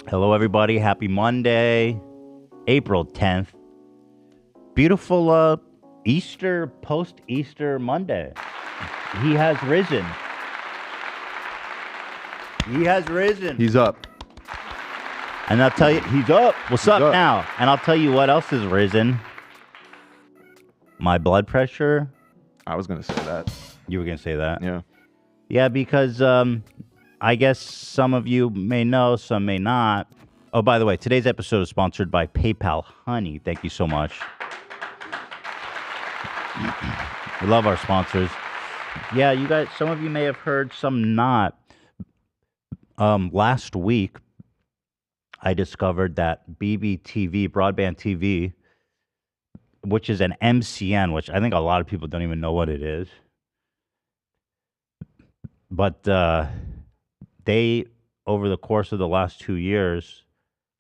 Hello, everybody. Happy Monday, April 10th. Beautiful Easter, post-Easter Monday. He has risen. He has risen. He's up. And I'll tell you, he's up. What's up now? And I'll tell you what else has risen. My blood pressure. I was going to say that. You were going to say that? Yeah. Yeah, because I guess some of you may know, some may not. Oh, by the way, today's episode is sponsored by PayPal Honey. Thank you so much. We love our sponsors. Yeah, you guys, some of you may have heard, some not. Last week, I discovered that BBTV, Broadband TV, which is an MCN, which I think a lot of people don't even know what it is. But they, over the course of the last 2 years,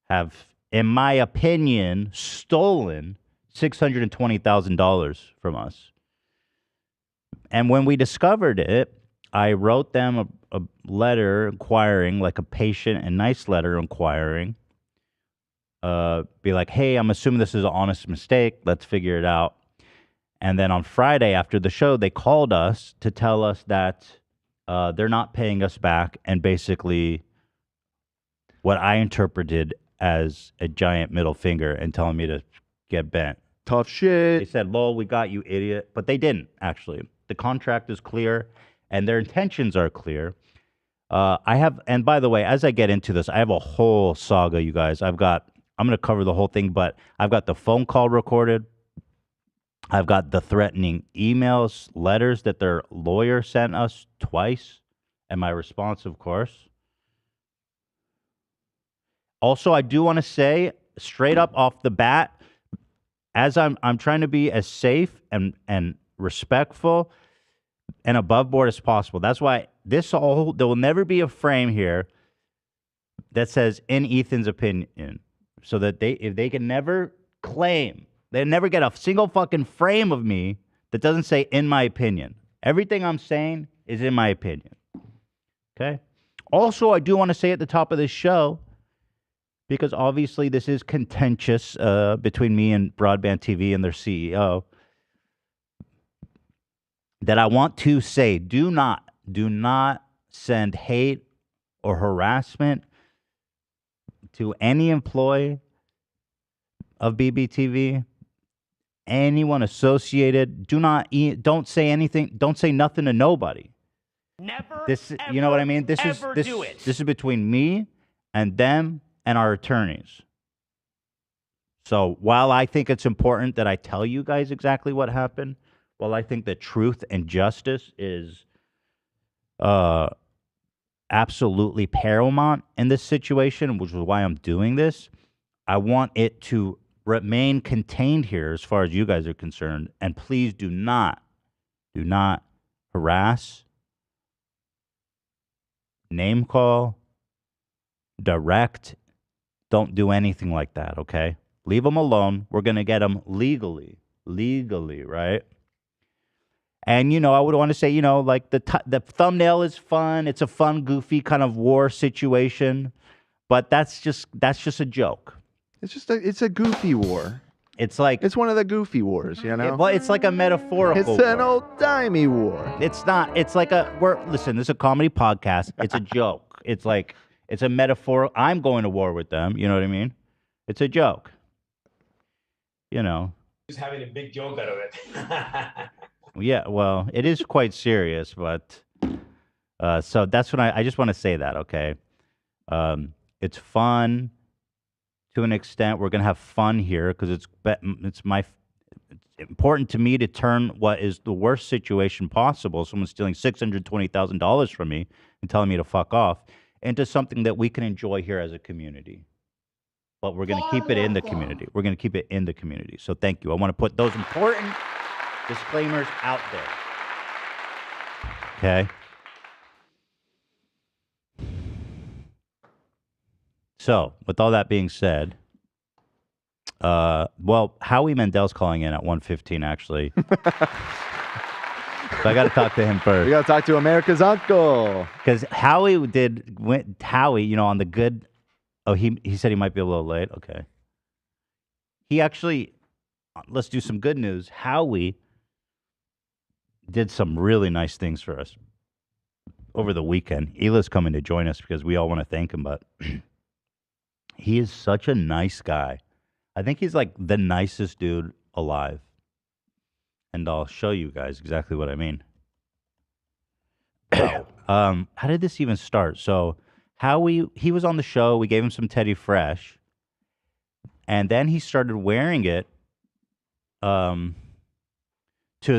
have, in my opinion, stolen $620,000 from us. And when we discovered it, I wrote them a letter inquiring, like a patient and nice letter inquiring. Be like, hey, I'm assuming this is an honest mistake. Let's figure it out. And then on Friday after the show, they called us to tell us that they're not paying us back, and basically what I interpreted as a giant middle finger and telling me to get bent. Tough shit. They said, lol, we got you, idiot. But they didn't, actually. The contract is clear, and their intentions are clear. And by the way, as I get into this, I have a whole saga, you guys. I'm going to cover the whole thing, but I've got the phone call recorded. I've got the threatening emails, letters that their lawyer sent us twice, and my response, of course. Also, I do want to say, straight up off the bat, as I'm trying to be as safe and respectful and above board as possible. That's why there will never be a frame here that says in Ethan's opinion, so that if they can never claim, they never get a single fucking frame of me that doesn't say in my opinion. Everything I'm saying is in my opinion. Okay? Also, I do want to say at the top of this show, because obviously this is contentious between me and Broadband TV and their CEO, that I want to say, do not send hate or harassment to any employee of BBTV, anyone associated. Don't say anything. Don't say nothing to nobody. Never. You know what I mean? This is between me and them and our attorneys. So while I think it's important that I tell you guys exactly what happened, while I think that truth and justice is absolutely paramount in this situation, which is why I'm doing this, I want it to remain contained here as far as you guys are concerned. And please do not harass, name call, direct. Don't do anything like that, okay? Leave them alone. We're going to get them legally, right? And, I would want to say, like the thumbnail is fun. It's a fun, goofy kind of war situation. But that's just a joke. It's a goofy war. It's one of the goofy wars, you know? Well, it's like a metaphorical It's an war. old-timey war. It's not. It's like listen, this is a comedy podcast. It's a joke. It's a metaphor. I'm going to war with them. You know what I mean? It's a joke. He's having a big joke out of it. Yeah, well, it is quite serious, but so that's what I just want to say that, okay? It's fun to an extent. We're gonna have fun here because it's important to me to turn what is the worst situation possible, someone stealing $620,000 from me and telling me to fuck off, into something that we can enjoy here as a community. But we're gonna keep it in the community. We're gonna keep it in the community. So thank you. I want to put those important disclaimers out there. Okay. So, with all that being said, Howie Mandel's calling in at 1:15 actually. So I got to talk to him first. We got to talk to America's uncle. Because Howie on the good Oh, he said he might be a little late. Okay. He actually, let's do some good news. Howie did some really nice things for us over the weekend. Hila's coming to join us because we all want to thank him, but he is such a nice guy. I think he's like the nicest dude alive. And I'll show you guys exactly what I mean. How did this even start? So Howie, he was on the show. We gave him some Teddy Fresh. And then he started wearing it to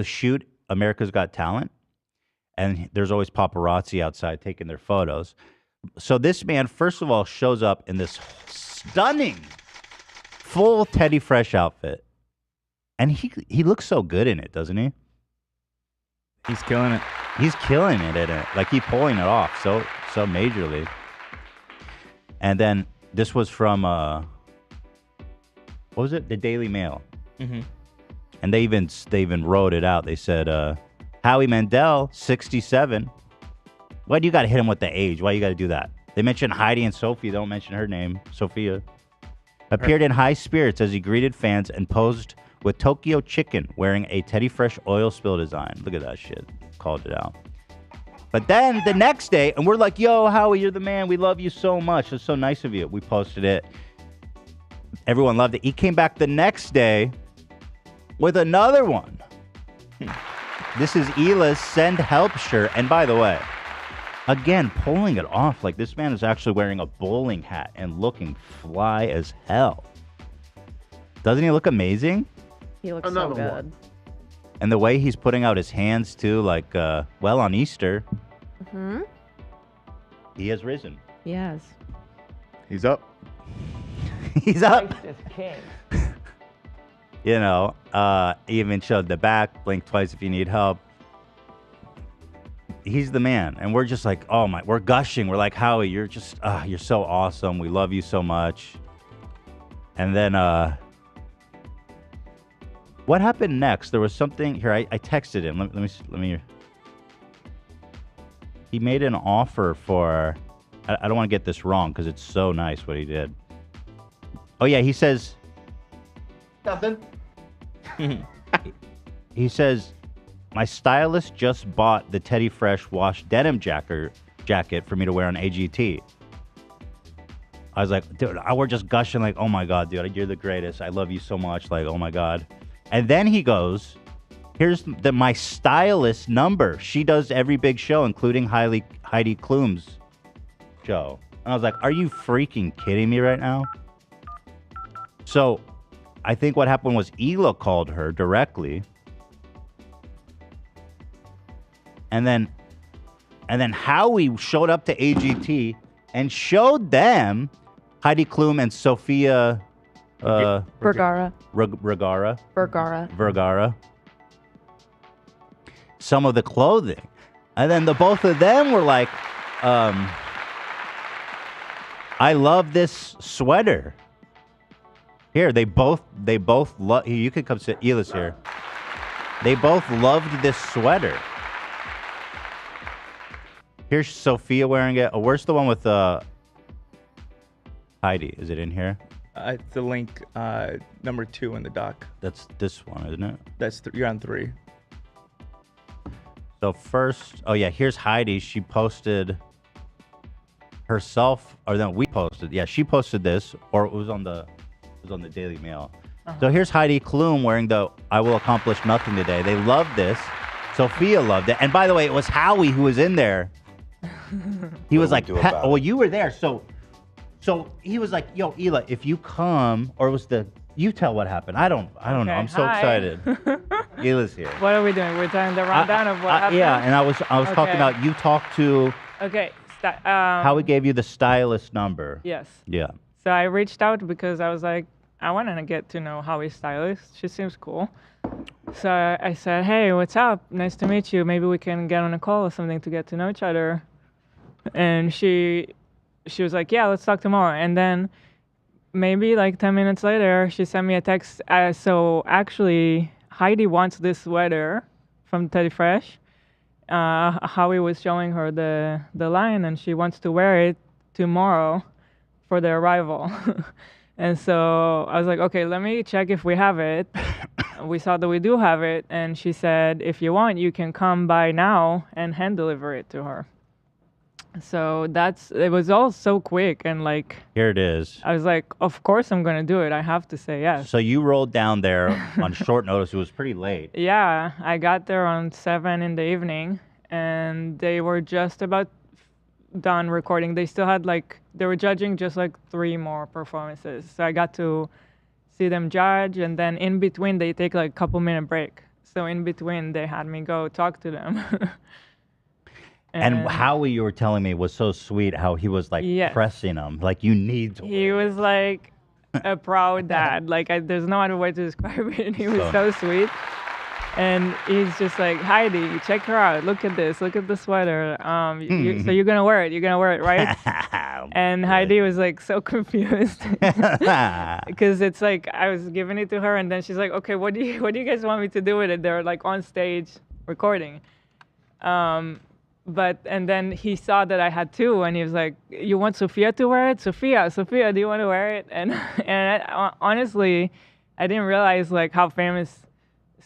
shoot America's Got Talent. And there's always paparazzi outside taking their photos. So this man, first of all, shows up in this stunning full Teddy Fresh outfit. And he looks so good in it, doesn't he? He's killing it. He's killing it in it. Like, he's pulling it off so majorly. And then this was from, what was it? The Daily Mail. Mm-hmm. And they even wrote it out. They said, Howie Mandel, 67. Why do you got to hit him with the age? Why you got to do that? They mentioned Heidi and Sophia. Don't mention her name, Sofia. Appeared in high spirits as he greeted fans and posed with Tokyo Chicken wearing a Teddy Fresh oil spill design. Look at that shit. Called it out. But then the next day, and we're like, yo, Howie, you're the man. We love you so much. It's so nice of you. We posted it. Everyone loved it. He came back the next day with another one. This is Hila's Send Help shirt. And by the way, again, pulling it off. Like, this man is actually wearing a bowling hat and looking fly as hell. Doesn't he look amazing? He looks so good. And the way he's putting out his hands, too, like, well, on Easter, he has risen. Yes. He's up. He's up. Christ is king. You know, he even showed the back, blink twice if you need help. He's the man. And we're just like, oh my, we're gushing. We're like, Howie, you're just, you're so awesome. We love you so much. And then, what happened next? There was something here. I texted him. Let me. He made an offer for, I don't want to get this wrong because it's so nice what he did. Oh yeah, he says, Nothing. he says, my stylist just bought the Teddy Fresh wash denim jacket for me to wear on AGT. I was like, dude, we're just gushing like, oh my God, dude, you're the greatest. I love you so much. Like, oh my God. And then he goes, here's my stylist number. She does every big show, including Heidi Klum's show. And I was like, are you freaking kidding me right now? So I think what happened was Hila called her directly. And then Howie showed up to AGT and showed them Heidi Klum and Sofia Vergara. Vergara. Some of the clothing. And then the both of them were like, I love this sweater. Here, they both love, you could come sit, Hila's here. They both loved this sweater. Here's Sofia wearing it. Oh, where's the one with Heidi? Is it in here? It's the link number 2 in the doc. That's this one, isn't it? That's you're on 3. So first, oh yeah, here's Heidi. She posted herself, or then we posted. Yeah, she posted this, or it was on the Daily Mail. So here's Heidi Klum wearing the "I will accomplish nothing today." They loved this. Sophia loved it, and by the way, it was Howie who was in there. He was like, "Oh, you were there." So he was like, "Yo, Hila, if you come," or it was you tell what happened. I don't know. I'm so excited. Hila's here. What are we doing? We're doing the rundown of what happened? Yeah, and I was talking about you talked to. Okay. Howie gave you the stylist number. Yes. Yeah. So I reached out because I was like, I want to get to know Howie's stylist. She seems cool. So I said, hey, what's up? Nice to meet you. Maybe we can get on a call or something to get to know each other. And she was like, yeah, let's talk tomorrow. And then maybe like 10 minutes later, she sent me a text. So actually, Heidi wants this sweater from Teddy Fresh. Howie was showing her the line, and she wants to wear it tomorrow for the arrival. And so I was like, okay, let me check if we have it. We saw that we do have it. And she said, if you want, you can come by now and hand deliver it to her. So it was all so quick. And like, Here it is. I was like, of course I'm going to do it. I have to say yes. So you rolled down there on short notice. It was pretty late. Yeah, I got there on 7 in the evening and they were just about done recording. They still had they were judging just like 3 more performances. So I got to see them judge, and then in between they take like a couple minute break. So in between they had me go talk to them. And Howie, you were telling me, was so sweet how he was like pressing him. Like, you need to. He was like a proud dad. There's no other way to describe it. And he was so sweet. And he's just like, Heidi, check her out. Look at this. Look at the sweater. So you're going to wear it. You're going to wear it, right? And Heidi was like so confused. Because it's like I was giving it to her. And then she's like, okay, what do you guys want me to do with it? They're like on stage recording. And then he saw that I had 2. And he was like, you want Sofia to wear it? Sofia, do you want to wear it? And honestly, I didn't realize like how famous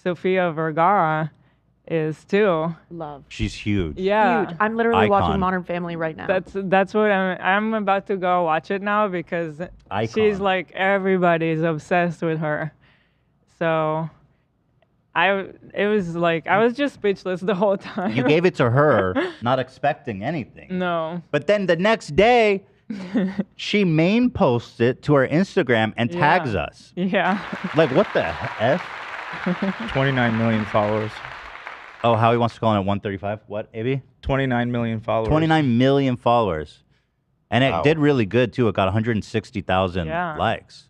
Sofia Vergara is too. Love. She's huge. Yeah. Huge. I'm literally watching Icon. Modern Family right now. That's what I'm about to go watch it now because she's like everybody's obsessed with her. So I was just speechless the whole time. You gave it to her, not expecting anything. No. But then the next day, she main posts it to her Instagram and tags us. Yeah. Like, what the F? 29 million followers. Oh, Howie wants to call in at 135. What, AB? 29 million followers. 29 million followers. And it did really good, too. It got 160,000 likes.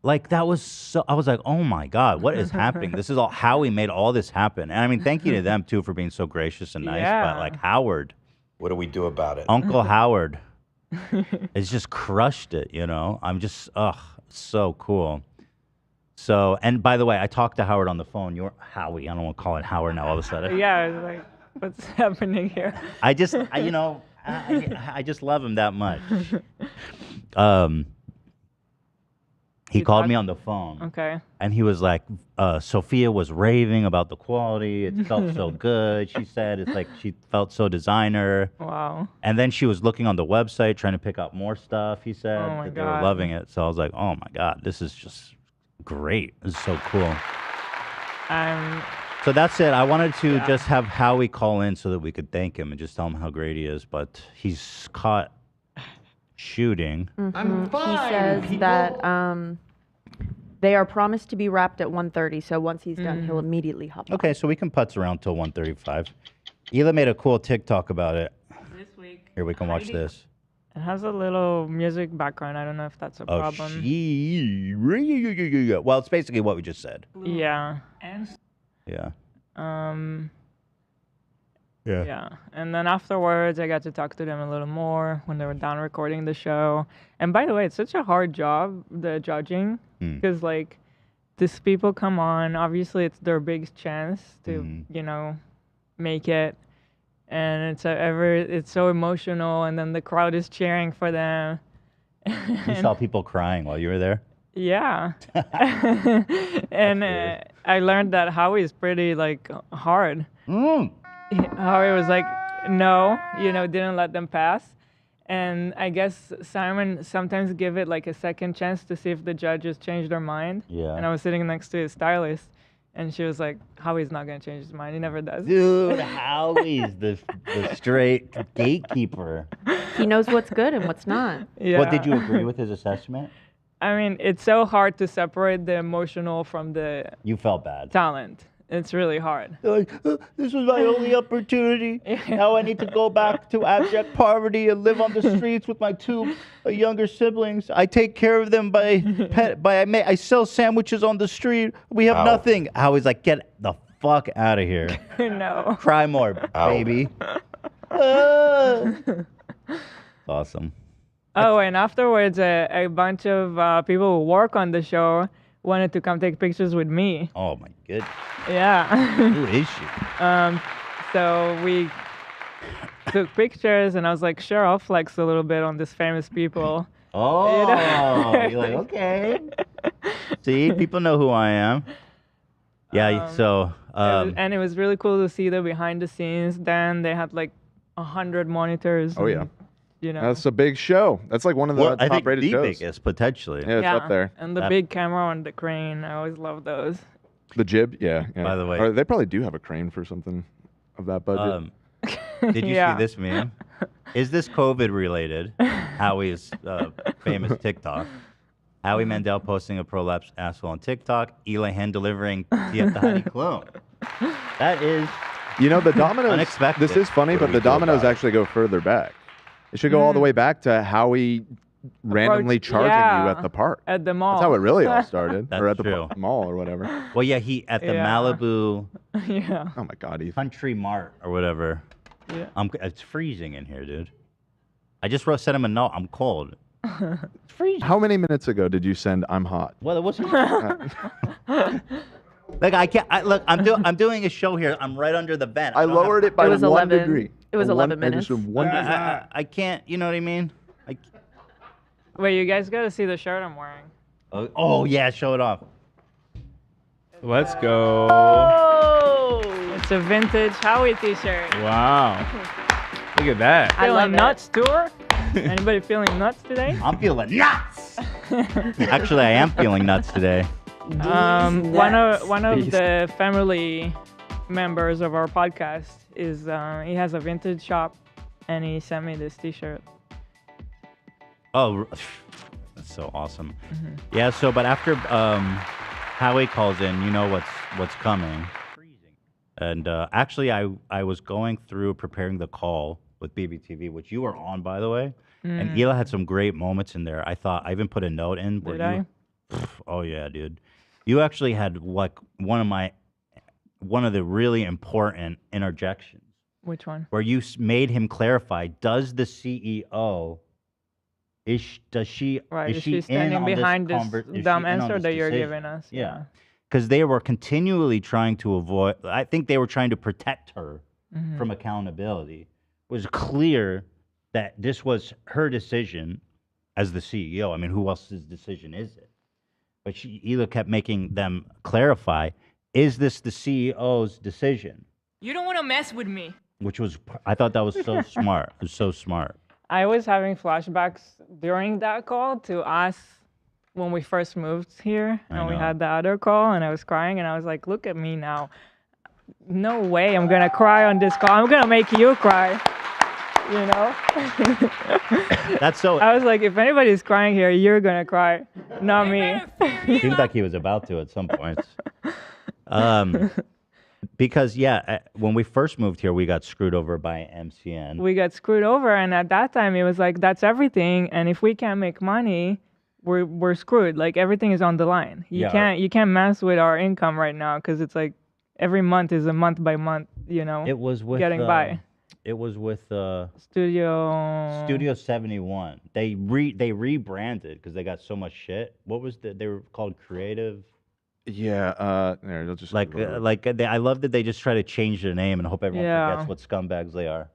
Like, that was so... I was like, oh, my God, what is happening? This is all... Howie made all this happen. And, I mean, thank you to them, too, for being so gracious and nice. But, like, Howard... What do we do about it? Uncle Howard has just crushed it, you know? I'm just... so cool. So, and by the way, I talked to Howard on the phone. You're Howie. I don't want to call it Howard now all of a sudden. Yeah, I was like, what's happening here? I just love him that much. He called me on the phone. Okay. And he was like, Sofia was raving about the quality. It felt so good. She said it's like she felt so designer. Wow. And then she was looking on the website trying to pick up more stuff, he said. Oh my They were loving it. So I was like, oh my God, this is just great. This is so cool. So that's it. I wanted to just have Howie call in so that we could thank him and just tell him how great he is. But he's caught shooting. Mm-hmm. I'm fine, He says people. that they are promised to be wrapped at 1:30. So once he's done, he'll immediately hop on. Okay, so we can putz around till 1:35. Hila made a cool TikTok about it. This week. Here, we can watch this. It has a little music background. I don't know if that's a problem. Well, it's basically what we just said. Yeah. Yeah. Yeah. And then afterwards, I got to talk to them a little more when they were done recording the show. And by the way, it's such a hard job, the judging, because like these people come on. Obviously, it's their biggest chance to, make it. And it's so emotional, and then the crowd is cheering for them. You saw people crying while you were there? Yeah. And I learned that Howie is pretty like hard. Howie was like, no, didn't let them pass. And I guess Simon sometimes give it like a second chance to see if the judges change their mind. Yeah. And I was sitting next to his stylist, and she was like, Howie's not going to change his mind. He never does. Dude, Howie's the straight gatekeeper. He knows what's good and what's not. Yeah. What, did you agree with his assessment? I mean, it's so hard to separate the emotional from the You felt bad. talent. It's really hard. Like, this was my only opportunity. Now I need to go back to abject poverty and live on the streets with my 2 younger siblings. I take care of them I sell sandwiches on the street. We have nothing. Howie's like, get the fuck out of here. No. Cry more, baby. Awesome. Oh, and afterwards, a bunch of people who work on the show wanted to come take pictures with me. Oh my goodness. Yeah. Who is she? So we took pictures, and I was like, sure, I'll flex a little bit on these famous people. Oh, know? you're like, okay. See, people know who I am. Yeah, so and it was really cool to see the behind the scenes. Then they had like 100 monitors. Oh, yeah. and, you know. That's a big show. That's like one of the I think top-rated the shows. biggest potentially. Yeah, it's up there. And the big camera on the crane. I always love those. The jib, yeah. By the way. Or they probably do have a crane for something of that budget. Did you see this meme? Is this COVID related? Howie's famous TikTok. Howie Mandel posting a prolapsed asshole on TikTok. Eli hand delivering tea at the Heidi Klum. That is You know, the dominoes. unexpected. This is funny, What do but we the do dominoes about it? actually go further back. It should go all the way back to Howie randomly charging you at the park. At the mall. That's how it really all started. That's or at the true. mall or whatever. Well, yeah, he at the Yeah. Malibu Yeah. Oh my God, Ethan. Country Mart or whatever. Yeah. It's freezing in here, dude. I just sent him a note. I'm cold. It's freezing. How many minutes ago did you send "I'm hot"? Well, it wasn't. Like I can't. Look, I'm doing a show here. I'm right under the vent. I lowered it by It was 1 11 degree. it was A 11 I just minutes. went 1 degree. I can't. You know what I mean? Wait, you guys gotta see the shirt I'm wearing. Oh yeah, show it off. Let's go. Oh! It's a vintage Howie t-shirt. Wow. Look at that. I love Feeling it. nuts tour? Anybody feeling nuts today? I'm feeling nuts. Actually, I am feeling nuts today. One of the family members of our podcast is he has a vintage shop, and he sent me this t-shirt. Oh, that's so awesome. Yeah. So, but after Howie calls in, you know what's coming. And actually, I was going through preparing the call with BBTV, which you were on, by the way. And Hila had some great moments in there. I thought I even put a note in. Where Did Oh yeah, dude. You actually had like one of the really important interjections Which one? where you made him clarify: does the CEO is she Right. Is she she standing in on behind this, this is she dumb in on answer this that you're decision? giving us? Yeah. Because they were continually trying to avoid. I think they were trying to protect her from accountability. It was clear that this was her decision as the CEO. I mean, who else's decision is it? But Hila kept making them clarify: is this the CEO's decision? You don't want to mess with me. Which was, I thought that was so smart. It was so smart. I was having flashbacks during that call to us when we first moved here, and we know. had the other call, and I was crying, and I was like, look at me now. No way I'm gonna cry on this call. I'm gonna make you cry. You know? That's so. I was like, if anybody's crying here, you're gonna cry, not me. Seemed like he was about to at some points. Because when we first moved here, we got screwed over by MCN. We got screwed over, and at that time it was like, that's everything, and if we can't make money, we're screwed. Like everything is on the line. You can't mess with our income right now, because it's like every month is a month by month, you know. It was with getting by. It was with Studio 71. They rebranded because they got so much shit. What was they were called Creative? Yeah, there, they'll just I love that they just try to change their name and hope everyone forgets what scumbags they are.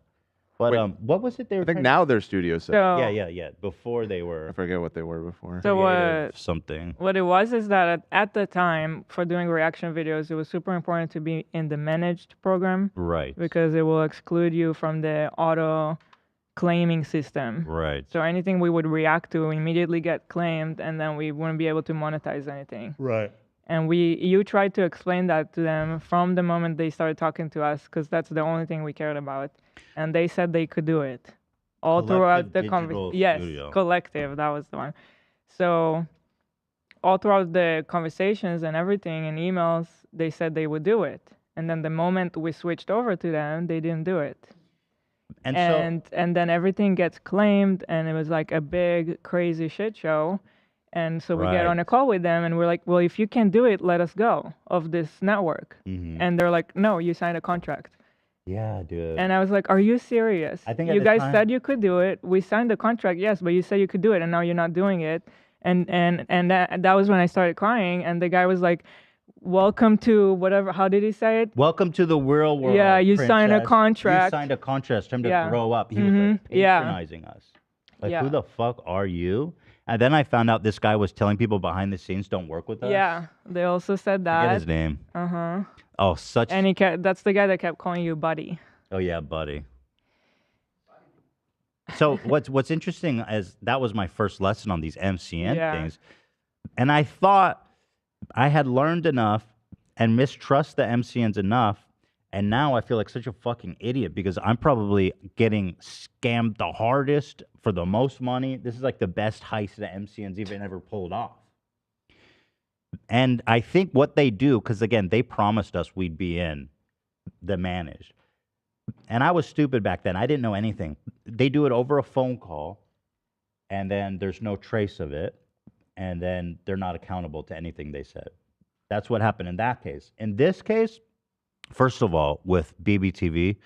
But Wait, what was it they were? I think trying now they're Studio 7. So, yeah. Before they I were forget what they were before. So Creative something. what it was is that at the time, for doing reaction videos, it was super important to be in the managed program, Right. because it will exclude you from the auto claiming system. Right. So anything we would react to immediately get claimed, and then we wouldn't be able to monetize anything. Right. And you tried to explain that to them from the moment they started talking to us, because that's the only thing we cared about. And they said they could do it all throughout the Digital Yes, Studio. Collective, that was the one. So all throughout the conversations and everything and emails, they said they would do it. And then the moment we switched over to them, they didn't do it. And then everything gets claimed, and it was like a big, crazy shit show. And so we get on a call with them, and we're like, well, if you can do it, let us go of this network. And they're like, no, you signed a contract. Yeah, dude. And I was like, are you serious? I think at you the guys time- said you could do it. We signed the contract, yes, but you said you could do it, and now you're not doing it. And that was when I started crying. And the guy was like, welcome to whatever. How did he say it? Welcome to the real world. Yeah, you signed a princess. contract. You signed a contract. Time to Yeah. grow up. He was like Yeah. patronizing us. Like, Yeah. who the fuck are you? And then I found out this guy was telling people behind the scenes don't work with us. Yeah, they also said Forget that. his name. Uh-huh. Oh, such. And that's the guy that kept calling you buddy. Oh yeah, buddy. So what's interesting is that was my first lesson on these MCN things, and I thought I had learned enough and mistrust the MCNs enough, and now I feel like such a fucking idiot because I'm probably getting scammed the hardest for the most money. This is like the best heist the MCNs even ever pulled off. And I think what they do, because again, they promised us we'd be in the managed. And I was stupid back then. I didn't know anything. They do it over a phone call, and then there's no trace of it, and then they're not accountable to anything they said. That's what happened in that case. In this case, first of all, with BBTV,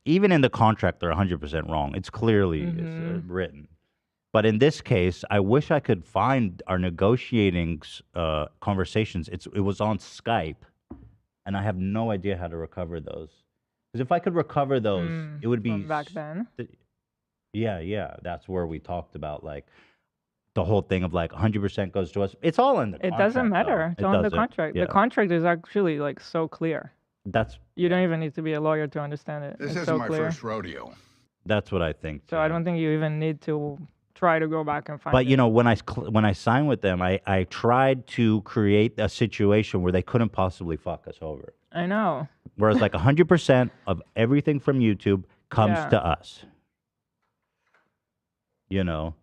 even in the contract, they're 100% wrong. It's clearly it's, written. But in this case, I wish I could find our negotiating conversations. It was on Skype, and I have no idea how to recover those. Because if I could recover those, it would be from back then. Yeah, that's where we talked about like the whole thing of like 100% goes to us. It's all in the contract. It doesn't matter. It's all in the contract. Yeah. The contract is actually like so clear. That's You don't even need to be a lawyer to understand it. This It's isn't so my clear. first rodeo. That's what I think. So I don't think you even need to try to go back and find But it. you know, when I signed with them, I tried to create a situation where they couldn't possibly fuck us over. I know. Whereas like 100% of everything from YouTube comes Yeah. to us. You know,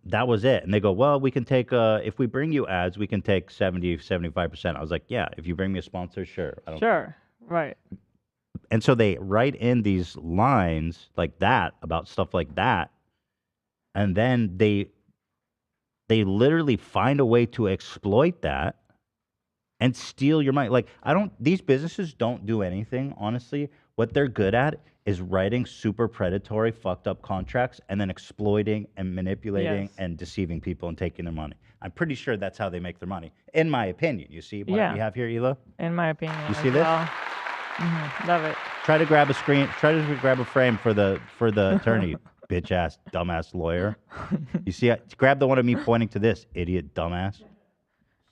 that was it. And they go, well, we can take, if we bring you ads, we can take 70, 75%. I was like, yeah, if you bring me a sponsor, sure. I don't Sure. Right. And so they write in these lines like that about stuff like that. And then they literally find a way to exploit that and steal your money. Like, these businesses don't do anything, honestly. What they're good at is writing super predatory, fucked up contracts and then exploiting and manipulating and deceiving people and taking their money. I'm pretty sure that's how they make their money, in my opinion. You see what we have here, Hila? In my opinion. You as see this? well. Love it. Try to grab a screen. Try to grab a frame for the attorney, bitch ass, dumbass lawyer. You see, grab the one of me pointing to this, idiot, dumbass,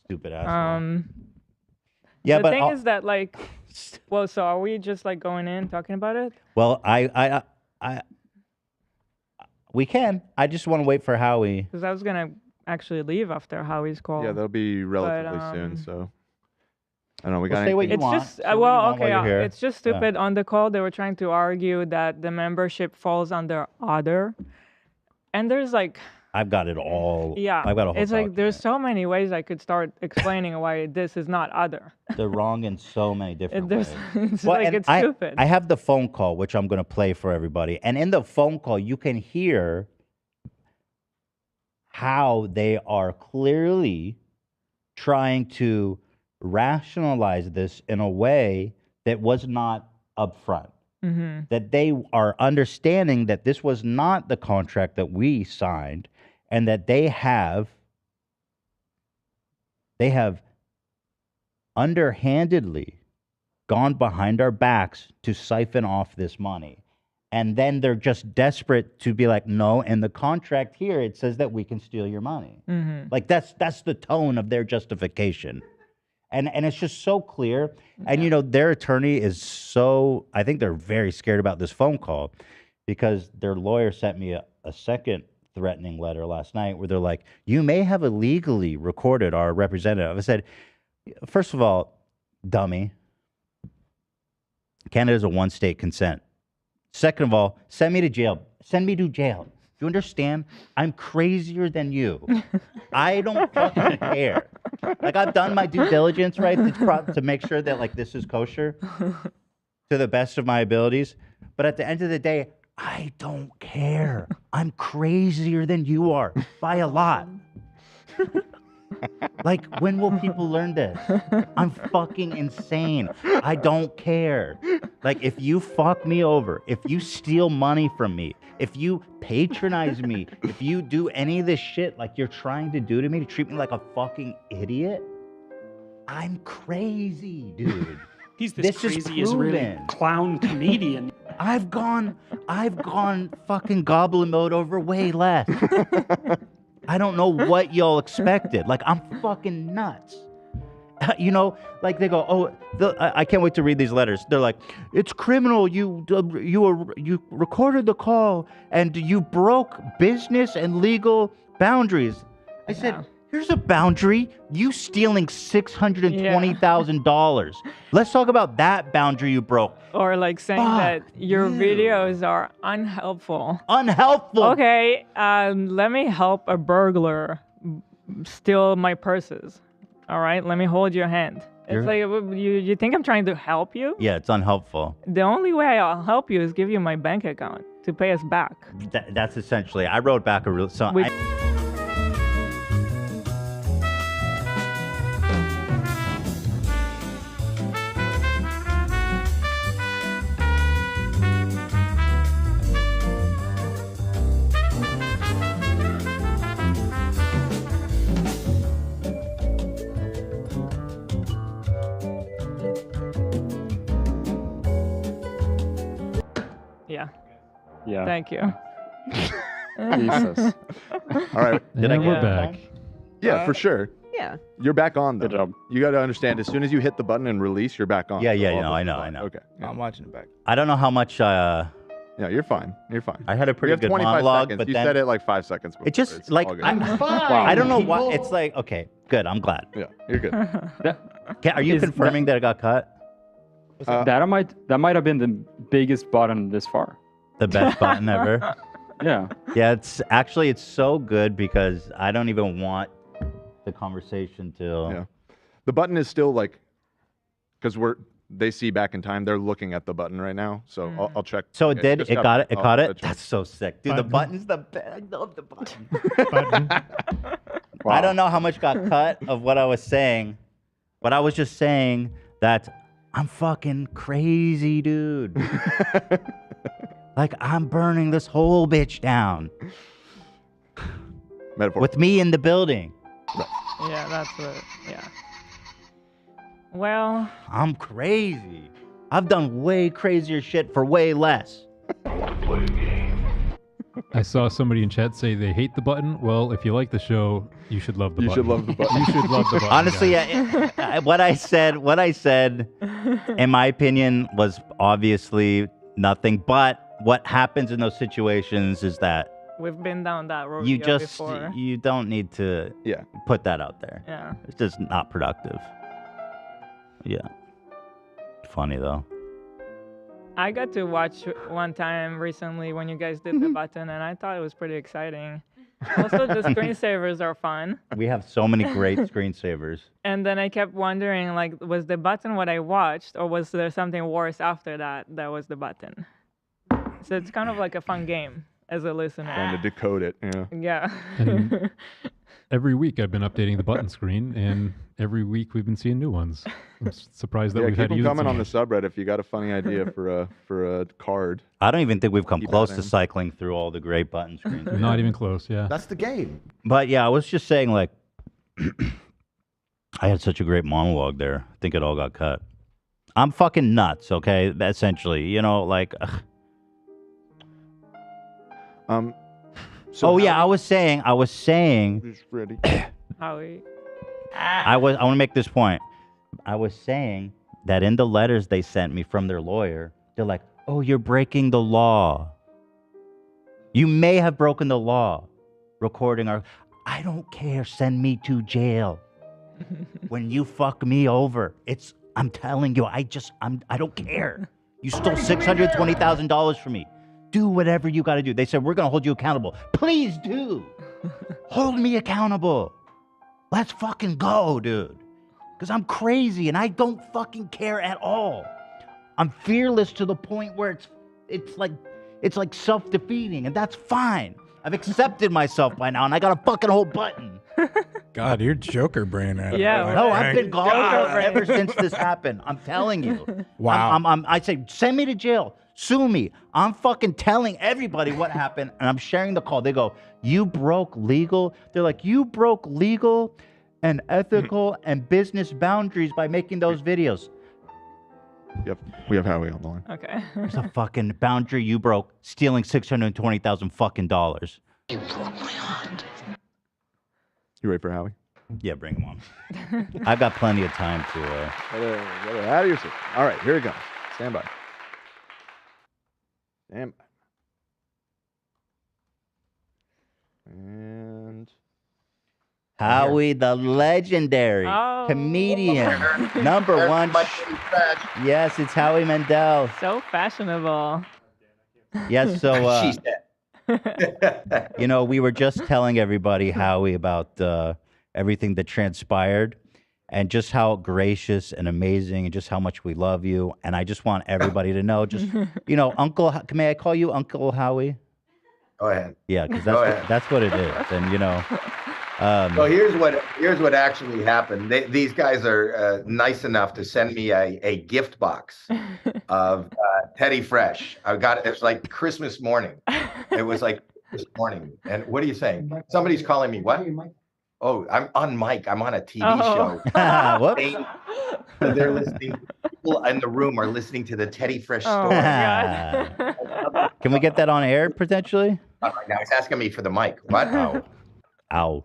stupid ass. Yeah, the but thing is that like, well, so are we just like going in talking about it? Well, we can. I just want to wait for Howie. Because I was gonna actually leave after Howie's call. Yeah, that'll be relatively soon. So I don't know. We got say what you It's want. just Say what you well, want while okay. you're here. It's just stupid. On the call, they were trying to argue that the membership falls under other, and there's like. I've got it all. Yeah, I've got a whole it's like document. there's so many ways I could start explaining why this is not other. They're wrong in so many different ways. It's Well, like and it's stupid. I have the phone call, which I'm going to play for everybody. And in the phone call, you can hear how they are clearly trying to rationalize this in a way that was not upfront. That they are understanding that this was not the contract that we signed, and that they have underhandedly gone behind our backs to siphon off this money. And then they're just desperate to be like, no, in the contract here, it says that we can steal your money. Like that's the tone of their justification. And it's just so clear. And, you know, their attorney is so, I think they're very scared about this phone call because their lawyer sent me a second threatening letter last night where they're like, you may have illegally recorded our representative. I said, first of all, dummy, Canada's a one-state consent. Second of all, send me to jail. Send me to jail. You understand? I'm crazier than you. I don't fucking care. Like, I've done my due diligence, right, to make sure that, like, this is kosher to the best of my abilities. But at the end of the day, I don't care. I'm crazier than you are by a lot. Like, when will people learn this? I'm fucking insane. I don't care. Like, if you fuck me over, if you steal money from me, if you patronize me, if you do any of this shit like you're trying to do to me, to treat me like a fucking idiot, I'm crazy, dude. He's this This is crazy Israeli proven. clown comedian. I've gone fucking goblin mode over way less. I don't know what y'all expected. Like, I'm fucking nuts. You know, like they go, oh, I can't wait to read these letters. They're like, it's criminal. You recorded the call and you broke business and legal boundaries. I said, here's a boundary. You stealing $620,000. Let's talk about that boundary you broke. Or like saying that your videos are unhelpful. Unhelpful. Okay, let me help a burglar steal my purses. All right, let me hold your hand. It's like, you think I'm trying to help you? Yeah, it's unhelpful. The only way I'll help you is give you my bank account to pay us back. That's essentially, I wrote back a real song. Yeah. Thank you. Jesus. All right. We're back. Yeah, for sure. Yeah. You're back on, though. Good job. You got to understand, as soon as you hit the button and release, you're back on. Yeah, So I all know. Okay. No, I'm watching it back. I don't know how much. Yeah, you're fine. You're fine. I had a We pretty have good 25 monologue, seconds. but You then said it like 5 seconds before. it just It's like all good. I don't know what it's like. Okay, good. I'm glad. Yeah, you're good. Are you confirming that it got cut? That might have been the biggest button this far. The best button ever. Yeah. Yeah, it's so good because I don't even want the conversation to. Yeah. The button is still like, because they see back in time. They're looking at the button right now, so I'll check. So it did. It got it. It caught it. check. That's so sick, dude. The button's the best. I love the button. Wow. I don't know how much got cut of what I was saying, but I was just saying that I'm fucking crazy, dude. Like, I'm burning this whole bitch down. Metaphor. With me in the building. Yeah, that's what. Yeah. Well, I'm crazy. I've done way crazier shit for way less. I saw somebody in chat say they hate the button. Well, if you like the show, you should love the You button. should love the button. You should love the button. Honestly, what I said, in my opinion, was obviously nothing. But what happens in those situations is that we've been down that road before. you don't need to put that out there. Yeah. It's just not productive. Yeah. Funny though. I got to watch one time recently when you guys did the button, and I thought it was pretty exciting. Also, the screensavers are fun. We have so many great screensavers. And then I kept wondering, like, was the button what I watched, or was there something worse after that was the button? So it's kind of like a fun game as a listener. Trying to decode it. Yeah. Yeah. And every week I've been updating the button screen, and every week we've been seeing new ones. I'm surprised that we've keep had to them use it coming so on the much. subreddit if you got a funny idea for a card. I don't even think we've come Keep close that to in. cycling through all the great button screens. Not even close, yeah. That's the game. But yeah, I was just saying, like, I had such a great monologue there. I think it all got cut. I'm fucking nuts, okay? Essentially, you know, like. So I was saying. Who's ready? Howie. I want to make this point. I was saying that in the letters they sent me from their lawyer, they're like, "Oh, you're breaking the law. You may have broken the law, recording our." I don't care. Send me to jail. When you fuck me over, I'm telling you, I don't care. You stole $620,000 from me. Do whatever you got to do. They said, we're going to hold you accountable. Please do. Hold me accountable. Let's fucking go, dude. Because I'm crazy and I don't fucking care at all. I'm fearless to the point where it's like self-defeating, and that's fine. I've accepted myself by now, and I got a fucking whole button. God, you're Joker brain at it. Yeah. No, I've been gone ever since this happened. I'm telling you. Wow. I say, send me to jail. Sue me. I'm fucking telling everybody what happened, and I'm sharing the call. They go, you broke legal? They're like, you broke legal and ethical and business boundaries by making those videos. Yep, we have Howie on the line. Okay. There's a fucking boundary you broke, stealing $620,000 fucking dollars. You ready for Howie? Yeah, bring him on. I've got plenty of time to. Get out of your seat. All right, here he comes. Stand by. Stand by. And Howie, the legendary comedian, number one. Yes, it's Howie Mandel. So fashionable. Yes, so She said. you know, we were just telling everybody, Howie, about everything that transpired and just how gracious and amazing and just how much we love you. And I just want everybody to know, just, you know, may I call you Uncle Howie? Go ahead. Yeah, because Go ahead. that's what it is. And, you know. So here's what actually happened. These guys are nice enough to send me a gift box of Teddy Fresh. It was like Christmas morning. It was like this morning. And what are you saying? Somebody's calling me. What? Oh, I'm on mic. I'm on a TV show. Whoops. They're listening. People in the room are listening to the Teddy Fresh Oh story. my God. Can we get that on air potentially? Not right now. He's asking me for the mic. What? Oh. Ow.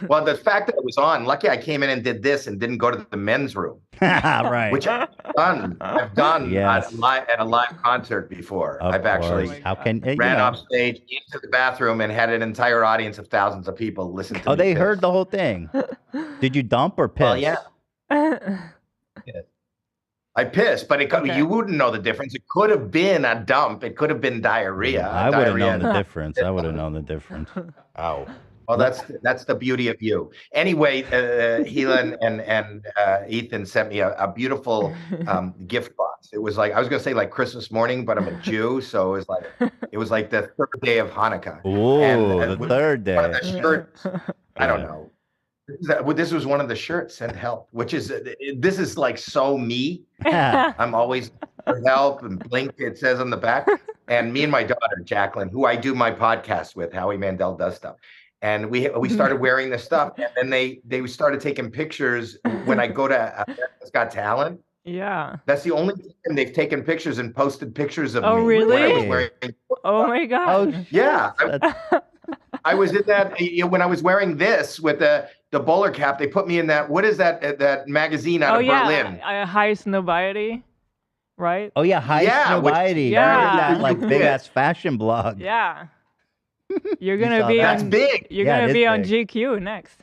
Well, the fact that it was on, lucky I came in and did this and didn't go to the men's room. Right. Which I've done Yes. at a live concert before. Of I've actually course. How can you ran know. off stage into the bathroom and had an entire audience of thousands of people listen to me. Oh, they piss. heard the whole thing. Did you dump or piss? Well, yeah. I pissed, but you wouldn't know the difference. It could have been a dump. It could have been diarrhea. I would have known the Diarrhea. difference. I would have known the difference. Oh. Well, that's the beauty of you. Anyway, Hila and Ethan sent me a beautiful gift box. It was like, I was gonna say like Christmas morning, but I'm a Jew, so it was like the third day of Hanukkah. Ooh, the third One of day. the shirts, I don't know. This was one of the shirts, send help, which is this is like so me. I'm always for help and blink. It says on the back. And me and my daughter Jacqueline, who I do my podcast with, Howie Mandel Does Stuff. And we started wearing this stuff, and then they started taking pictures when I go to America's Got Talent. Yeah. That's the only time they've taken pictures and posted pictures of me. really? When I was wearing, Oh my God. Oh, yeah, I was in that when I was wearing this with the bowler cap. They put me in that. What is that magazine out of Berlin? Highest Nobiety, right? oh yeah, High Snobiety. Yeah. That like big ass fashion blog. Yeah. You're You gonna saw be that? That's on. big. You're Yeah, it gonna is be on big. GQ next.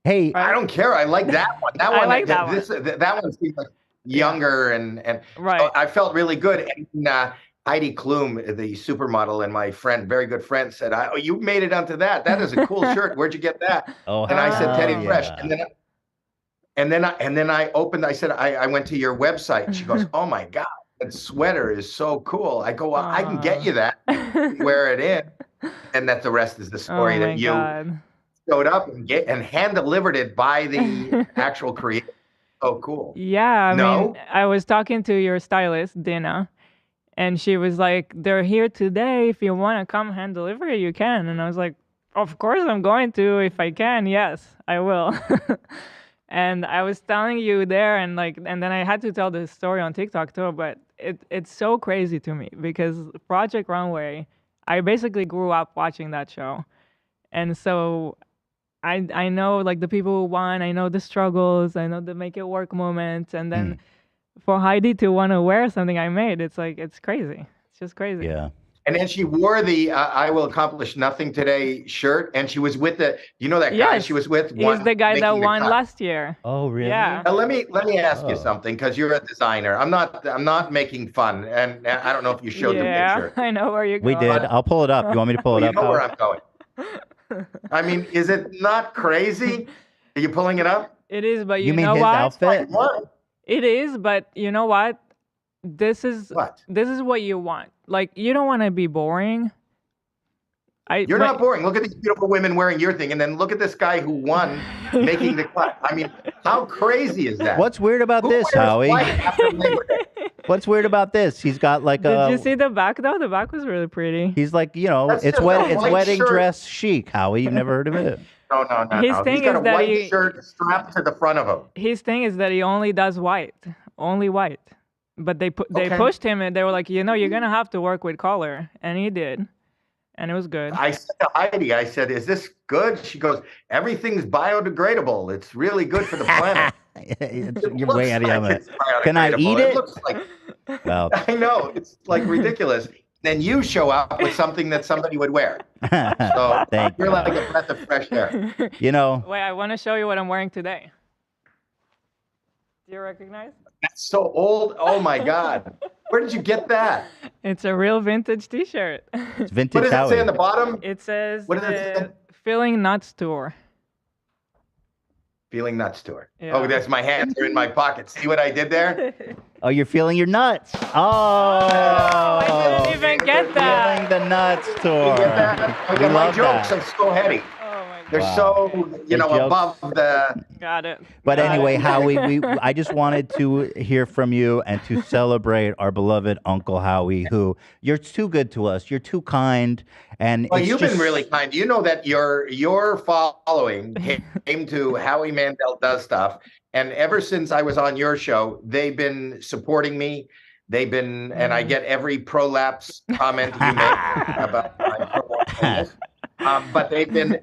Hey, I don't care. I like that one. That I one. like that one. That one seems like younger and Right. so I felt really good. And Heidi Klum, the supermodel, and my friend, very good friend, said, "Oh, you made it onto that. That is a cool shirt. Where'd you get that?" oh, And I said, "Teddy hell Fresh." yeah. And then I opened. I said, "I went to your website." And she goes, "Oh my God, that sweater is so cool." I go, "Well, I can get you that. Wear it in." And that the rest is the story that you showed up and hand delivered it by the actual creator. Oh, cool. Yeah, I No? mean, I was talking to your stylist, Dina, and she was like, "They're here today. If you want to come hand deliver it, you can." And I was like, "Of course I'm going to. If I can, yes, I will." And I was telling you there, and then I had to tell this story on TikTok too. But it's so crazy to me because Project Runway, I basically grew up watching that show, and so I know like the people who won. I know the struggles. I know the make it work moments, and then for Heidi to want to wear something I made, it's like it's crazy. It's just crazy. Yeah. And then she wore the "I will accomplish nothing today" shirt, and she was with that guy Yes, she was with. He's the guy that making the won cut. last year. Oh, really? Yeah. Let me ask you Oh. something, because you're a designer. I'm not making fun, and I don't know if you showed the picture. I know where you're We going. did. I'll pull it up. You want me to pull it You up? know where Howard? I'm going. I mean, is it not crazy? Are you pulling it up? It is, but You you mean know his what? outfit? What? It is, but you know what? This is what you want. Like you don't want to be boring. You're not boring. Look at these beautiful women wearing your thing, and then look at this guy who won making the cut. I mean, how crazy is that? What's weird about Who this, wears Howie? white after Labor Day? What's weird about this? He's got like Did you see the back though? The back was really pretty. He's like, you know, That's it's just a it's white wedding shirt. dress chic, Howie. You've never heard of it. No. His He's thing got is a that white he- shirt strapped to the front of him. His thing is that he only does white. only white. But they Okay. pushed him, and they were like, you're gonna have to work with color, and he did, and it was good. I said to Heidi, I said, "Is this good?" She goes, "Everything's biodegradable. It's really good for the planet." You're way out of your mind. It's Can I biodegradable. eat it? Looks like Well, I know it's like ridiculous. Then you show up with something that somebody would wear. So Thank you're you. like a breath of fresh air. You know, Wait, I want to show you what I'm wearing today. Do you recognize? That's so old. Oh my God. Where did you get that? It's a real vintage T-shirt. it's vintage What does it say Howie. on the bottom? It says What does it say? Feeling Nuts Tour. Feeling nuts tour. Yeah. Oh, that's my hands are in my pocket. See what I did there? Oh, you're feeling your nuts. Oh, I didn't even get that. Feeling the nuts tour. You get that? We My love jokes that. are so heady. Oh my They're god. so, The jokes. above the. Got it. But Got anyway, it. Howie, I just wanted to hear from you and to celebrate our beloved Uncle Howie, who you're too good to us. You're too kind, and Well, it's you've just, been really kind. You know that your following came to Howie Mandel Does Stuff, and ever since I was on your show, they've been supporting me. They've been, and I get every prolapse comment you make about my prolapse. But they've been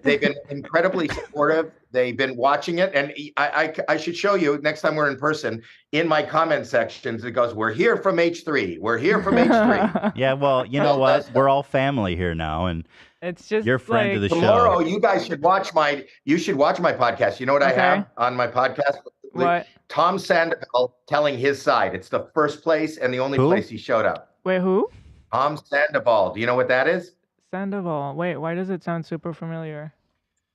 incredibly supportive. They've been watching it, and I should show you next time we're in person. In my comment sections, it goes, "We're here from H3. We're here from H3." Yeah, well, you know what? We're all family here now, and It's just you're a friend of the Tomorrow, show. you guys should watch my. You should watch my podcast. You know what I Okay. have on my podcast? What? Tom Sandoval telling his side. It's the first place and the only Who? place he showed up. Wait, who? Tom Sandoval. Do you know what that is? Sandoval. Wait, why does it sound super familiar?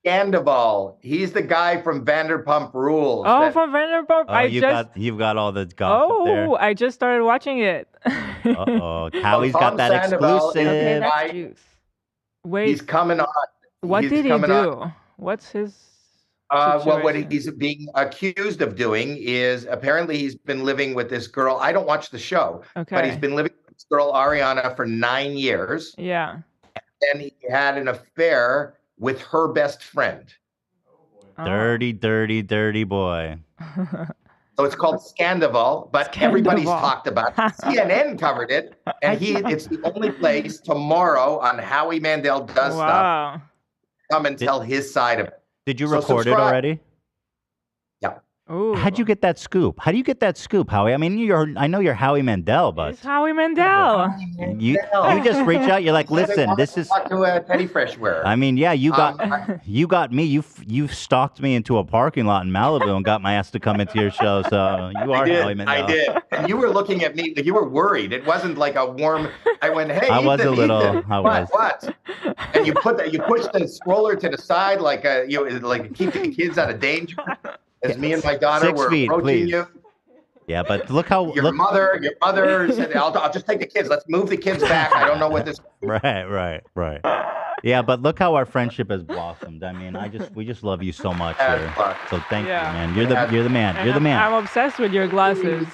Sandoval. He's the guy from Vanderpump Rules. Oh, that- from Vanderpump. Oh, I you've got all the gossip there. Oh, I just started watching it. Uh-oh. Howie's Tom got that Sandoval is exclusive. Okay, the that's guy- juice. Wait, He's coming on. what he's did he coming do? on. What's his Well, what situation? he's being accused of doing is apparently he's been living with this girl. I don't watch the show, but he's Okay. been living with this girl, Ariana, for 9 years. Yeah. And he had an affair with her best friend. Oh. Dirty, dirty, dirty boy. So it's called Scandival, but everybody's Scandival. talked about it. CNN covered it, and it's the only place tomorrow on Howie Mandel Does Stuff. Wow. Come and tell his side of it. Did you So record it subscribe. already? Ooh. How'd you get that scoop? How do you get that scoop, Howie? I mean, I know you're Howie Mandel, but It's Howie Mandel. you just reach out. You're like, listen, this is. Talk to a Teddy Fresh wearer. I mean, yeah, you got I- me. You stalked me into a parking lot in Malibu and got my ass to come into your show. So you are Howie Mandel. I did. And you were looking at me like you were worried. It wasn't like a warm. I went, hey, I was Ethan, a little- Ethan, I what, was. What? And you pushed the stroller to the side like like keep the kids out of danger. As me and my daughter 6 were feet, approaching please. you. Yeah, but look how Your mother said, I'll just take the kids. Let's move the kids back. I don't know what this. Right. Yeah, but look how our friendship has blossomed. I mean, we just love you so much here. So thank Yeah. you, man. You're the man. And You're the man. I'm obsessed with your glasses.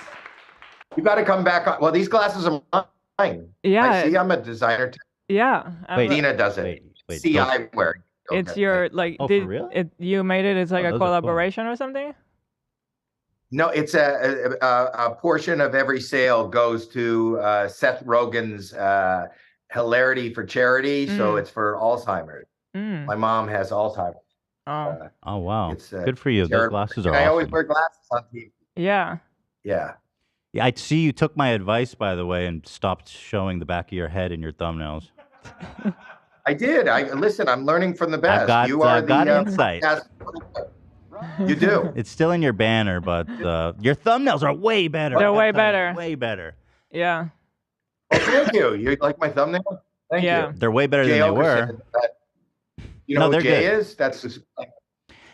You got to come back on. Well, these glasses are mine. Yeah. I see. I'm a designer. Yeah. Wait. Dina does it. Wait, See, those- I wear. It's Okay. your like. Oh, for real? You made it? It's like Oh, a those are cool. collaboration or something. No, it's a portion of every sale goes to Seth Rogen's Hilarity for Charity. So Mm. it's for Alzheimer's. Mm. My mom has Alzheimer's. Oh. Oh wow, It's, good for you. Those charitable. glasses are And I always awesome. wear glasses on TV. Yeah. Yeah. Yeah, I see you took my advice, by the way, and stopped showing the back of your head in your thumbnails. I did. Listen, I'm learning from the best. got, you are I've got the insight. podcast- You do. It's still in your banner, but your thumbnails are way better. They're I way gotta tell you, better. Way better. Yeah. Well, thank you. You like my thumbnail? Thank Yeah. you. They're way better Jay than they Okerson, were. you know No, who they're Jay good. is? That's just,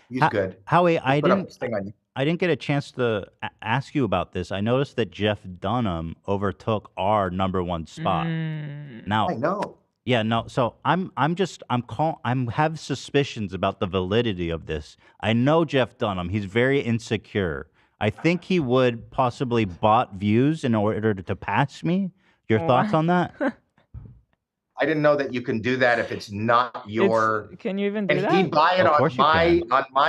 he's Ho- good. Howie, I Put up didn't. this thing on you. I didn't get a chance to ask you about this. I noticed that Jeff Dunham overtook our #1 spot. Mm. Now, I know. yeah, no. So I'm have suspicions about the validity of this. I know Jeff Dunham. He's very insecure. I think he would possibly bought views in order to pass me. Your thoughts on that? I didn't know that you can do that if it's not your. Can you even do And that? he buy it Of on course you my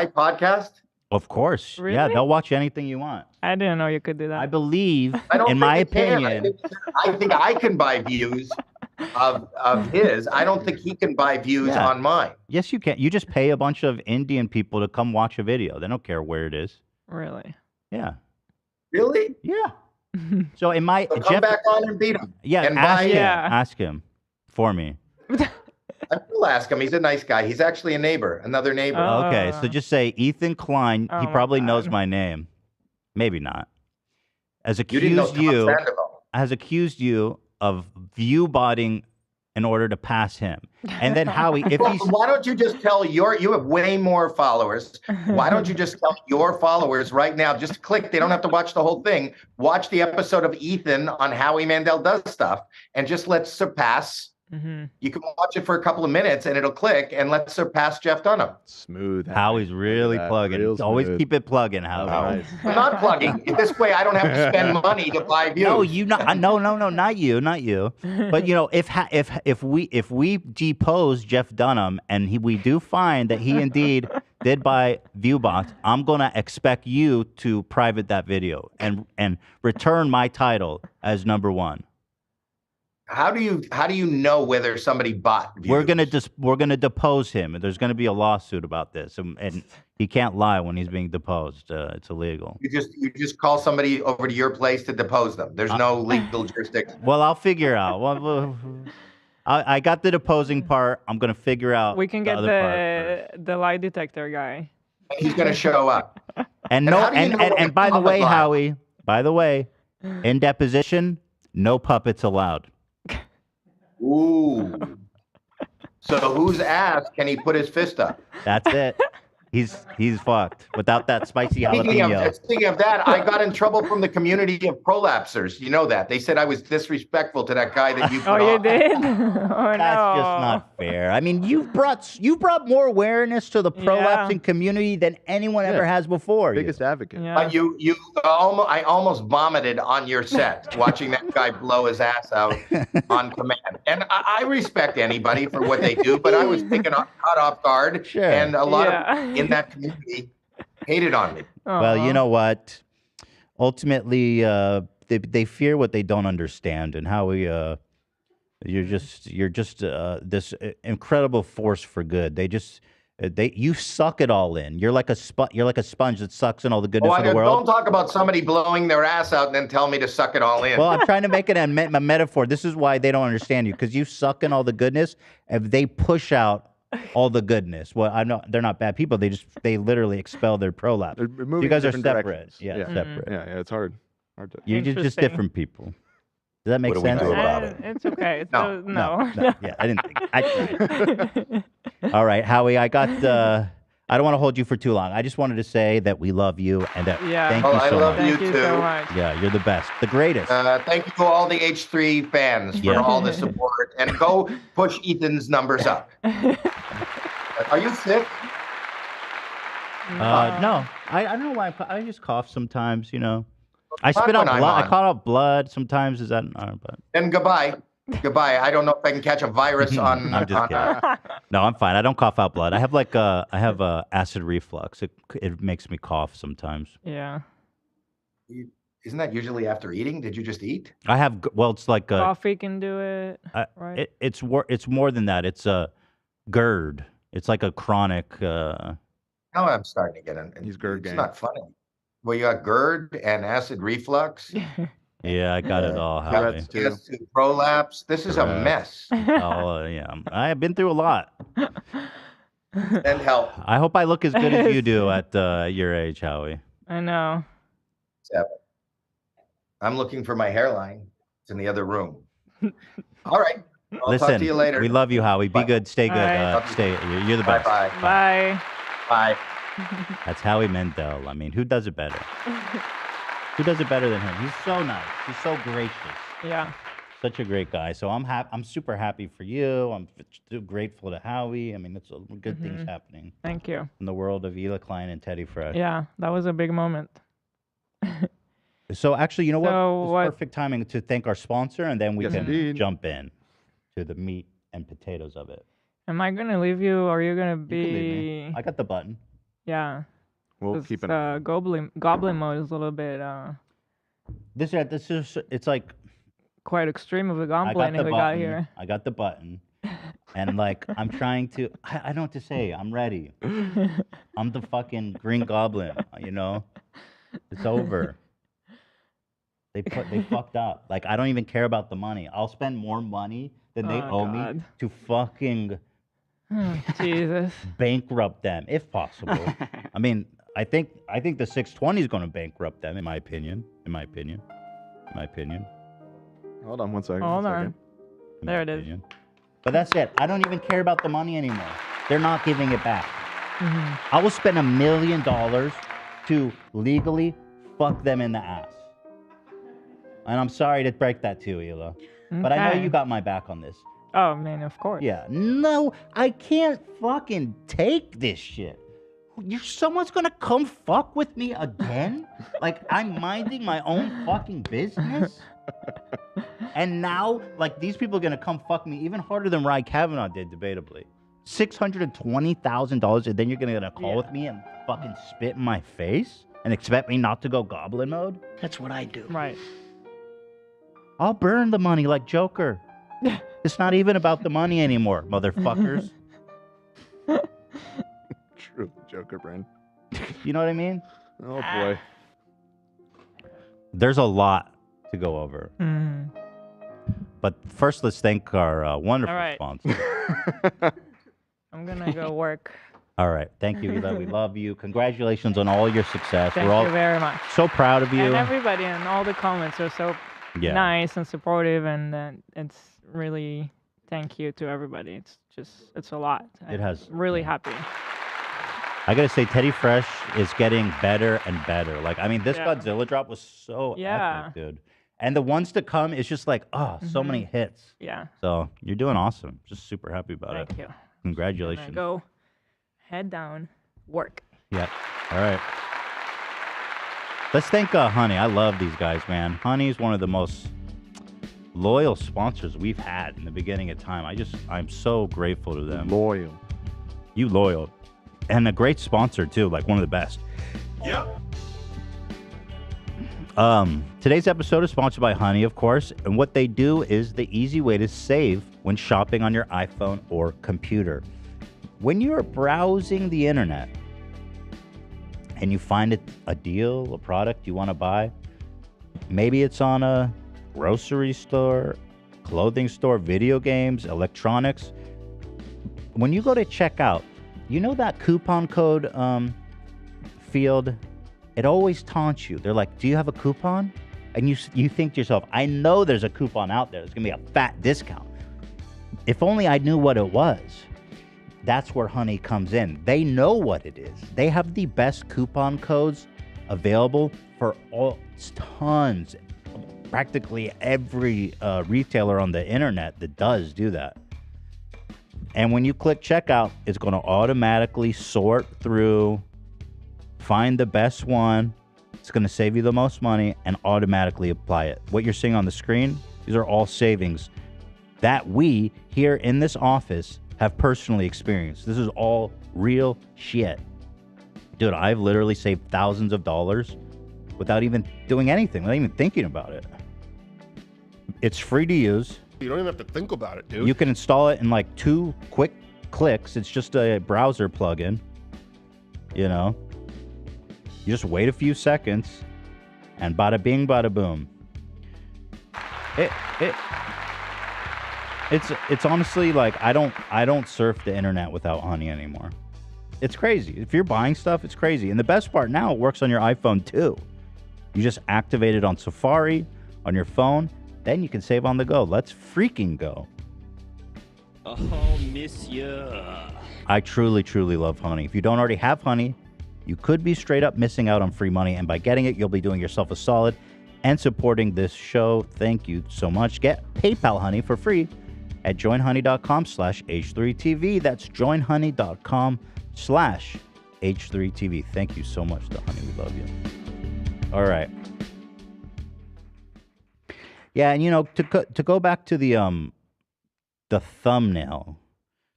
can. podcast. Of course. Yeah, Really? they'll watch anything you want. I didn't know you could do that. I believe, I don't in think my you can. opinion, I think I can buy views of his. I don't think he can buy views Yeah. on mine. yes, you can. You just pay a bunch of Indian people to come watch a video. They don't care where it is. Really? Yeah. Really? Yeah. So in my So come back on and beat him. yeah, and ask buy him. Yeah. Ask him for me. I will ask him. He's a nice guy. He's actually a neighbor, another neighbor. Okay, so just say Ethan Klein. Oh He my probably knows God. my name. Maybe not. Has You didn't know accused Tom you. Sandoval. Has accused you of view botting in order to pass him. And then Howie, if Well, he's why don't you just tell you have way more followers. Why don't you just tell your followers right now, just click, they don't have to watch the whole thing. Watch the episode of Ethan on Howie Mandel Does Stuff and just let's surpass. You can watch it for a couple of minutes and it'll click and let's surpass Jeff Dunham. Smooth. Howie's really plugging. Real Always smooth. keep it plugging, Howie. Nice. I'm not plugging. This way I don't have to spend money to buy views. No, you not. No, not you, not you. But you know, if we depose Jeff Dunham and we do find that he indeed did buy ViewBox, I'm gonna expect you to private that video and return my title as #1. How do you know whether somebody bought views? We're gonna depose him, and there's gonna be a lawsuit about this, and he can't lie when he's being deposed. It's illegal. You just call somebody over to your place to depose them. There's no legal jurisdiction. Well, I'll figure out. Well, I got the deposing part. I'm gonna figure out. We can get the other part. the lie detector guy. He's going to show up. And how do you know when and it's by the public way, lie? Howie, by the way, in deposition, no puppets allowed. Ooh. So whose ass can he put his fist up? That's it. He's fucked without that spicy jalapeno. Speaking of that, I got in trouble from the community of prolapsers. You know that. They said I was disrespectful to that guy that you put Oh, you on. did? Oh, That's just not fair. I mean, you've brought more awareness to the prolapsing community than anyone ever has before. Biggest advocate. Yeah. I almost vomited on your set watching that guy blow his ass out on command. And I respect anybody for what they do, but I was caught off guard, Sure. and a lot of in that community hated on me. Well, you know what? Ultimately, they fear what they don't understand, and how we you're just this incredible force for good. You suck it all in. You're like a sponge that sucks in all the goodness of the world. Don't talk about somebody blowing their ass out and then tell me to suck it all in. Well, I'm trying to make it a metaphor. This is why they don't understand you, because you suck in all the goodness, and they push out all the goodness. Well, I know they're not bad people. They literally expel their prolapse. They're moving You guys are different separate. directions. Yeah, Yeah. separate. Yeah, it's hard. Hard to. You're just Interesting. different people. Does that make What do we sense? do about it? It's okay. It's No. no. Yeah, I didn't think. I tried. All right, Howie, I don't want to hold you for too long. I just wanted to say that we love you and that Yeah. thank Oh, you I so love much. you Thank you too. so much. Yeah, you're the best, the greatest. Thank you to all the H3 fans for Yeah. all the support, and go push Ethan's numbers up. Are you sick? No, I don't know why. I just cough sometimes. You know, I Not spit out when I'm blood. I on. caught out blood sometimes. Is that? But Then goodbye. Goodbye. I don't know if I can catch a virus on. I'm just kidding. No, I'm fine. I don't cough out blood. I have acid reflux. It makes me cough sometimes. Yeah. Isn't that usually after eating? Did you just eat? I have it's like Coffee can do it. Right. it's more than that. It's a GERD. It's like a chronic. Now I'm starting to get in. He's GERD It's gang. not funny. Well, you got GERD and acid reflux. Yeah, I got it all. Howie. Tourette's too. Yes, prolapse. This is a Tourette's. mess. Oh yeah, I have been through a lot. And help. I hope I look as good as you do at your age, Howie. I know. 7. I'm looking for my hairline. It's in the other room. All right. I'll Listen, talk to you later. we love you, Howie. Be Bye. good. Stay good. All right. Stay. You're the best. Bye-bye. Bye. Bye. That's Howie Mandel. I mean, who does it better? Who does it better than him? He's so nice. He's so gracious. Yeah. Such a great guy. So I'm super happy for you. I'm so grateful to Howie. I mean, it's good things happening Thank you. in the world of Hila Klein and Teddy Fresh. Yeah, that was a big moment. So actually, you know So what? what- It's perfect timing to thank our sponsor, and then we Yes, can indeed. jump in to the meat and potatoes of it. Am I gonna leave you, or are you gonna You can leave me. be? I got the button. Yeah. We'll keep it. Goblin mode is a little bit This is it's like quite extreme of the I goblin got the we got button. here. I got the button. And like I'm trying to I don't know what to say. I'm ready. I'm the fucking Green Goblin, you know? It's over. They fucked up. Like I don't even care about the money. I'll spend more money than they owe me to fucking Jesus. bankrupt them if possible. I mean, I think the 620 is going to bankrupt them in my opinion. Hold on one second. Hold on. There it is. But that's it. I don't even care about the money anymore. They're not giving it back. Mm-hmm. I will spend $1 million to legally fuck them in the ass. And I'm sorry to break that to you, Hila. But I know you got my back on this. Oh, man, of course. Yeah. No, I can't fucking take this shit. Someone's gonna come fuck with me again? Like, I'm minding my own fucking business? And now, like, these people are gonna come fuck me even harder than Ryan Kavanaugh did, debatably. $620,000, and then you're gonna call with me and fucking spit in my face? And expect me not to go goblin mode? That's what I do. Right. I'll burn the money like Joker. It's not even about the money anymore, motherfuckers. True, Joker brain. You know what I mean? Oh boy. There's a lot to go over. Mm. But first, let's thank our wonderful All right. sponsor. I'm gonna go work. All right. Thank you, Hila. We love you. Congratulations on all your success. Thank We're all you very much. so proud of you. And everybody and all the comments are so nice and supportive, and it's really thank you to everybody. It's a lot. I'm really happy. I gotta say, Teddy Fresh is getting better and better. Like, I mean, this Godzilla drop was so epic, dude. And the ones to come is just like, so many hits. Yeah. So you're doing awesome. Just super happy about it. Thank you. Congratulations. Go head down, work. Yeah. All right. Let's thank Honey. I love these guys, man. Honey's one of the most loyal sponsors we've had in the beginning of time. I'm so grateful to them. Loyal. You loyal. And a great sponsor too, like one of the best. Yep. Today's episode is sponsored by Honey, of course, and what they do is the easy way to save when shopping on your iPhone or computer. When you're browsing the internet and you find a deal, a product you want to buy, maybe it's on a grocery store, clothing store, video games, electronics. When you go to checkout, you know that coupon code field? It always taunts you. They're like, do you have a coupon? And you think to yourself, I know there's a coupon out there. There's going to be a fat discount. If only I knew what it was. That's where Honey comes in. They know what it is. They have the best coupon codes available for tons. Practically every retailer on the internet that does do that. And when you click checkout, it's going to automatically sort through, find the best one. It's going to save you the most money and automatically apply it. What you're seeing on the screen, these are all savings that we here in this office have personally experienced. This is all real shit. Dude, I've literally saved thousands of dollars without even doing anything, without even thinking about it. It's free to use. You don't even have to think about it, dude. You can install it in like 2 quick clicks. It's just a browser plugin. You know? You just wait a few seconds and bada bing, bada boom. It's honestly like I don't surf the internet without Honey anymore. It's crazy. If you're buying stuff, it's crazy. And the best part now, it works on your iPhone too. You just activate it on Safari, on your phone, then you can save on the go. Let's freaking go. Oh, monsieur. I truly, truly love Honey. If you don't already have Honey, you could be straight up missing out on free money. And by getting it, you'll be doing yourself a solid and supporting this show. Thank you so much. Get PayPal Honey for free at joinhoney.com/H3TV. That's joinhoney.com/H3TV. Thank you so much to Honey. We love you. All right. Yeah, and you know, to go back to the thumbnail,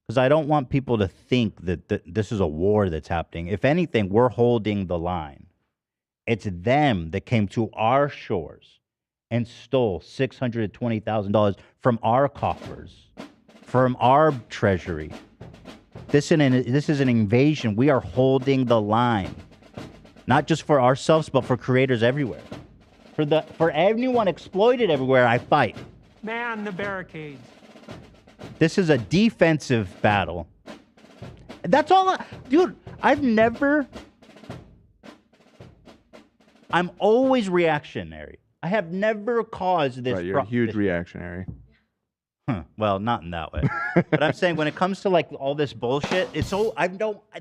because I don't want people to think that this is a war that's happening. If anything, we're holding the line. It's them that came to our shores and stole $620,000 from our coffers, from our treasury. This is an invasion. We are holding the line, not just for ourselves, but for creators everywhere. For anyone exploited everywhere, I fight. Man the barricades. This is a defensive battle. That's all, dude. I'm always reactionary. I have never caused this. Right, you're a huge reactionary. Well, not in that way. But I'm saying when it comes to like all this bullshit,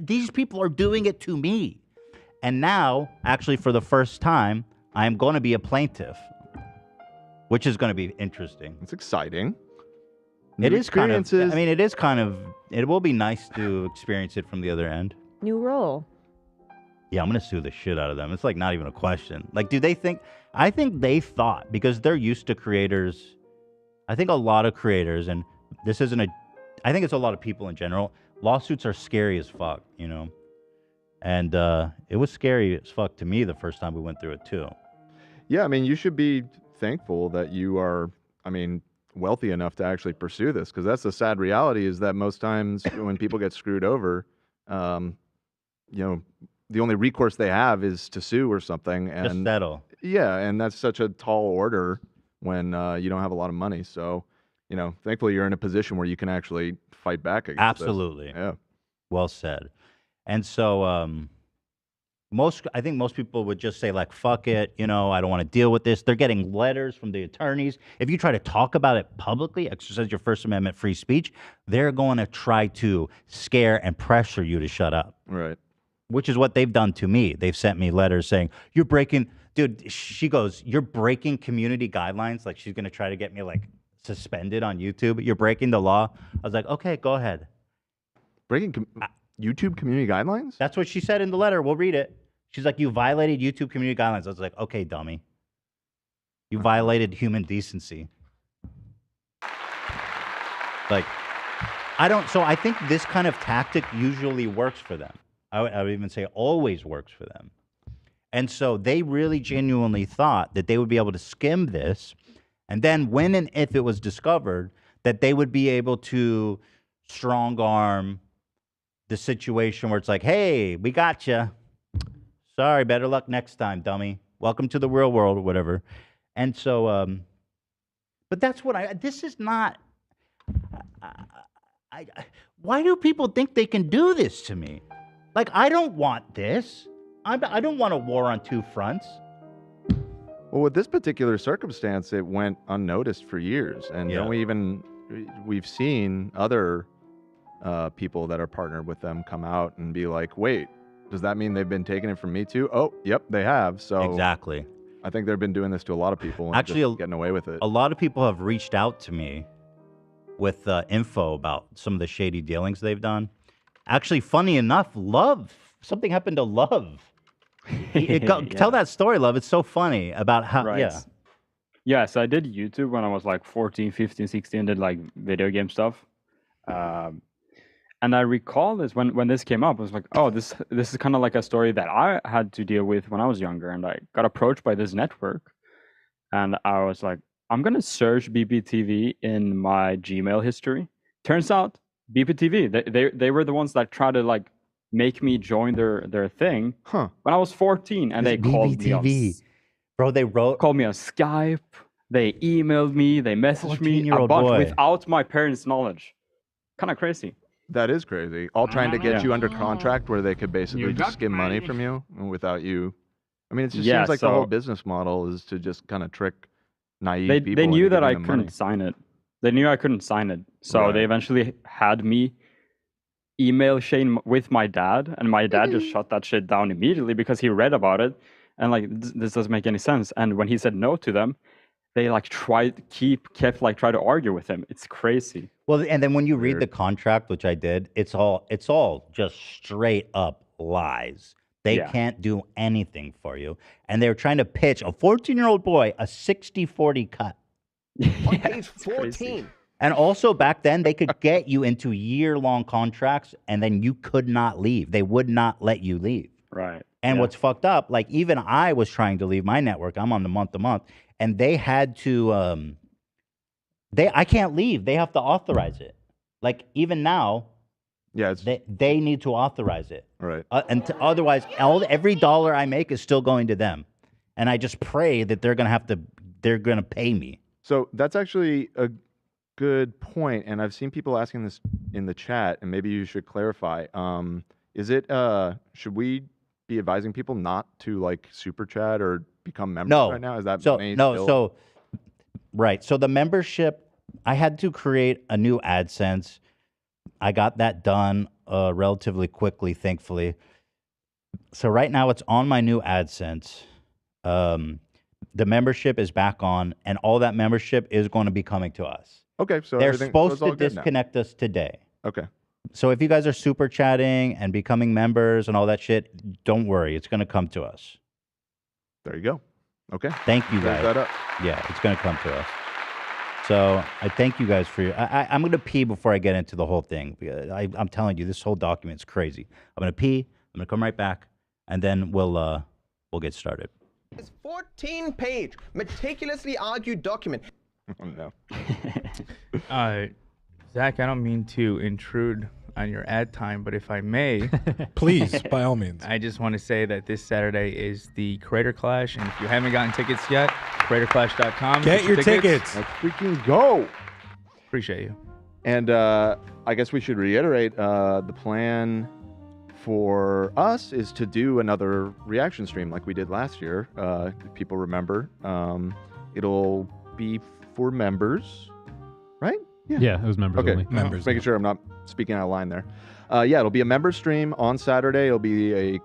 these people are doing it to me. And now, actually, for the first time, I'm going to be a plaintiff, which is going to be interesting. It's exciting. It is kind of. I mean, it is kind of. It will be nice to experience it from the other end. New role. Yeah, I'm going to sue the shit out of them. It's like not even a question. Like, do they think? I think they thought, because they're used to creators. I think a lot of creators, and this isn't I think it's a lot of people in general. Lawsuits are scary as fuck, you know? And it was scary as fuck to me the first time we went through it too. Yeah, I mean, you should be thankful that you are, wealthy enough to actually pursue this, because that's the sad reality, is that most times when people get screwed over, the only recourse they have is to sue or something. And just settle. Yeah, and that's such a tall order when you don't have a lot of money. So, thankfully you're in a position where you can actually fight back against Absolutely. this. Yeah. Well said. And so I think most people would just say, like, fuck it, I don't want to deal with this. They're getting letters from the attorneys. If you try to talk about it publicly, exercise your First Amendment free speech, they're going to try to scare and pressure you to shut up. Right. Which is what they've done to me. They've sent me letters saying, you're breaking, dude, she goes, you're breaking community guidelines. Like, she's going to try to get me, like, suspended on YouTube. You're breaking the law. I was like, okay, go ahead. Breaking YouTube community guidelines? That's what she said in the letter. We'll read it. She's like, you violated YouTube community guidelines. I was like, okay, dummy. You violated human decency. Like, so I think this kind of tactic usually works for them. I would even say always works for them. And so they really genuinely thought that they would be able to skim this, and then when and if it was discovered, that they would be able to strong arm the situation where it's like, hey, we got you. Sorry, better luck next time, dummy. Welcome to the real world or whatever. And so, but that's what this is not, why do people think they can do this to me? Like, I don't want this. I don't want a war on two fronts. Well, with this particular circumstance, it went unnoticed for years. And we've seen other people that are partnered with them come out and be like, wait, does that mean they've been taking it from me too? Oh, yep, they have. So exactly. I think they've been doing this to a lot of people and actually just getting away with it. A lot of people have reached out to me with info about some of the shady dealings they've done. Actually, funny enough, something happened to Love. Tell that story, Love. It's so funny about how, Yeah, so I did YouTube when I was like 14, 15, 16, did like video game stuff. And I recall this when this came up, I was like, oh, this is kind of like a story that I had to deal with when I was younger. And I got approached by this network. And I was like, I'm going to search BBTV in my Gmail history. Turns out BBTV, they were the ones that tried to like make me join their thing when I was 14. And they called me Bro, they called me on Skype. They emailed me. They messaged me without my parents' knowledge. Kind of crazy. That is crazy. All trying to get you under contract where they could basically just skim money from you without you. I mean, it just seems like the whole business model is to just kind of trick naive people. They knew that I couldn't sign it. They knew I couldn't sign it. So they eventually had me email Shane with my dad. And my dad just shut that shit down immediately because he read about it. And like, this doesn't make any sense. And when he said no to them, they like try to argue with him. It's crazy. Well, and then when you read the contract, which I did, it's all just straight up lies. They can't do anything for you. And they were trying to pitch a 14-year-old boy a 60-40 cut. On page 14. And also back then, they could get you into year-long contracts, and then you could not leave. They would not let you leave. Right. And what's fucked up, like even I was trying to leave my network. I'm on the month-to-month, and they had to. I can't leave. They have to authorize it. Like even now. Yeah, they need to authorize it. Right. Otherwise, every dollar I make is still going to them, and I just pray that they're gonna pay me. So that's actually a good point, and I've seen people asking this in the chat, and maybe you should clarify. Is it should we be advising people not to like super chat or become members right now? Is that money still... Right. So the membership, I had to create a new AdSense. I got that done relatively quickly, thankfully. So right now it's on my new AdSense. The membership is back on, and all that membership is going to be coming to us. Okay, so they're supposed to disconnect us today. Okay. So if you guys are super chatting and becoming members and all that shit, don't worry, it's going to come to us. There you go. Okay. Thank you Clears guys. that up. Yeah, it's going to come to us. So I thank you guys for your. I'm going to pee before I get into the whole thing. I'm telling you, this whole document's crazy. I'm going to pee. I'm going to come right back, and then we'll get started. This 14-page, meticulously argued document. Oh no. Zach, I don't mean to intrude on your ad time, but if I may, please, by all means. I just want to say that this Saturday is the Creator Clash, and if you haven't gotten tickets yet, creatorclash.com. Get your tickets. Let's freaking go. Appreciate you. And I guess we should reiterate the plan for us is to do another reaction stream like we did last year. If people remember, it'll be for members, right? Yeah, it was members only. Members. Just making sure I'm not speaking out of line there. Yeah, it'll be a member stream on Saturday. It'll be a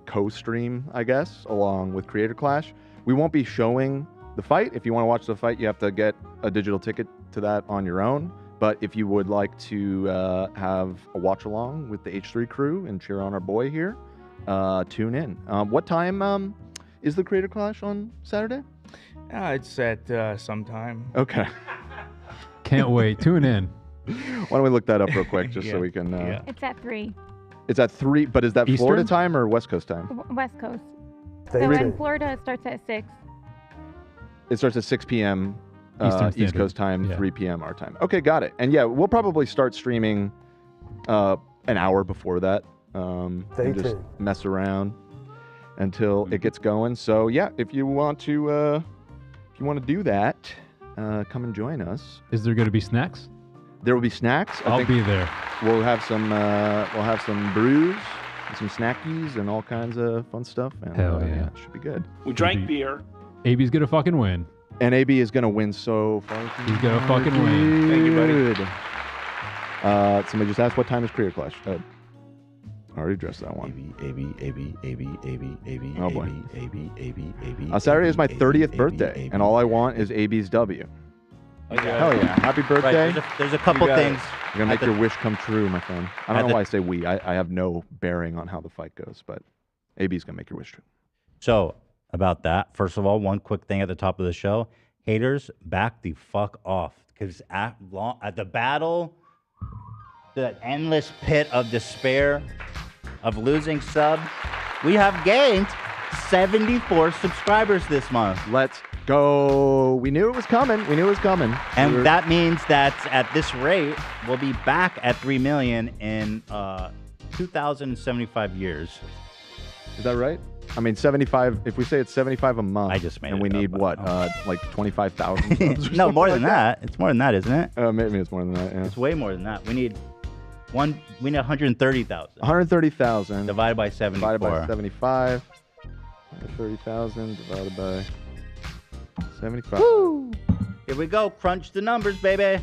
co-stream, I guess, along with Creator Clash. We won't be showing the fight. If you want to watch the fight, you have to get a digital ticket to that on your own. But if you would like to have a watch along with the H3 crew and cheer on our boy here, tune in. What time is the Creator Clash on Saturday? It's at some time. Okay. Can't wait. Tune in. Why don't we look that up real quick just so we can... It's at 3. It's at 3, but is that Eastern? Florida time or West Coast time? West Coast. So in Florida, it starts at 6. It starts at 6 p.m. East Coast time, 3 p.m. our time. Okay, got it. And yeah, we'll probably start streaming an hour before that. And just mess around until it gets going. So yeah, if you want to do that, come and join us. Is there going to be snacks? There will be snacks. I'll be there. We'll have some brews, and some snackies, and all kinds of fun stuff. And, Hell yeah. It should be good. We drank beer. AB's going to fucking win. And AB is going to win so fucking He's going to fucking win. Thank you, buddy. Somebody just asked what time is Creator Clash. I already addressed that one. Oh boy. Saturday is my 30th birthday, and all I want is AB's W. Hell yeah. Happy birthday. Right, there's a couple things. You're going to make your wish come true, my friend. I don't know why I say we. I have no bearing on how the fight goes, but AB's going to make your wish true. So, about that, first of all, one quick thing at the top of the show. Haters, back the fuck off. Because at the battle, the endless pit of despair of losing subs, we have gained 74 subscribers this month. Let's go. We knew it was coming. And that means that at this rate, we'll be back at 3 million in 2,075 years. Is that right? I mean, 75, if we say it's 75 a month, I just made and it we up, need what, like 25,000 subs? No, more than that. It's more than that, isn't it? Maybe it's more than that, yeah. It's way more than that. We need 130,000. 130,000. Divided by 74. Divided by 75. 130,000 divided by 75. Woo! Here we go. Crunch the numbers, baby.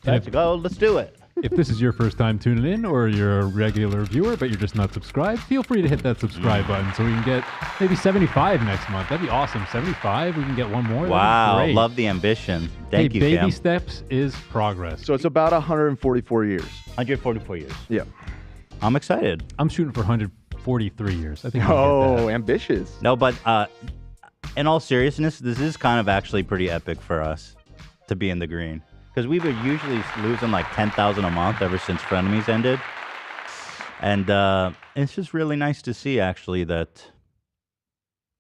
Let's go. Let's do it. If this is your first time tuning in, or you're a regular viewer but you're just not subscribed, feel free to hit that subscribe button so we can get maybe 75 next month. That'd be awesome. 75, we can get one more. Wow, love the ambition. Thank you, baby fam. steps is progress. So it's about 144 years. 144 years. Yeah. I'm excited. I'm shooting for 143 years. I think. Ambitious. No, but in all seriousness, this is kind of actually pretty epic for us to be in the green. because we were usually losing like 10,000 a month ever since Frenemies ended. And it's just really nice to see, actually, that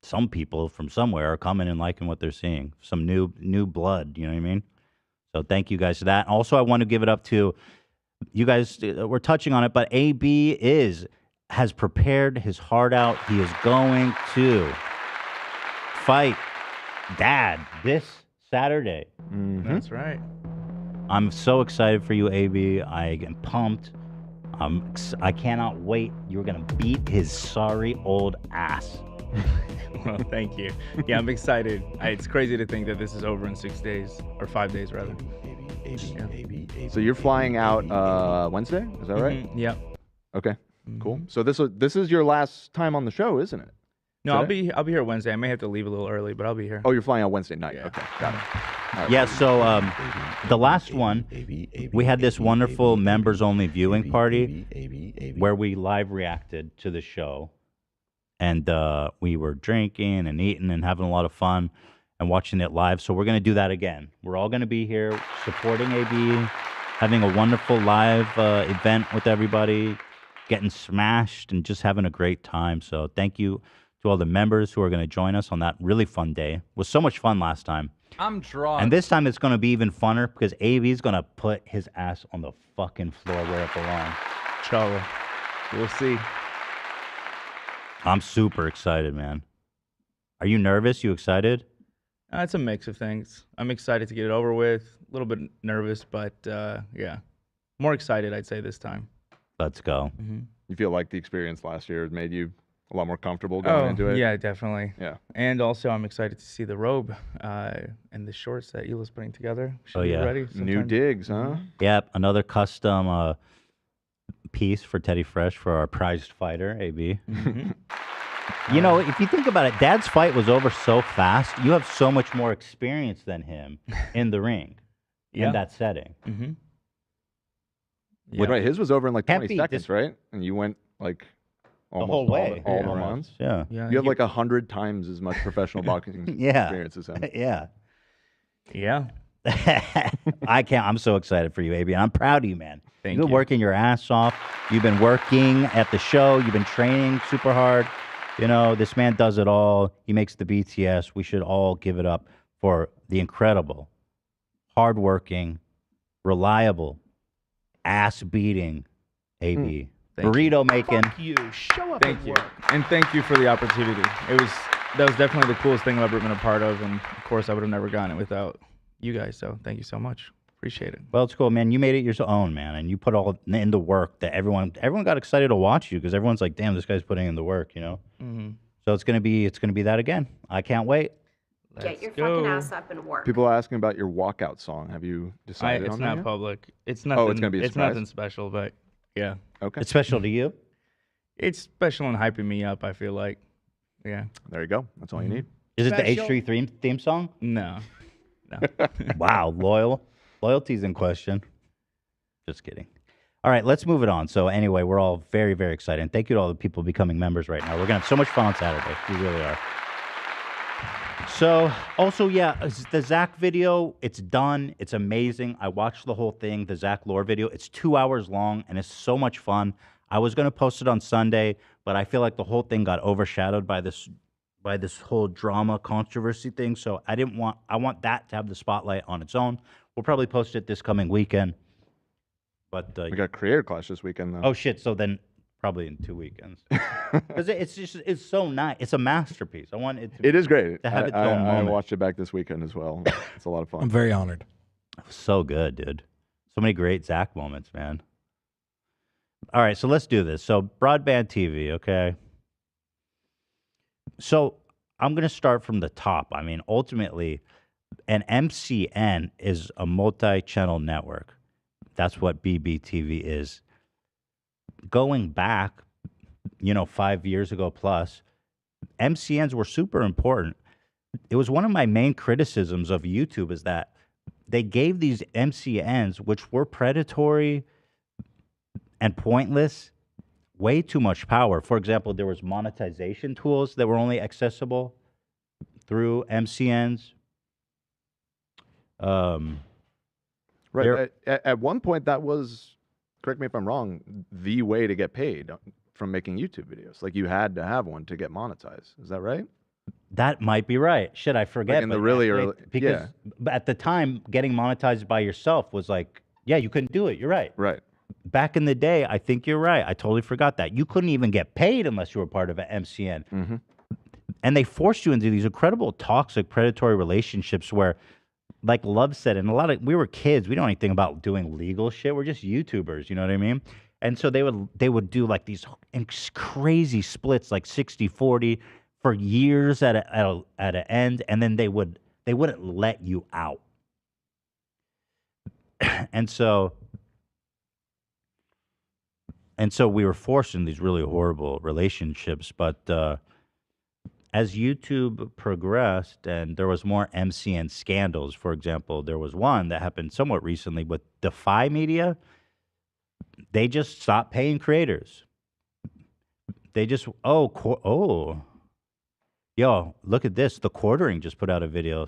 some people from somewhere are coming and liking what they're seeing. Some new blood, you know what I mean? So thank you guys for that. Also, I want to give it up to you guys. We're touching on it, but AB has prepared his heart out. He is going to fight Dad this Saturday. That's right. I'm so excited for you, AB. I am pumped. I cannot wait. You're going to beat his sorry old ass. Well, thank you. Yeah, I'm excited. It's crazy to think that this is over in 6 days, or 5 days, rather. So you're flying out Wednesday? Is that right? Yeah. Okay, cool. So this is your last time on the show, isn't it? No, I'll be here Wednesday. I may have to leave a little early, but I'll be here. Oh, you're flying out Wednesday night. Yeah. Okay, got it. All right. Yeah, so the last one, we had this wonderful members-only viewing party where we live reacted to the show. And we were drinking and eating and having a lot of fun and watching it live. So we're going to do that again. We're all going to be here supporting AB, having a wonderful live event with everybody, getting smashed and just having a great time. So thank you to all the members who are going to join us on that really fun day. It was so much fun last time. I'm drunk. And this time it's going to be even funner because AB is going to put his ass on the fucking floor where it belongs. Inshallah. We'll see. I'm super excited, man. Are you nervous? You excited? It's a mix of things. I'm excited to get it over with. A little bit nervous, but yeah. More excited, I'd say, this time. Let's go. You feel like the experience last year has made you a lot more comfortable going into it? Yeah, definitely. Yeah. And also, I'm excited to see the robe and the shorts that Hila's putting together. Should be yeah. ready New digs, huh? Yep, another custom piece for Teddy Fresh for our prized fighter, AB. You know, if you think about it, Dad's fight was over so fast. You have so much more experience than him in the ring, in that setting. Right, his was over in like Can't 20 beat seconds, this- right? And you went like almost whole way. all Yeah. the Almost, rounds. yeah. You have like 100 times as much professional boxing experience as him. Yeah. Yeah. I'm so excited for you, AB. And I'm proud of you, man. Thank You've been you. working your ass off. You've been working at the show. You've been training super hard. You know, this man does it all. He makes the BTS. We should all give it up for the incredible, hardworking, reliable, ass-beating AB. Burrito making. Fuck you. Show up Thank at you. work. And thank you for the opportunity. That was definitely the coolest thing I've ever been a part of. And of course, I would have never gotten it without you guys. So thank you so much. Appreciate it. Well, it's cool, man. You made it your own, man, and you put all in the work that everyone got excited to watch you because everyone's like, "Damn, this guy's putting in the work," you know. So it's gonna be that again. I can't wait. Get your fucking ass up and work. People are asking about your walkout song. Have you decided It's on not that yet? public. It's nothing. Oh, it's gonna be a It's surprise? nothing special, but yeah. Okay. It's special to you. It's special and hyping me up. I feel like. Yeah. There you go. That's all you need. Is it the Special? H3 theme song? No. Wow, loyalty's in question. Just kidding. All right, let's move it on. So anyway, we're all very, very excited. And thank you to all the people becoming members right now. We're gonna have so much fun on Saturday. We really are. So also, yeah, the Zach video, it's done. It's amazing. I watched the whole thing, the Zach Lore video. It's 2 hours long and it's so much fun. I was gonna post it on Sunday, but I feel like the whole thing got overshadowed by this whole drama controversy thing. So I want that to have the spotlight on its own. We'll probably post it this coming weekend. But We got Creator Clash this weekend, though. oh shit! So then probably in 2 weekends because it's so nice. It's a masterpiece. I want it. It is great. to have its I own moment. watched it back this weekend as well. It's a lot of fun. I'm very honored. So good, dude. So many great Zach moments, man. All right, so let's do this. So broadband TV, okay. So I'm gonna start from the top. I mean, ultimately, an MCN is a multi-channel network. That's what BBTV is. Going back, 5 years ago plus, MCNs were super important. It was one of my main criticisms of YouTube is that they gave these MCNs, which were predatory and pointless, way too much power. For example, there was monetization tools that were only accessible through MCNs. Right. At one point, that was, correct me if I'm wrong, the way to get paid from making YouTube videos. Like you had to have one to get monetized. Is that right? That might be right. Shit, I forget. Like in the but really actually, early, because at the time, getting monetized by yourself was like, yeah, you couldn't do it. You're right. Right. Back in the day, I think you're right. I totally forgot that. You couldn't even get paid unless you were part of an MCN. Mm-hmm. And they forced you into these incredible toxic predatory relationships where, like Love said, and we were kids. We don't know anything about doing legal shit. We're just YouTubers. You know what I mean? And so they would do like these crazy splits, like 60-40 for years at an end. And then they wouldn't let you out. And so we were forced in these really horrible relationships. But as YouTube progressed and there was more MCN scandals, for example, there was one that happened somewhat recently with Defy Media. They just stopped paying creators. They just, yo, look at this. The Quartering just put out a video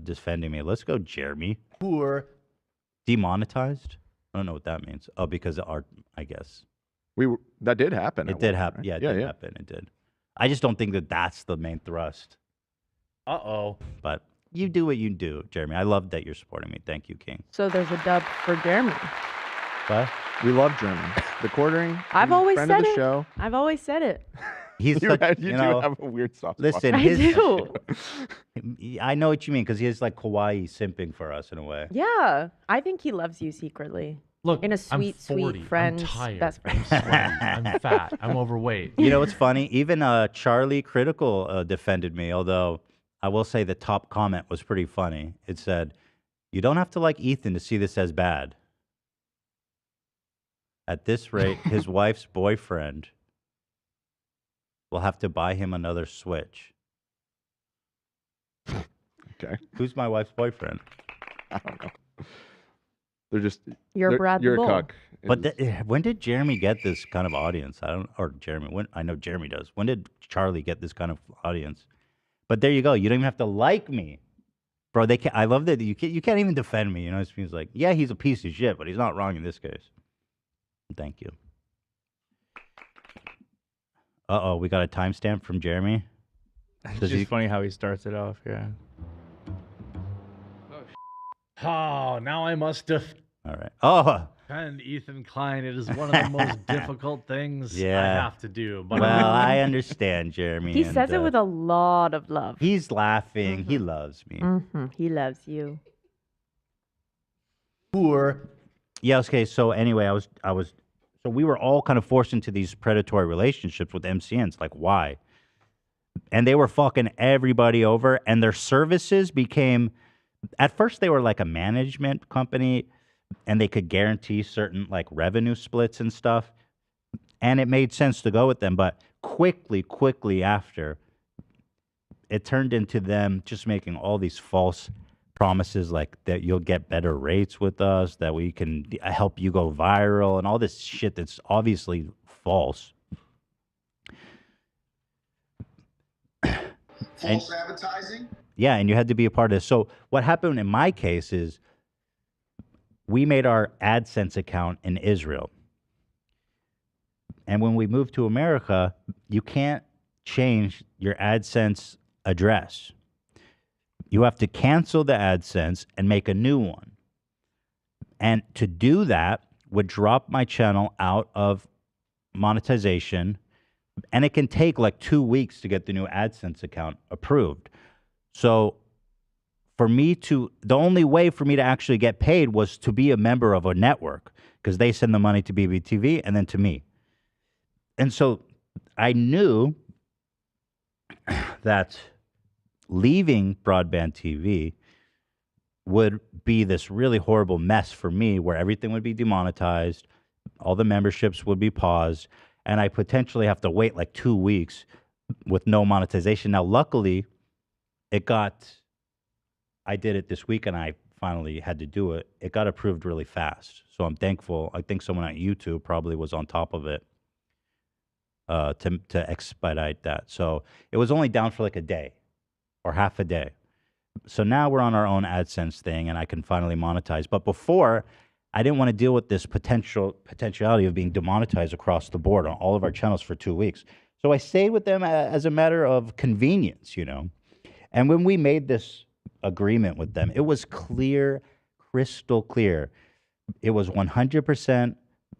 defending me. Let's go, Jeremy. Poor. Demonetized? I don't know what that means. Oh, because of art, I guess. That did happen. It did happen. Right? Yeah, it did happen. It did. I just don't think that that's the main thrust. Uh-oh. But you do what you do, Jeremy. I love that you're supporting me. Thank you, King. So there's a dub for Jeremy. What? We love Jeremy. The Quartering. I've always friend said of the it. Show. I've always said it. He's you such, do know, have a weird soft spot. Listen, I do. I know what you mean because he is like kawaii simping for us in a way. Yeah, I think he loves you secretly. Look, in a sweet, I'm 40. sweet friend. I'm tired. Best friend. I'm sweaty. I'm fat. I'm overweight. You know what's funny? Even Charlie Critical defended me, although I will say the top comment was pretty funny. It said, "You don't have to like Ethan to see this as bad. At this rate, his wife's boyfriend will have to buy him another Switch." Okay. Who's my wife's boyfriend? I don't know. They're just you're Brad you're the a Bull. cuck. But when did Jeremy get this kind of audience? I know Jeremy does. When did Charlie get this kind of audience? But there you go. You don't even have to like me, bro. I love that you can't even defend me. You know, it means like, yeah, he's a piece of shit, but he's not wrong in this case. Thank you. We got a timestamp from Jeremy. It's just funny how he starts it off. Yeah. Oh, now I must defend All right. Ethan Klein. It is one of the most difficult things I have to do. But well, I understand, Jeremy. He says it with a lot of love. He's laughing. He loves me. He loves you. Poor. Yeah. Okay. So anyway, so we were all kind of forced into these predatory relationships with MCNs. Like, why? And they were fucking everybody over, and their services became. At first, they were like a management company, and they could guarantee certain like revenue splits and stuff, and it made sense to go with them. But quickly after, it turned into them just making all these false promises, like that you'll get better rates with us, that we can help you go viral, and all this shit that's obviously false. False advertising? Yeah, and you had to be a part of this. So what happened in my case is we made our AdSense account in Israel. And when we moved to America, you can't change your AdSense address. You have to cancel the AdSense and make a new one. And to do that would drop my channel out of monetization. And it can take like 2 weeks to get the new AdSense account approved. So the only way for me to actually get paid was to be a member of a network, because they send the money to BBTV and then to me. And so I knew that leaving broadband TV would be this really horrible mess for me, where everything would be demonetized, all the memberships would be paused, and I potentially have to wait like 2 weeks with no monetization. Now, luckily, I did it this week, and I finally had to do it. It got approved really fast, so I'm thankful. I think someone at YouTube probably was on top of it to expedite that. So it was only down for like a day or half a day. So now we're on our own AdSense thing, and I can finally monetize. But before, I didn't want to deal with this potentiality of being demonetized across the board on all of our channels for 2 weeks. So I stayed with them as a matter of convenience, you know. And when we made this agreement with them, it was clear, crystal clear. It was 100%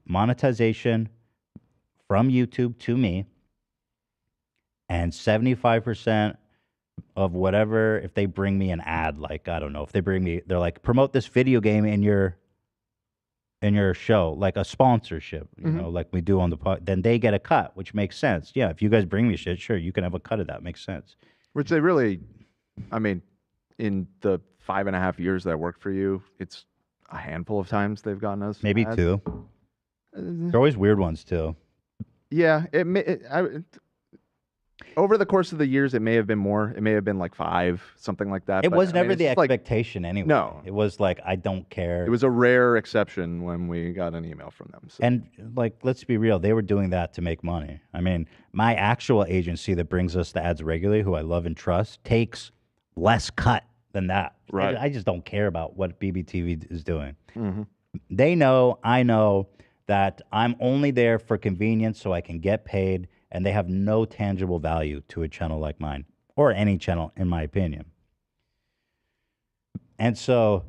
monetization from YouTube to me, and 75% of whatever, if they bring me an ad, like, I don't know, if they bring me, they're like, promote this video game in your show, like a sponsorship, you know, like we do on the pod, then they get a cut, which makes sense. Yeah, if you guys bring me shit, sure, you can have a cut of that. Makes sense. Which they really, I mean, in the 5.5 years that I worked for you, it's a handful of times they've gotten us. Maybe ads. 2. They're always weird ones too. Yeah, over the course of the years, it may have been more. It may have been like 5, something like that. It but, was I mean, never it's the just like- expectation anyway. No. It was like, I don't care. It was a rare exception when we got an email from them. So. And like, let's be real, they were doing that to make money. I mean, my actual agency that brings us the ads regularly, who I love and trust, takes less cut than that. Right. I just don't care about what BBTV is doing. Mhm. They know, I know that I'm only there for convenience so I can get paid, and they have no tangible value to a channel like mine, or any channel, in my opinion. And so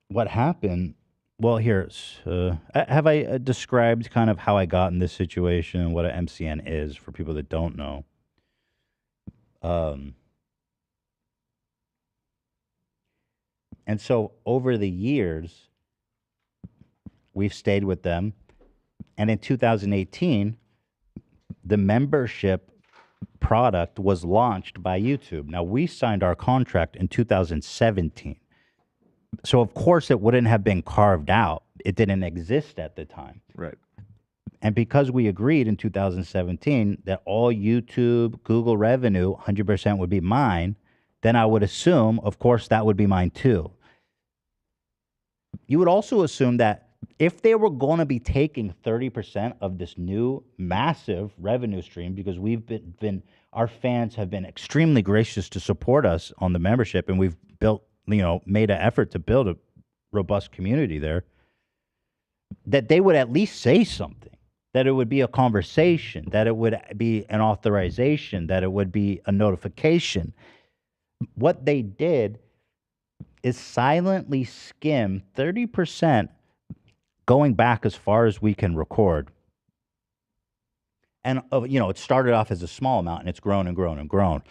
what happened, well, have I described kind of how I got in this situation and what an MCN is for people that don't know? And so over the years, we've stayed with them. And in 2018, the membership product was launched by YouTube. Now, we signed our contract in 2017. So, of course, it wouldn't have been carved out. It didn't exist at the time. Right. And because we agreed in 2017 that all YouTube, Google revenue, 100% would be mine, then I would assume, of course, that would be mine too. You would also assume that if they were going to be taking 30% of this new massive revenue stream, because we've been our fans have been extremely gracious to support us on the membership, and we've built, made an effort to build a robust community there, that they would at least say something, that it would be a conversation, that it would be an authorization, that it would be a notification. What they did is silently skim 30%, going back as far as we can record. And, it started off as a small amount, and it's grown and grown and grown.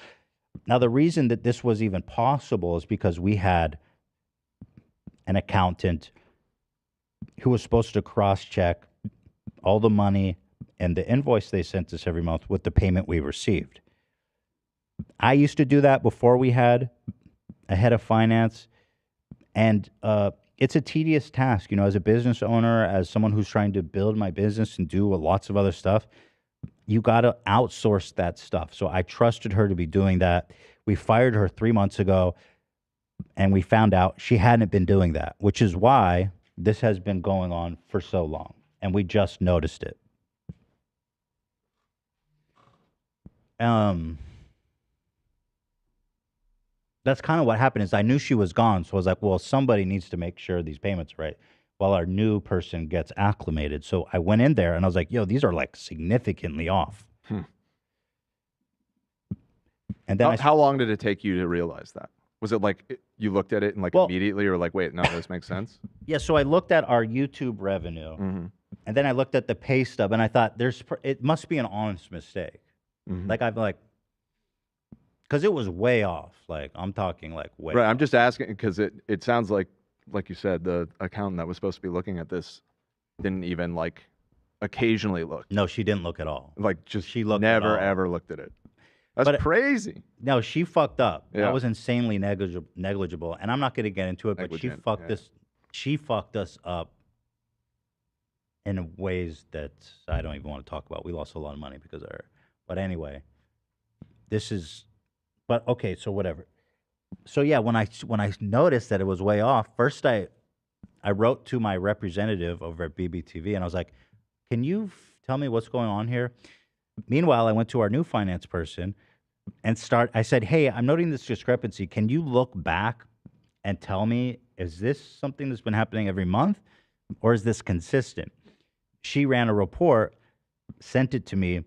Now, the reason that this was even possible is because we had an accountant who was supposed to cross-check all the money and the invoice they sent us every month with the payment we received. I used to do that before we had a head of finance, and it's a tedious task, as a business owner, as someone who's trying to build my business and do lots of other stuff. You got to outsource that stuff. So I trusted her to be doing that. We fired her 3 months ago, and we found out she hadn't been doing that, which is why this has been going on for so long, and we just noticed it. That's kind of what happened. Is I knew she was gone, so I was like, well, somebody needs to make sure these payments are right while our new person gets acclimated. So I went in there and I was like, yo, these are like significantly off. And then how long did it take you to realize that? Was it like you looked at it and immediately you were like, wait, no, this makes sense? Yeah, so I looked at our YouTube revenue, and then I looked at the pay stub, and I thought it must be an honest mistake. Because it was way off. Like, I'm talking like way Right, off. I'm just asking because it sounds like you said, the accountant that was supposed to be looking at this didn't even occasionally look. No, she didn't look at all. She never ever looked at it. That's crazy. No, she fucked up. Yeah. That was insanely negligible. And I'm not going to get into it, but she fucked us up in ways that I don't even want to talk about. We lost a lot of money because of her. But anyway, okay, so whatever. So yeah, when I noticed that it was way off, first I wrote to my representative over at BBTV, and I was like, can you tell me what's going on here? Meanwhile, I went to our new finance person, I said, hey, I'm noting this discrepancy. Can you look back and tell me, is this something that's been happening every month or is this consistent? She ran a report, sent it to me,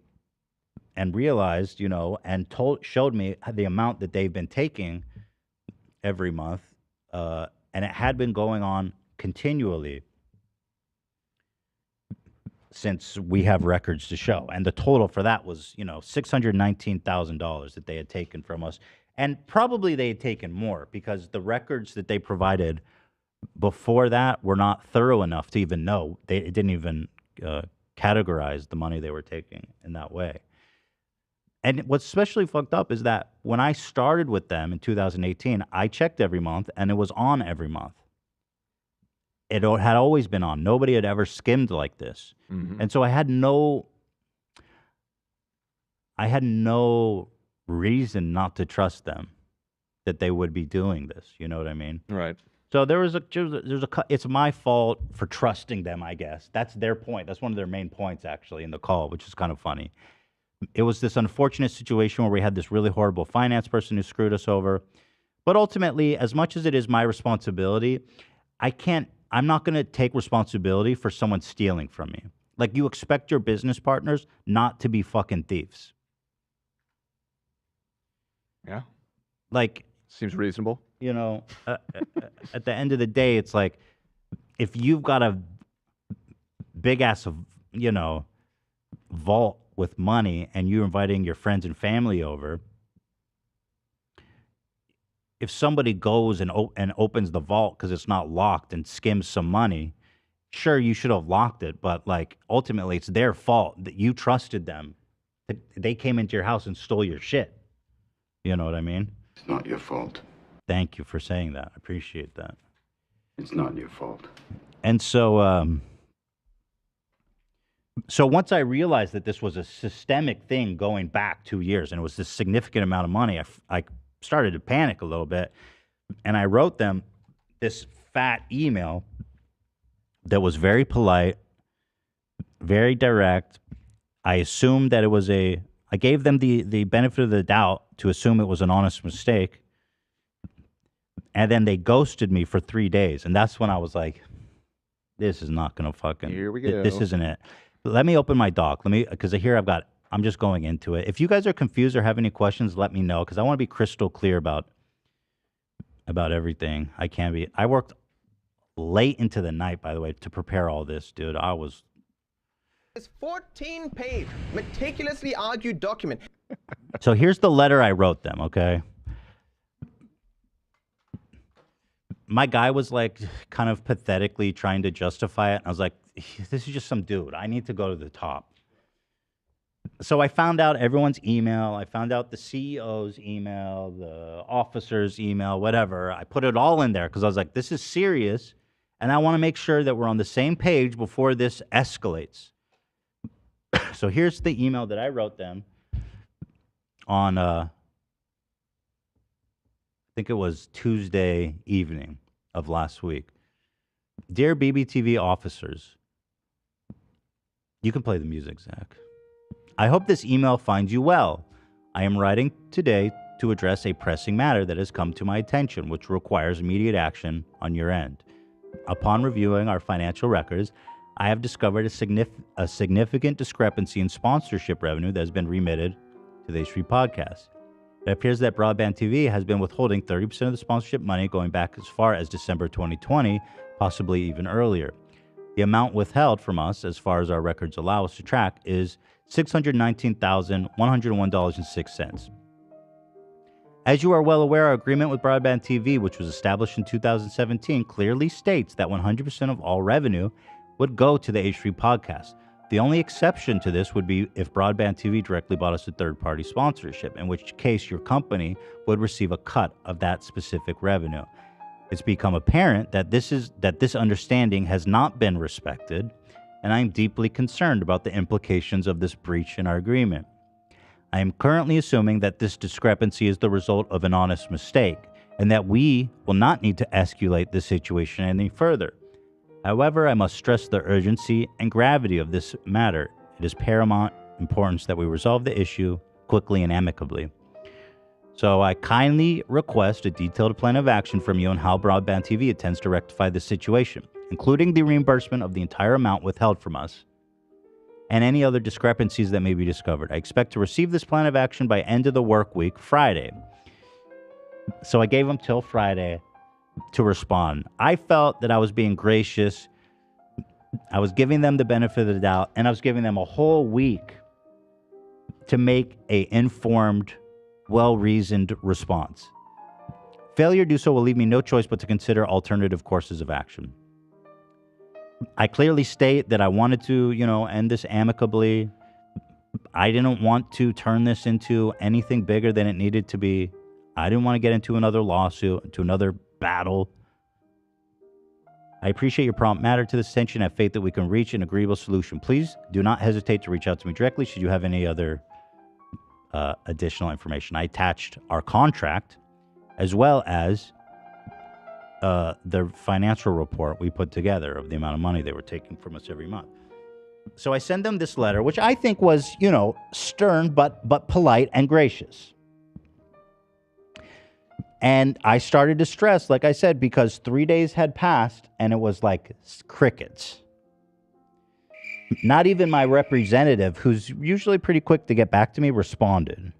and realized, and showed me the amount that they've been taking every month. And it had been going on continually since we have records to show. And the total for that was, $619,000 that they had taken from us. And probably they had taken more because the records that they provided before that were not thorough enough to even know. It didn't even categorize the money they were taking in that way. And what's especially fucked up is that when I started with them in 2018, I checked every month and it was on every month. It had always been on. Nobody had ever skimmed like this. Mm-hmm. And so I had no reason not to trust them that they would be doing this. You know what I mean? Right. So it's my fault for trusting them, I guess. That's their point. That's one of their main points, actually, in the call, which is kind of funny. It was this unfortunate situation where we had this really horrible finance person who screwed us over. But ultimately, as much as it is my responsibility, I'm not going to take responsibility for someone stealing from me. Like, you expect your business partners not to be fucking thieves. Yeah. Like, seems reasonable. At the end of the day, it's like, if you've got a big ass, vault with money and you're inviting your friends and family over, if somebody goes and opens the vault because it's not locked and skims some money, sure, you should have locked it, but ultimately it's their fault that you trusted them. They came into your house and stole your shit. You know what I mean? It's not your fault. Thank you for saying that. I appreciate that. It's not your fault. And so, so once I realized that this was a systemic thing going back 2 years and it was this significant amount of money, I started to panic a little bit. And I wrote them this fat email that was very polite, very direct. I assumed that it was I gave them the benefit of the doubt to assume it was an honest mistake. And then they ghosted me for 3 days. And that's when I was like, this is not going to fucking... Here we go. This isn't it. Let me open my doc. Because here I'm just going into it. If you guys are confused or have any questions, let me know. Because I want to be crystal clear about everything. I can be. I worked late into the night, by the way, to prepare all this, dude. I was... This 14-page, meticulously argued document. So here's the letter I wrote them, okay? My guy was kind of pathetically trying to justify it. And I was like, this is just some dude. I need to go to the top. So I found out everyone's email. I found out the CEO's email, the officer's email, whatever. I put it all in there because I was like, this is serious. And I want to make sure that we're on the same page before this escalates. So here's the email that I wrote them on, I think it was Tuesday evening of last week. Dear BBTV officers, you can play the music, Zach. I hope this email finds you well. I am writing today to address a pressing matter that has come to my attention, which requires immediate action on your end. Upon reviewing our financial records, I have discovered a significant discrepancy in sponsorship revenue that has been remitted to the H3 podcast. It appears that Broadband TV has been withholding 30% of the sponsorship money going back as far as December 2020, possibly even earlier. The amount withheld from us, as far as our records allow us to track, is $619,101.06. As you are well aware, our agreement with Broadband TV, which was established in 2017, clearly states that 100% of all revenue would go to the H3 podcast. The only exception to this would be if Broadband TV directly bought us a third-party sponsorship, in which case your company would receive a cut of that specific revenue. It's become apparent that this understanding has not been respected, and I am deeply concerned about the implications of this breach in our agreement. I am currently assuming that this discrepancy is the result of an honest mistake, and that we will not need to escalate this situation any further. However, I must stress the urgency and gravity of this matter. It is paramount importance that we resolve the issue quickly and amicably. So I kindly request a detailed plan of action from you on how Broadband TV intends to rectify this situation, including the reimbursement of the entire amount withheld from us and any other discrepancies that may be discovered. I expect to receive this plan of action by end of the work week, Friday. So I gave them till Friday to respond. I felt that I was being gracious. I was giving them the benefit of the doubt, and I was giving them a whole week to make a informed, well-reasoned response. Failure to do so will leave me no choice but to consider alternative courses of action. I clearly state that I wanted to, end this amicably. I didn't want to turn this into anything bigger than it needed to be. I didn't want to get into another lawsuit, into another battle. I appreciate your prompt matter to this attention. I have faith that we can reach an agreeable solution. Please do not hesitate to reach out to me directly should you have any other additional information. I attached our contract as well as the financial report we put together of the amount of money they were taking from us every month. So I send them this letter, which I think was, stern but polite and gracious. And I started to stress, like I said, because 3 days had passed and it was like crickets. Not even my representative, who's usually pretty quick to get back to me, responded.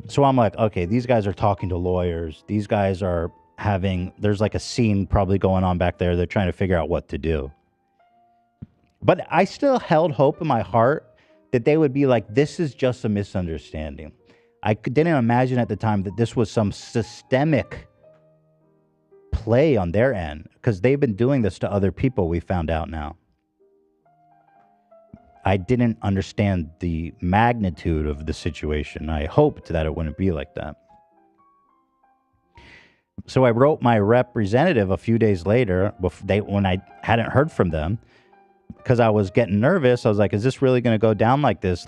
So I'm like, okay, these guys are talking to lawyers. These guys are there's like a scene probably going on back there. They're trying to figure out what to do. But I still held hope in my heart that they would be like, this is just a misunderstanding. I didn't imagine at the time that this was some systemic play on their end, because they've been doing this to other people, we found out now. I didn't understand the magnitude of the situation. I hoped that it wouldn't be like that. So I wrote my representative a few days later, when I hadn't heard from them, because I was getting nervous. I was like, is this really going to go down like this?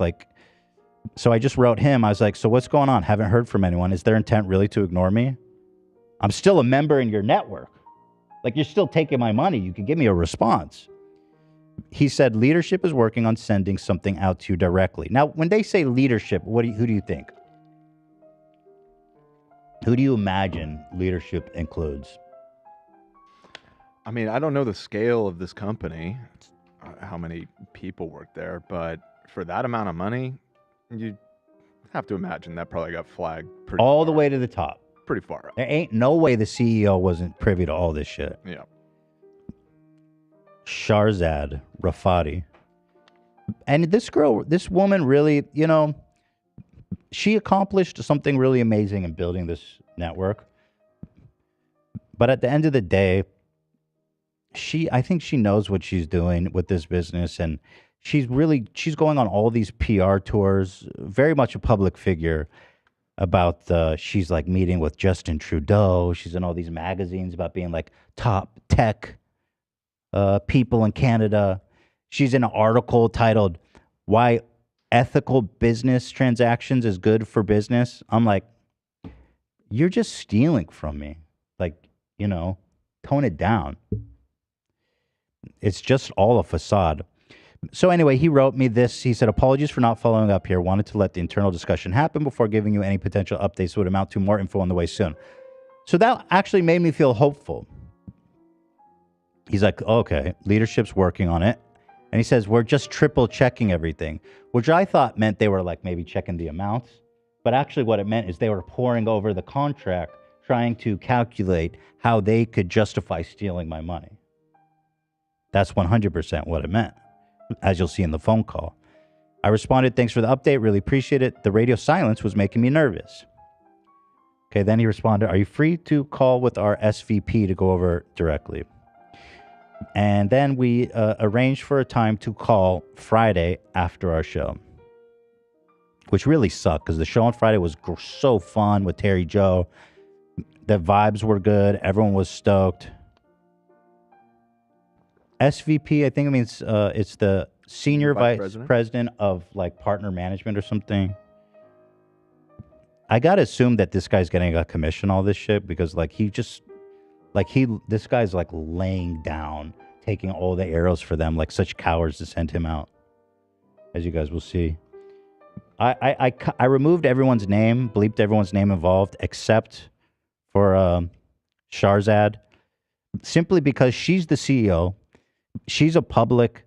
So I just wrote him. I was like, so what's going on? Haven't heard from anyone. Is their intent really to ignore me? I'm still a member in your network. You're still taking my money. You can give me a response. He said, leadership is working on sending something out to you directly. Now, when they say leadership, who do you think? Who do you imagine leadership includes? I mean, I don't know the scale of this company, how many people work there, but for that amount of money, you have to imagine that probably got flagged all the way to the top. Pretty far up. There ain't no way the CEO wasn't privy to all this shit. Yeah. Shahrzad, Rafati. And this woman really, she accomplished something really amazing in building this network. But at the end of the day, I think she knows what she's doing with this business, and she's going on all these PR tours, very much a public figure she's like meeting with Justin Trudeau. She's in all these magazines about being like top tech people in Canada. She's in an article titled "Why Ethical Business Transactions is Good for Business." I'm like, you're just stealing from me. Tone it down. It's just all a facade. So anyway, he wrote me this. He said, apologies for not following up here. Wanted to let the internal discussion happen before giving you any potential updates that would amount to more info on the way soon. So that actually made me feel hopeful. He's like, okay, leadership's working on it. And he says, we're just triple checking everything, which I thought meant they were maybe checking the amounts. But actually what it meant is they were poring over the contract, trying to calculate how they could justify stealing my money. That's 100% what it meant, as you'll see in the phone call. I responded, thanks for the update, really appreciate it. The radio silence was making me nervous. Okay, then he responded, are you free to call with our SVP to go over directly? And then we arranged for a time to call Friday after our show, which really sucked because the show on Friday was so fun with Terry Joe. The vibes were good. Everyone was stoked. SVP, I think it means it's the senior vice president of partner management or something. I gotta assume that this guy's getting a commission, all this shit, because this guy's laying down, taking all the arrows for them, such cowards to send him out, as you guys will see. I removed everyone's name, bleeped everyone's name involved, except for Shahrzad, simply because she's the CEO. She's a public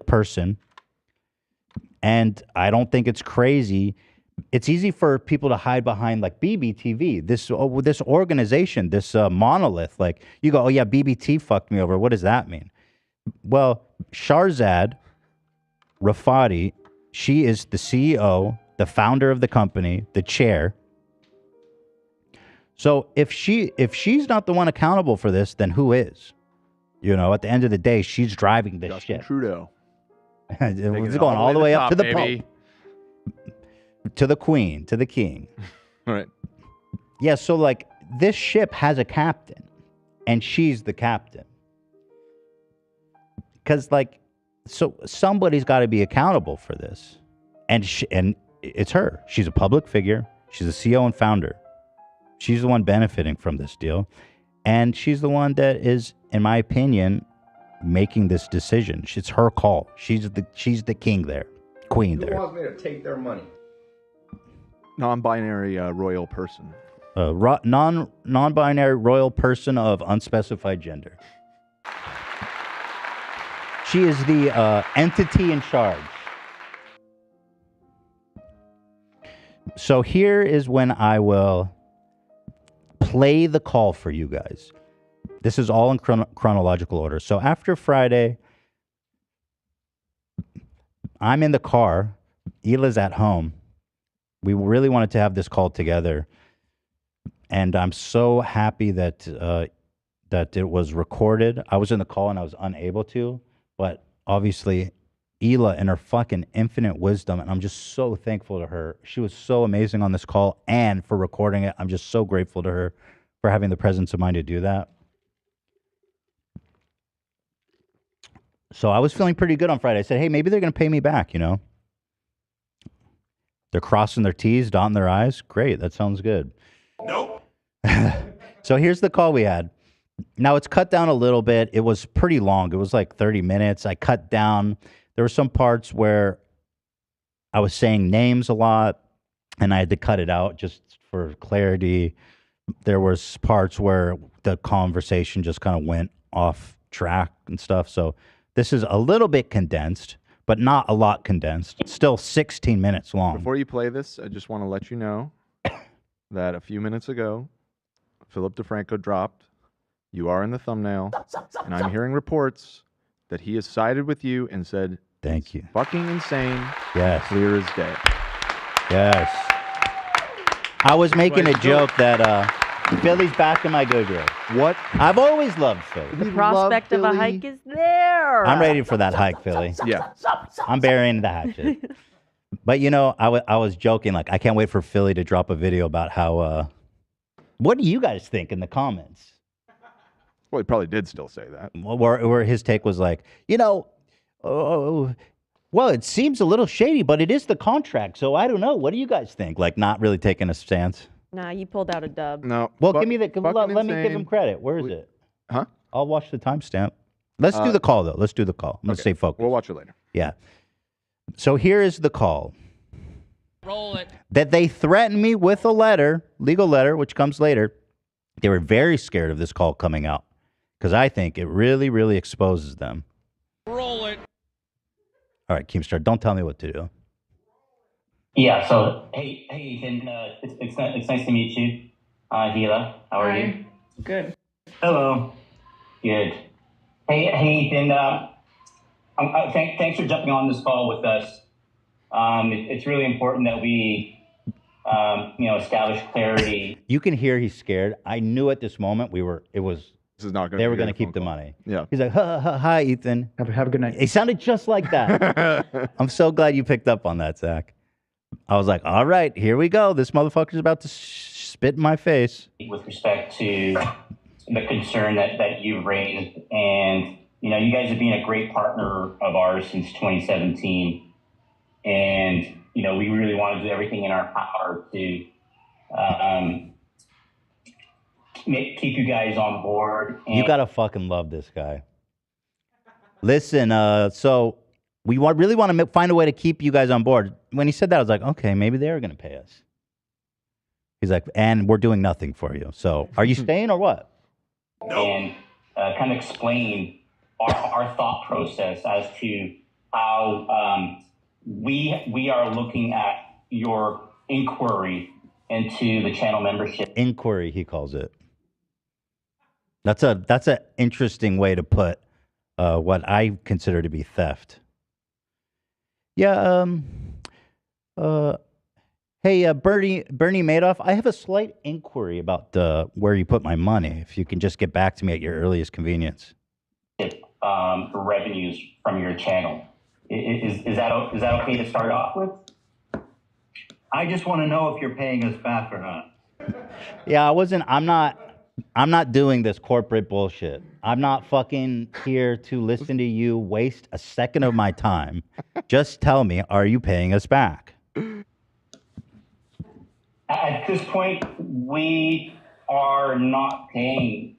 person, and I don't think it's crazy. It's easy for people to hide behind like BBTV, this organization, this monolith. Like you go, oh yeah, BBT fucked me over. What does that mean? Well, Shahrzad Rafati, she is the CEO, the founder of the company, the chair. So if she's not the one accountable for this, then who is? You know, at the end of the day, she's driving this shit. Trudeau. It's going all the way up to the Pope. To the Queen, to the King. Right. Yeah, so like this ship has a captain, and she's the captain. Because like, so somebody's got to be accountable for this, and it's her. She's a public figure. She's the CEO and founder. She's the one benefiting from this deal, and she's the one that is, in my opinion, making this decision. It's her call. She's the king there, queen there. Who wants me to take their money? Non-binary royal person. Non-binary royal person of unspecified gender. She is the entity in charge. So here is when I will play the call for you guys. This is all in chronological order. So after Friday, I'm in the car. Hila's at home. We really wanted to have this call together, and I'm so happy that that it was recorded. I was in the call and I was unable to, but obviously Hila and her fucking infinite wisdom, and I'm just so thankful to her. She was so amazing on this call and for recording it. I'm just so grateful to her for having the presence of mind to do that. So I was feeling pretty good on Friday. I said, hey, maybe they're going to pay me back, you know? They're crossing their T's, dotting their I's. Great, that sounds good. Nope. So here's the call we had. Now it's cut down a little bit. It was pretty long. It was like 30 minutes. I cut down. There were some parts where I was saying names a lot, and I had to cut it out just for clarity. There was parts where the conversation just kind of went off track and stuff. So this is a little bit condensed, but not a lot condensed. It's still 16 minutes long. Before you play this, I just want to let you know that a few minutes ago, Philip DeFranco dropped, you are in the thumbnail, and I'm hearing reports that he has sided with you and said, thank you. Fucking insane. Yes. Clear as day. Yes. I was making a joke that Philly's back in my good grace. What? I've always loved Philly. The prospect of a hike is there. I'm ready for that hike, Philly. Yeah. I'm burying the hatchet. But, you know, I was joking. Like, I can't wait for Philly to drop a video about how, what do you guys think in the comments? Well, he probably did still say that. Where his take was like, you know, well, it seems a little shady, but it is the contract. So I don't know. What do you guys think? Like, not really taking a stance. Nah, you pulled out a dub. No. Well, give me the. Let me give him credit. Where is it? Huh? I'll watch the timestamp. Let's do the call though. Let's do the call. Let's stay focused. We'll watch it later. Yeah. So here is the call. Roll it. That they threatened me with a letter, legal letter, which comes later. They were very scared of this call coming out because I think it really, really exposes them. Roll it. All right, Keemstar, don't tell me what to do. Yeah, so, hey, Ethan, it's nice to meet you. Hila, how are you? Good. Hello. Good. Hey, Ethan, thanks for jumping on this call with us. It's really important that we, establish clarity. You can hear he's scared. I knew at this moment they were going to keep the money. Yeah. He's like, hi, Ethan. Have a good night. It sounded just like that. I'm so glad you picked up on that, Zach. I was like, all right, here we go. This motherfucker's about to spit in my face. With respect to the concern that you've raised, and, you guys have been a great partner of ours since 2017. And, we really want to do everything in our power to keep you guys on board. You got to fucking love this guy. Listen, so really want to find a way to keep you guys on board. When he said that, I was like, okay, maybe they're going to pay us. He's like, and we're doing nothing for you. So are you staying or what? And kind of explain our thought process as to how we are looking at your inquiry into the channel membership. Inquiry, he calls it. That's an interesting way to put what I consider to be theft. Yeah. Hey, Bernie Madoff, I have a slight inquiry about where you put my money. If you can just get back to me at your earliest convenience. Revenues from your channel. Is that okay to start off with? I just want to know if you're paying us back or not. Yeah, I'm not doing this corporate bullshit. I'm not fucking here to listen to you waste a second of my time. Just tell me, are you paying us back? At this point, we are not paying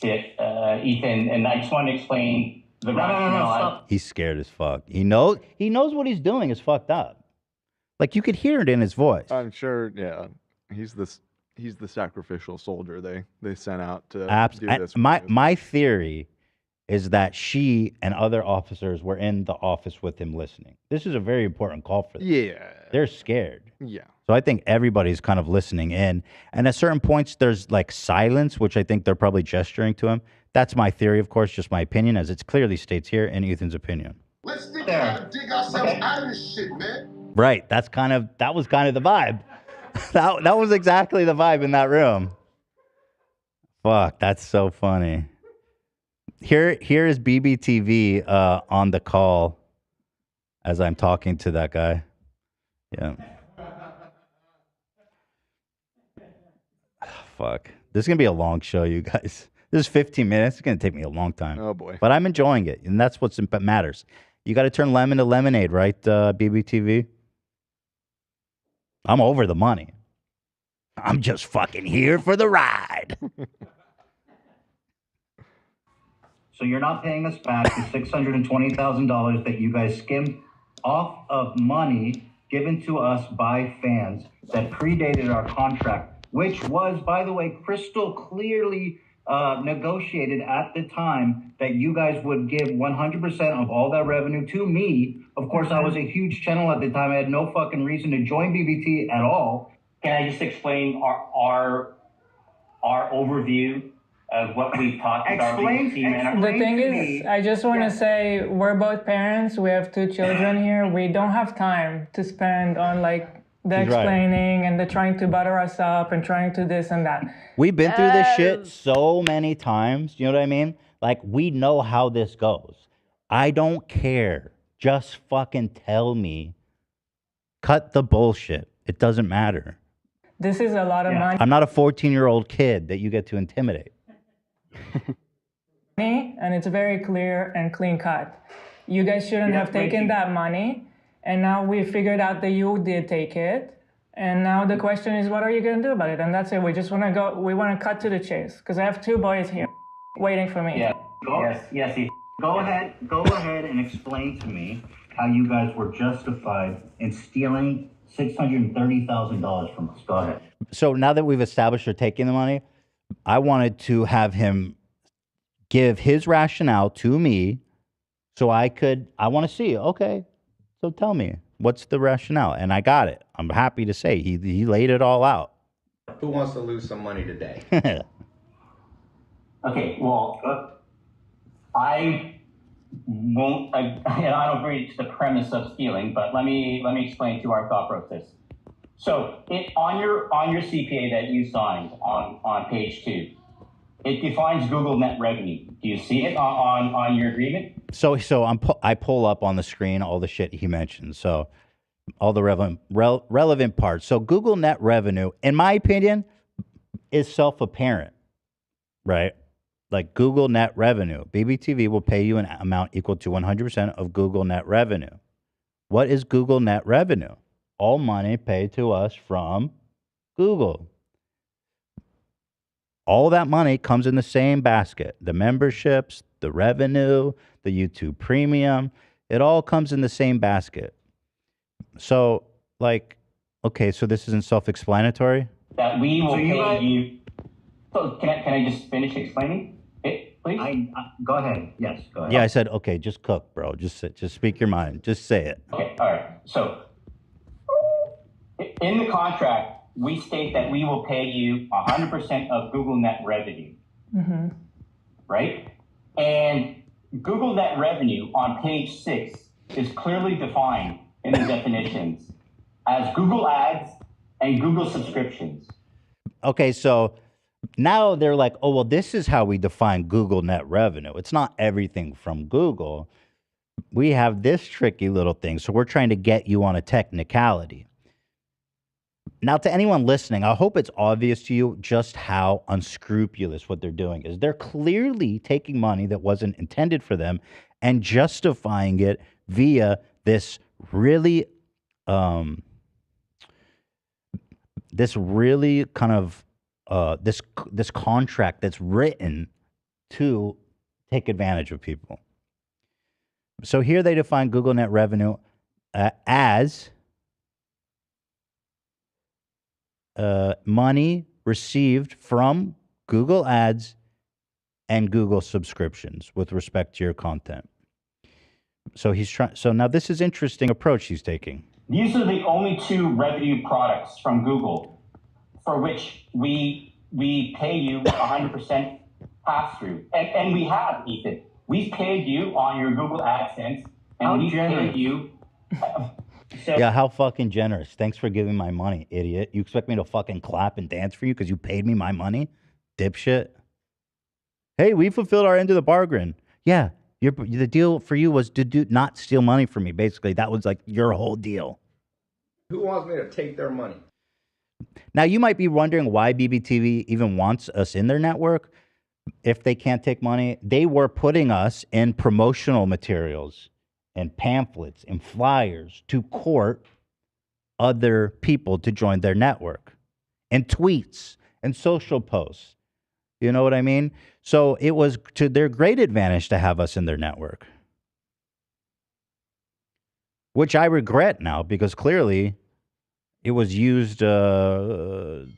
Ethan, and I just want to explain the rationale. He's scared as fuck. He knows what he's doing is fucked up. Like, you could hear it in his voice. I'm sure, yeah. He's the sacrificial soldier they sent out to do this. My theory is that she and other officers were in the office with him listening. This is a very important call for them. Yeah. They're scared. Yeah. So I think everybody's kind of listening in. And at certain points, there's like silence, which I think they're probably gesturing to him. That's my theory, of course, just my opinion, as it clearly states here in Ethan's opinion. Let's dig ourselves out of this shit, man. Right. That was kind of the vibe. that was exactly the vibe in that room. Fuck, that's so funny. Here is BBTV on the call as I'm talking to that guy. Yeah. Fuck. This is going to be a long show, you guys. This is 15 minutes. It's going to take me a long time. Oh, boy. But I'm enjoying it, and that's what matters. You got to turn lemon to lemonade, right, BBTV? I'm over the money. I'm just fucking here for the ride. So you're not paying us back the $620,000 that you guys skimmed off of money given to us by fans that predated our contract, which was, by the way, crystal clearly negotiated at the time that you guys would give 100% of all that revenue to me. Of course, I was a huge channel at the time. I had no fucking reason to join BBT at all. Can I just explain our overview of what we've talked about? The thing is, I just want to say we're both parents. We have 2 children here. We don't have time to spend on like the explaining and the trying to butter us up and trying to this and that. We've been through this shit so many times. You know what I mean? Like, we know how this goes. I don't care. Just fucking tell me. Cut the bullshit. It doesn't matter. This is a lot of money. I'm not a 14-year-old kid that you get to intimidate. And it's very clear and clean cut. You guys shouldn't have taken that money. And now we figured out that you did take it. And now the question is, what are you going to do about it? And that's it. We just want to we want to cut to the chase. Because I have 2 boys here waiting for me. Yeah. Yes. Go ahead and explain to me how you guys were justified in stealing $630,000 from us. Go ahead. So now that we've established you're taking the money, I wanted to have him give his rationale to me so I want to see, okay, so tell me, what's the rationale? And I got it. I'm happy to say he laid it all out. Who wants to lose some money today? Okay, well, I don't agree to the premise of stealing, but let me explain to our thought process. So on your CPA that you signed on page 2, it defines Google net revenue. Do you see it on your agreement? So I pull up on the screen all the shit he mentioned. So all the relevant parts. So Google net revenue, in my opinion, is self-apparent, right? Like Google net revenue. BBTV will pay you an amount equal to 100% of Google net revenue. What is Google net revenue? All money paid to us from Google. All that money comes in the same basket. The memberships, the revenue, the YouTube premium. It all comes in the same basket. So, like, okay, so this isn't self-explanatory? That we will pay you. So can I just finish explaining it, please? Go ahead. Yes, go ahead. Yeah, I said, okay, just cook, bro. Just speak your mind. Just say it. Okay, all right. So in the contract, we state that we will pay you 100% of Google net revenue, right? And Google net revenue on page 6 is clearly defined in the definitions as Google ads and Google subscriptions. Okay, so now they're like, oh, well, this is how we define Google net revenue. It's not everything from Google. We have this tricky little thing. So we're trying to get you on a technicality. Now, to anyone listening, I hope it's obvious to you just how unscrupulous what they're doing is. They're clearly taking money that wasn't intended for them and justifying it via this really kind of this contract that's written to take advantage of people. So here they define Google net revenue as money received from Google ads and Google subscriptions with respect to your content. So he's trying. So now this is interesting approach he's taking. These are the only 2 revenue products from Google for which we pay you 100% pass through, and we have, Ethan. We've paid you on your Google AdSense, and we've paid you. Yeah, how fucking generous. Thanks for giving my money, idiot. You expect me to fucking clap and dance for you because you paid me my money? Dipshit. Hey, we fulfilled our end of the bargain. Yeah, the deal for you was to not steal money from me, basically. That was like your whole deal. Who wants me to take their money? Now, you might be wondering why BBTV even wants us in their network. If they can't take money, they were putting us in promotional materials and pamphlets and flyers to court other people to join their network, and tweets and social posts. You know what I mean? So it was to their great advantage to have us in their network, which I regret now because clearly it was used to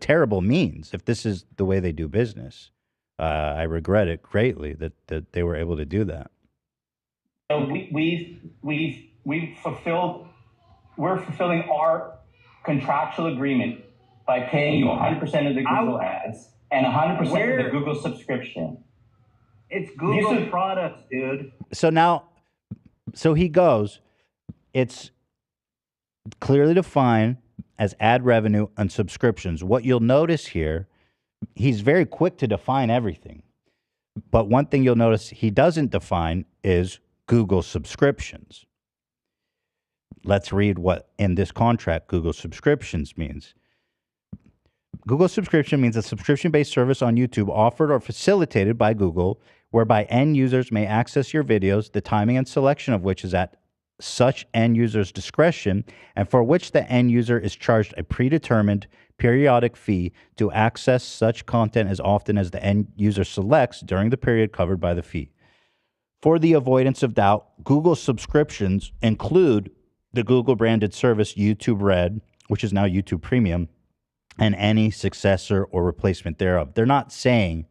terrible means. If this is the way they do business, I regret it greatly that they were able to do that. So we've fulfilled. We're fulfilling our contractual agreement by paying you 100% of the Google ads and 100% of the Google subscription. It's Google products, dude. So now, so he goes, it's clearly defined as ad revenue and subscriptions. What you'll notice here, he's very quick to define everything. But one thing you'll notice he doesn't define is Google subscriptions. Let's read what in this contract Google subscriptions means. Google subscription means a subscription-based service on YouTube offered or facilitated by Google, whereby end users may access your videos, the timing and selection of which is at such end user's discretion, and for which the end user is charged a predetermined periodic fee to access such content as often as the end user selects during the period covered by the fee. For the avoidance of doubt, Google subscriptions include the Google branded service YouTube Red, which is now YouTube Premium, and any successor or replacement thereof. They're not saying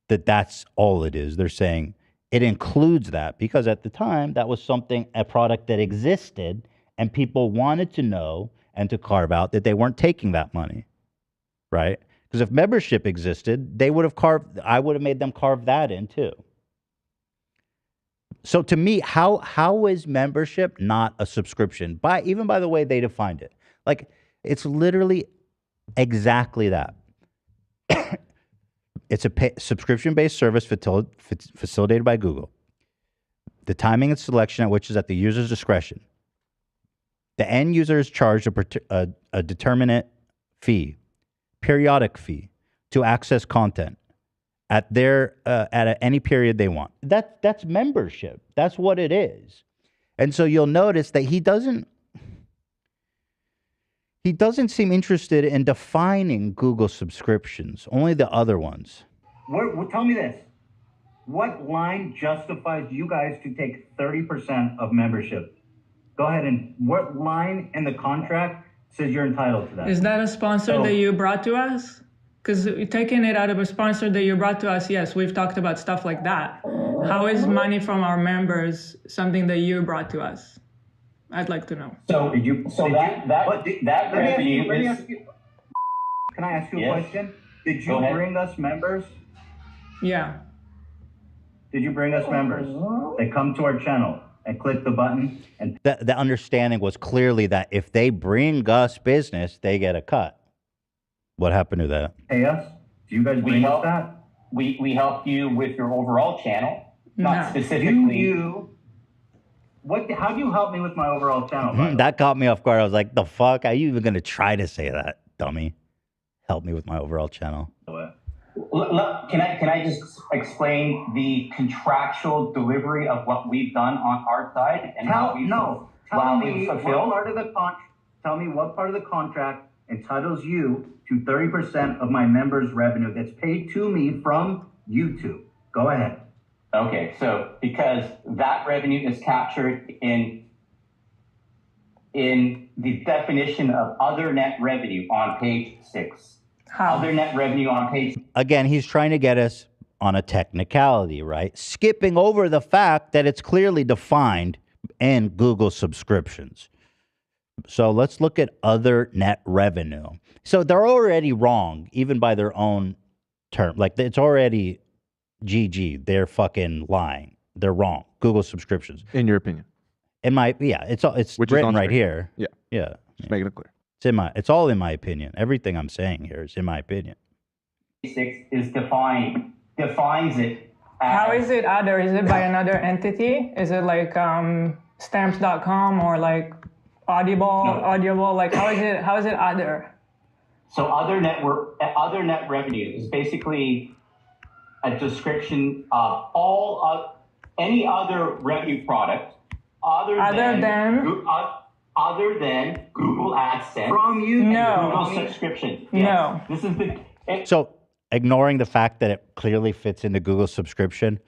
that that's all it is. They're saying it includes that because at the time that was a product that existed and people wanted to know and to carve out that they weren't taking that money, right? Because if membership existed, I would have made them carve that in too. So to me, how is membership not a subscription? Even by the way they defined it. Like, it's literally exactly that. It's a subscription-based service facilitated by Google. The timing and selection at which is at the user's discretion. The end user is charged a determinate fee, periodic fee, to access content at any period they want. That's membership. That's what it is. And so you'll notice that he doesn't seem interested in defining Google subscriptions, only the other ones. Tell me this. What line justifies you guys to take 30% of membership? Go ahead, and what line in the contract says you're entitled to that? Is that a sponsor that you brought to us? Because taking it out of a sponsor that you brought to us, yes, we've talked about stuff like that. How is money from our members something that you brought to us? I'd like to know. So that revenue is. Can I ask you a question? Did you bring us members? Yeah. Did you bring us members that come to our channel and click the button? And The understanding was clearly that if they bring us business, they get a cut. What happened to that? Pay us? Do you guys bring us that? We help you with your overall channel, not Do specifically. How do you help me with my overall channel? That caught me off guard. I was like, the fuck? Are you even going to try to say that, dummy? Help me with my overall channel. Can I just explain the contractual delivery of what we've done on our side and how we fulfill? Tell me what part of the contract entitles you to 30% of my members' revenue that's paid to me from YouTube. Go ahead. Okay, so because that revenue is captured in the definition of other net revenue on page 6. How? Other net revenue on page. Again, he's trying to get us on a technicality, right? Skipping over the fact that it's clearly defined in Google subscriptions. So let's look at other net revenue. So they're already wrong, even by their own term. Like, it's already GG. They're fucking lying. They're wrong. Google subscriptions. In your opinion? It's written right here. Yeah. Yeah. Just making it clear. It's all in my opinion. Everything I'm saying here is in my opinion. 6 is defines it. How is it other? Is it by another entity? Is it like stamps.com or like Audible? Like how is it other? So other net revenue is basically a description of any other revenue product other than Google AdSense from you. No. Google subscription. Yes. No. This is So ignoring the fact that it clearly fits into Google subscription,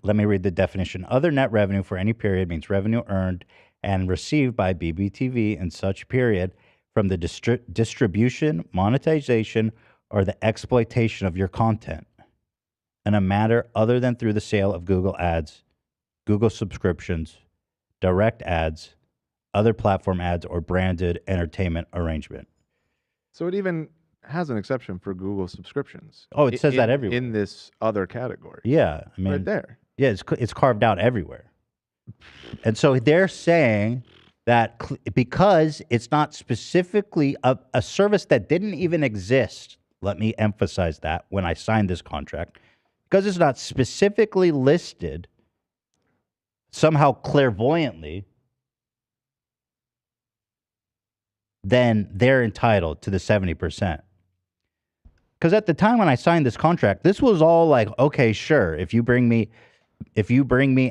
let me read the definition. Other net revenue for any period means revenue earned and received by BBTV in such period from the distribution, monetization, or the exploitation of your content in a matter other than through the sale of Google ads, Google subscriptions, direct ads, other platform ads, or branded entertainment arrangement. So it even has an exception for Google subscriptions. Oh, it says that everywhere. In this other category. Yeah. I mean, right there. Yeah, it's carved out everywhere. And so they're saying that because it's not specifically a service that didn't even exist, let me emphasize that when I signed this contract, because it's not specifically listed somehow clairvoyantly, then they're entitled to the 70%. Because at the time when I signed this contract, this was all like, okay, sure, if you bring me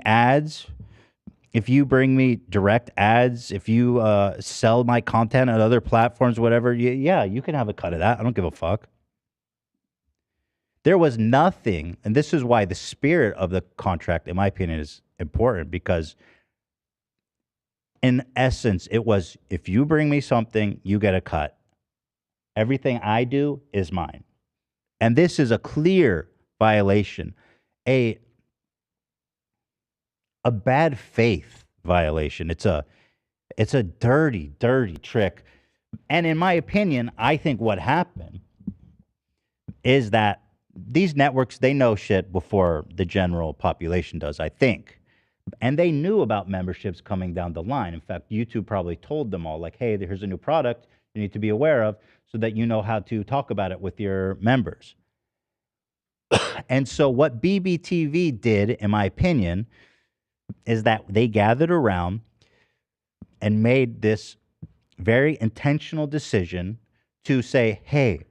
ads, if you bring me direct ads, if you sell my content on other platforms, whatever, yeah, you can have a cut of that. I don't give a fuck. There was nothing, and this is why the spirit of the contract, in my opinion, is important, because in essence, it was, if you bring me something, you get a cut. Everything I do is mine. And this is a clear violation, a bad faith violation. It's a dirty, dirty trick. And in my opinion, I think what happened is that these networks, they know shit before the general population does, I think. And they knew about memberships coming down the line. In fact, YouTube probably told them all, like, hey, here's a new product you need to be aware of so that you know how to talk about it with your members. And so what BBTV did, in my opinion, is that they gathered around and made this very intentional decision to say, hey,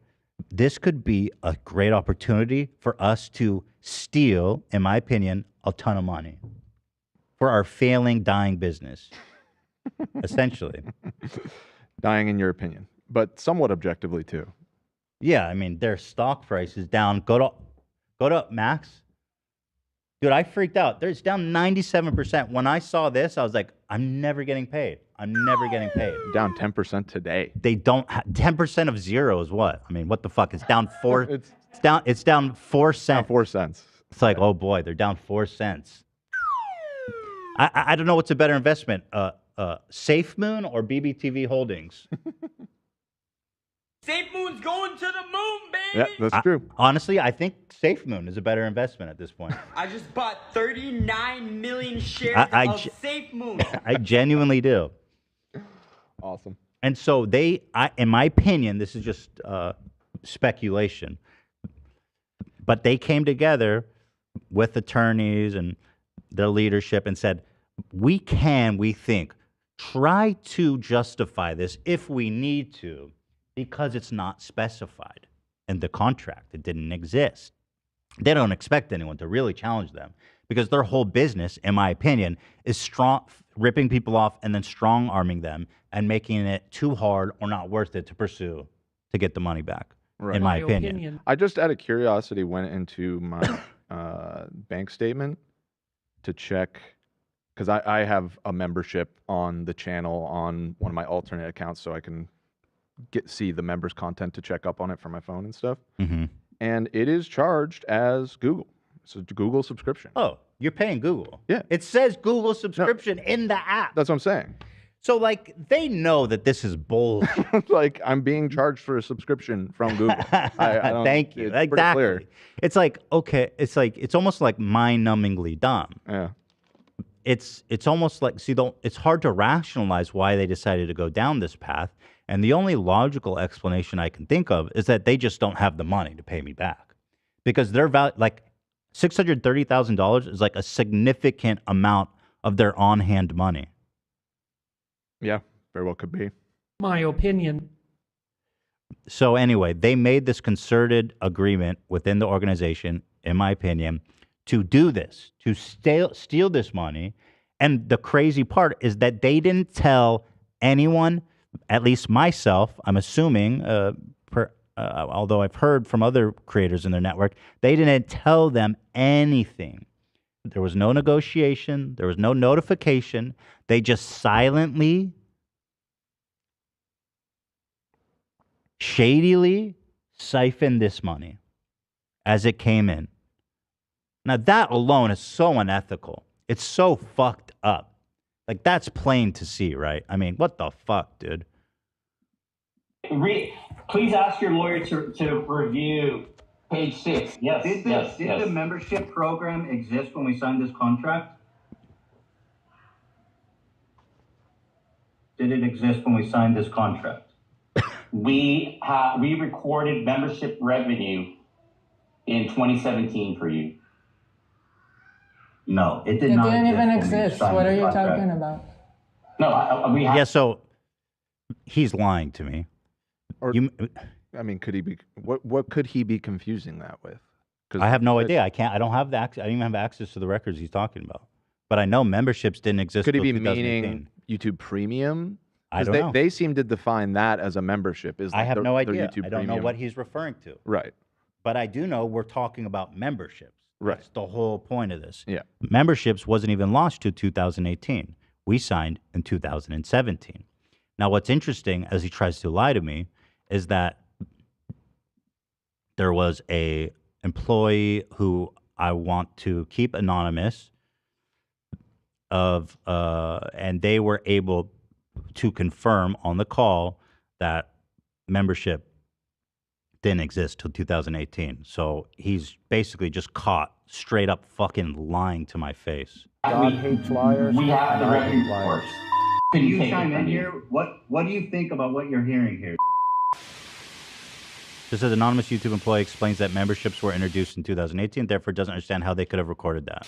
this could be a great opportunity for us to steal, in my opinion, a ton of money for our failing, dying business, essentially. Dying in your opinion, but somewhat objectively too. Yeah, I mean, their stock price is down. Go to Max. Dude, I freaked out. It's down 97%. When I saw this, I was like, I'm never getting paid. I'm never getting paid. Down 10% today. They don't 10% of zero is what? I mean, what the fuck? It's down 4 it's down 4 cents. Down 4 cents. It's like, oh boy, they're down 4 cents. I don't know what's a better investment. Safe Moon or BBTV Holdings? Safe Moon's going to the moon, baby. Yeah, that's true. Honestly, I think Safe Moon is a better investment at this point. I just bought 39 million shares of Safe Moon. I genuinely do. Awesome. And so in my opinion, this is just speculation, but they came together with attorneys and their leadership and said, we think, try to justify this if we need to, because it's not specified in the contract. It didn't exist. They don't expect anyone to really challenge them because their whole business, in my opinion, is ripping people off and then strong-arming them and making it too hard or not worth it to pursue to get the money back, in my opinion. I just, out of curiosity, went into my bank statement to check, because I have a membership on the channel on one of my alternate accounts so I can see the members' content to check up on it from my phone and stuff. Mm-hmm. And it is charged as Google. It's a Google subscription. Oh, you're paying Google. Yeah. It says Google subscription in the app. That's what I'm saying. So, like, they know that this is bullshit. Like, I'm being charged for a subscription from Google. I don't, Thank you. It's pretty Exactly. clear. It's like, okay, it's almost like mind-numbingly dumb. Yeah. It's almost like, it's hard to rationalize why they decided to go down this path. And the only logical explanation I can think of is that they just don't have the money to pay me back. Because their value, like $630,000 is like a significant amount of their on-hand money. Yeah, very well could be. My opinion. So anyway, they made this concerted agreement within the organization, in my opinion, to do this, to steal this money. And the crazy part is that they didn't tell anyone, at least myself, I'm assuming, although I've heard from other creators in their network, they didn't tell them anything. There was no negotiation. There was no notification. They just silently, shadily siphoned this money as it came in. Now, that alone is so unethical. It's so fucked up. Like, that's plain to see, right? I mean, what the fuck, dude? Please ask your lawyer to review page 6. Yes. Did the membership program exist when we signed this contract? Did it exist when we signed this contract? We recorded membership revenue in 2017 for you. No, it did It not. didn't even when we exist. signed What the are you contract. talking about? No, we have. Yeah, so he's lying to me. Or, I mean, could he be? What could he be confusing that with? I have no idea. I don't have the access. I don't even have access to the records he's talking about. But I know memberships didn't exist. Could he till be 2018. meaning YouTube Premium? I don't know. They seem to define that as a membership. Is I like have no their idea. YouTube I don't know Premium. what he's referring to. Right. But I do know we're talking about memberships. Right. That's the whole point of this. Yeah. Memberships wasn't even launched till 2018. We signed in 2017. Now, what's interesting, as he tries to lie to me, is that there was a employee who I want to keep anonymous and they were able to confirm on the call that membership didn't exist till 2018. So he's basically just caught straight up fucking lying to my face. God hates liars. We have the record reports. Can you chime in here? What do you think about what you're hearing here? This is anonymous YouTube employee explains that memberships were introduced in 2018, therefore doesn't understand how they could have recorded that.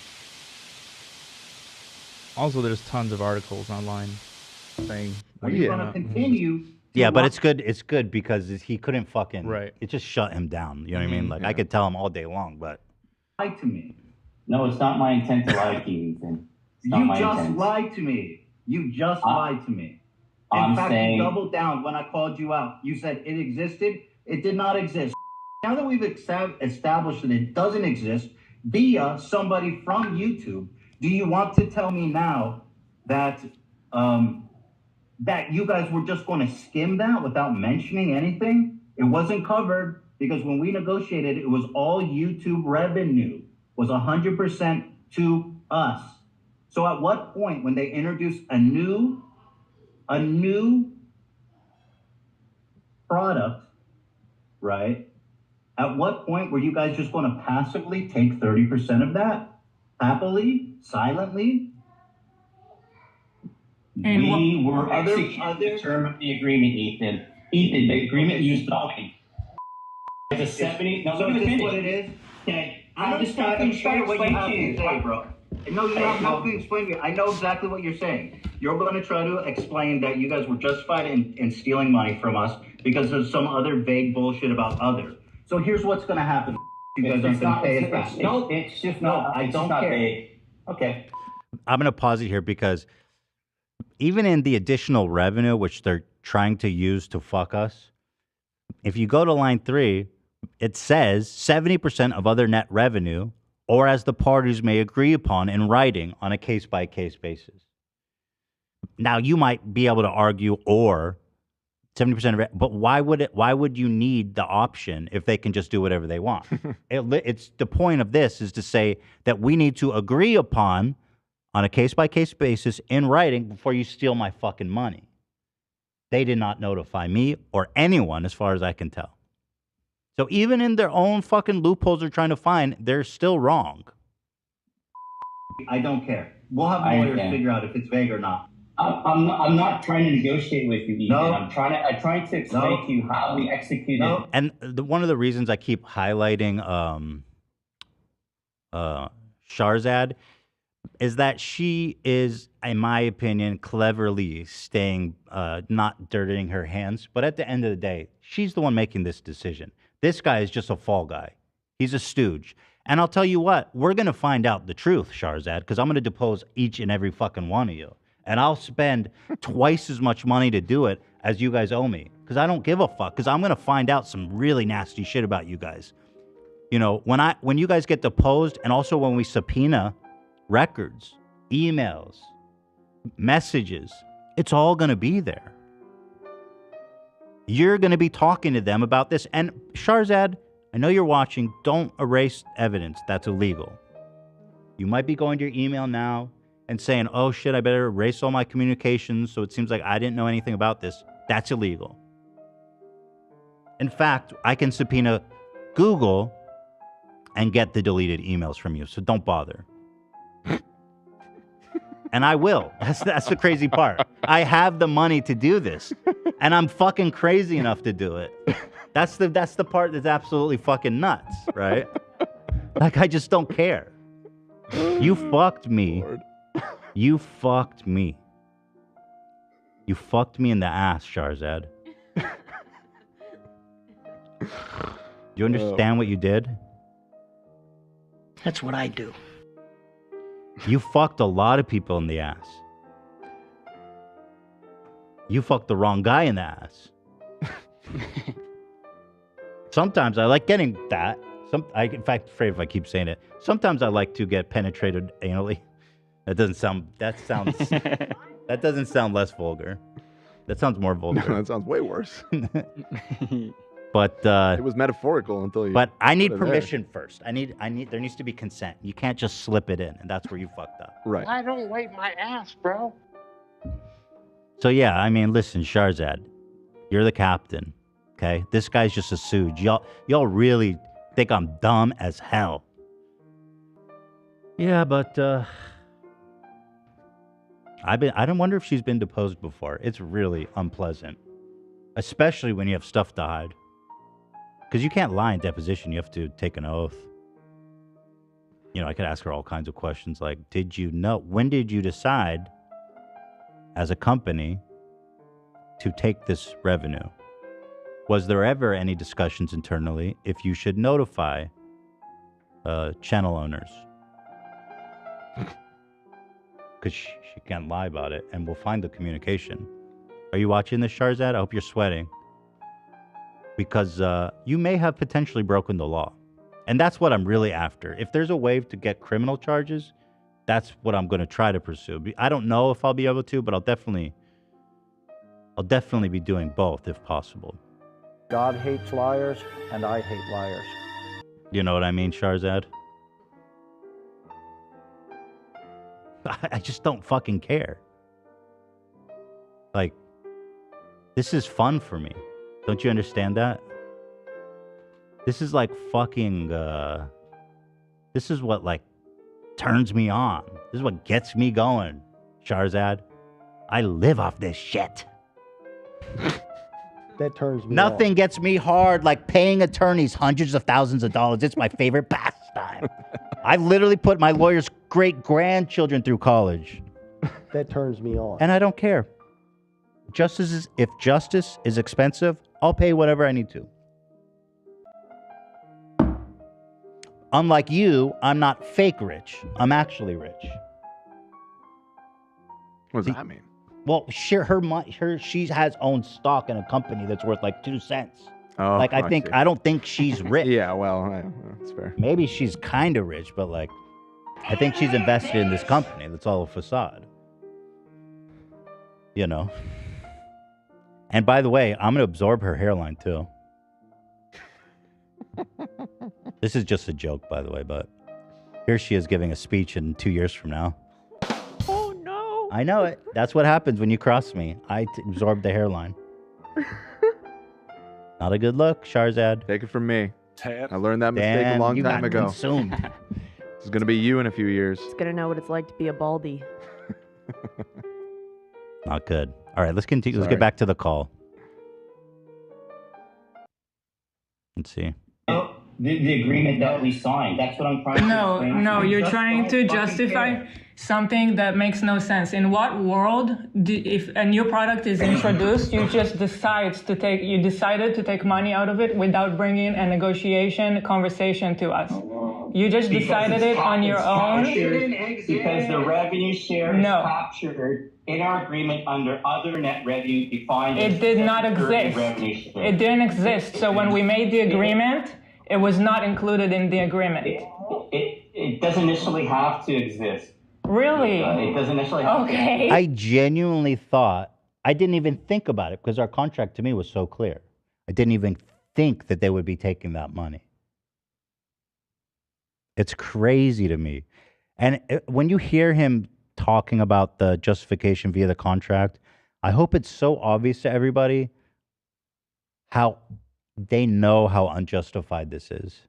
Also, there's tons of articles online saying. Are you going to continue? Yeah, but it's good. It's good because he couldn't fucking. Right. It just shut him down. You know what I mean? Like I could tell him all day long, but. Lie to me. No, it's not my intent to lie to you, Ethan. It's not You my just intent. lied to me. You just lied to me. In I'm fact, saying- you doubled down when I called you out. You said it existed. It did not exist. Now that we've established that it doesn't exist, via somebody from YouTube. Do you want to tell me now that that you guys were just going to skim that without mentioning anything? It wasn't covered because when we negotiated, it was all YouTube revenue, was 100% to us. So at what point, when they introduced a new product, right? At what point were you guys just going to passively take 30% of that? Happily? Silently? We were executing the term of the agreement, Ethan. Ethan, the agreement used the It's a 70. No, So let me is this finish. what it is? Okay. I'm just trying to explain what you have to say, bro. No, you have nothing to explain to me. I know exactly what you're saying. You're going to try to explain that you guys were justified in stealing money from us because of some other vague bullshit about other. So here's what's going to happen. You guys aren't going to pay us back. No, it's just not. I don't care. Okay. I'm going to pause it here because even in the additional revenue, which they're trying to use to fuck us, if you go to line 3, it says 70% of other net revenue, or as the parties may agree upon in writing on a case-by-case basis. Now, you might be able to argue or 70% of it, but why would you need the option if they can just do whatever they want? It's the point of this is to say that we need to agree upon on a case-by-case basis in writing before you steal my fucking money. They did not notify me or anyone as far as I can tell. So even in their own fucking loopholes they're trying to find, they're still wrong. I don't care. We'll have lawyers figure out if it's vague or not. I'm not trying to negotiate with you, Ethan. No. I'm trying to explain to you how we executed. No. And one of the reasons I keep highlighting Shahrzad is that she is, in my opinion, cleverly staying, not dirtying her hands. But at the end of the day, she's the one making this decision. This guy is just a fall guy. He's a stooge. And I'll tell you what, we're going to find out the truth, Shahrzad, because I'm going to depose each and every fucking one of you. And I'll spend twice as much money to do it as you guys owe me. Because I don't give a fuck. Because I'm going to find out some really nasty shit about you guys. You know, when you guys get deposed, and also when we subpoena records, emails, messages, it's all going to be there. You're going to be talking to them about this. And Shahrzad, I know you're watching. Don't erase evidence. That's illegal. You might be going to your email now and saying, oh shit, I better erase all my communications so it seems like I didn't know anything about this. That's illegal. In fact, I can subpoena Google and get the deleted emails from you, so don't bother. And I will. That's the crazy part. I have the money to do this, and I'm fucking crazy enough to do it. That's the part that's absolutely fucking nuts, right? Like, I just don't care. You fucked me. You fucked me. You fucked me in the ass, Shahrzad. Do you understand what you did? That's what I do. You fucked a lot of people in the ass. You fucked the wrong guy in the ass. Sometimes I like getting that. In fact, afraid if I keep saying it. Sometimes I like to get penetrated anally. That doesn't sound less vulgar. That sounds more vulgar. No, that sounds way worse. But it was metaphorical until you. But I need permission first. There needs to be consent. You can't just slip it in, and that's where you fucked up. Right. I don't wipe my ass, bro. So yeah, I mean, listen, Shahrzad, you're the captain. Okay, this guy's just a stooge. Y'all really think I'm dumb as hell. Yeah, but I don't wonder if she's been deposed before. It's really unpleasant, especially when you have stuff to hide. Because you can't lie in deposition. You have to take an oath. You know, I could ask her all kinds of questions like, when did you decide as a company to take this revenue? Was there ever any discussions internally if you should notify channel owners? Because she can't lie about it, and we'll find the communication. Are you watching this, Shahrzad? I hope you're sweating. Because you may have potentially broken the law. And that's what I'm really after. If there's a way to get criminal charges, that's what I'm going to try to pursue. I don't know if I'll be able to, but I'll definitely be doing both if possible. God hates liars, and I hate liars. You know what I mean, Shahrzad? I just don't fucking care. Like, this is fun for me. Don't you understand that? This is like fucking, this is what like turns me on. This is what gets me going, Shahrzad. I live off this shit. That turns me Nothing gets me hard like paying attorneys hundreds of thousands of dollars. It's my favorite pastime. I've literally put my lawyer's great-grandchildren through college. That turns me on. And I don't care. If justice is expensive, I'll pay whatever I need to. Unlike you, I'm not fake rich. I'm actually rich. What does that mean? Well, she has owned stock in a company that's worth like 2 cents. Oh, like I don't think she's rich. Yeah, well, that's fair. Maybe she's kind of rich, but like, I think she's invested in this company. That's all a facade. You know. And by the way, I'm gonna absorb her hairline too. This is just a joke, by the way, but here she is giving a speech in 2 years from now. I know it. That's what happens when you cross me. I absorb the hairline. Not a good look, Shahrzad. Take it from me. I learned that mistake a long time ago. Consumed. This is going to be you in a few years. He's going to know what it's like to be a baldy. Not good. All right, let's continue. Let's get back to the call. Let's see. The agreement that we signed. That's what I'm trying to explain. No, you're trying to justify something that makes no sense. In what world, if a new product is introduced, you just decided to take money out of it without bringing a negotiation conversation to us? You just decided it on your own? Because the revenue share is captured in our agreement under other net revenue defined. It did not exist. It didn't exist. So when we made the agreement, it was not included in the agreement. It doesn't necessarily have to exist. Really? It doesn't necessarily have to. I genuinely thought, I didn't even think about it because our contract to me was so clear. I didn't even think that they would be taking that money. It's crazy to me. And when you hear him talking about the justification via the contract, I hope it's so obvious to everybody how they know how unjustified this is.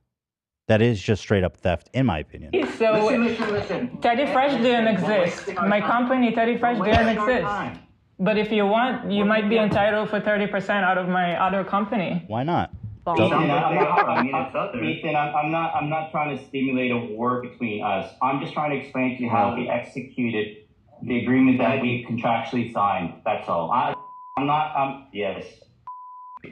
That is just straight up theft, in my opinion. So, listen. Teddy Fresh didn't exist. My company, Teddy Fresh, didn't exist. But if you want, you might be entitled for 30% out of my other company. Why not? Ethan, I'm not trying to stimulate a war between us. I'm just trying to explain to you how we executed the agreement that we contractually signed. That's all. Yes.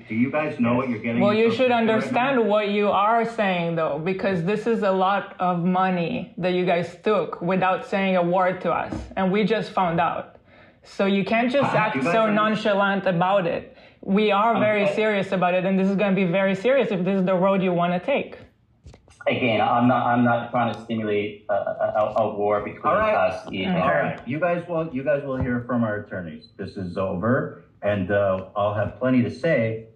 Do you guys know what you're getting? Well, you should understand what you are saying, though, because this is a lot of money that you guys took without saying a word to us, and we just found out. So you can't just act so nonchalant about it. We are very serious about it, and this is going to be very serious if this is the road you want to take. Again, I'm not trying to stimulate a war between us. Either. All right, you guys will hear from our attorneys. This is over. And I'll have plenty to say,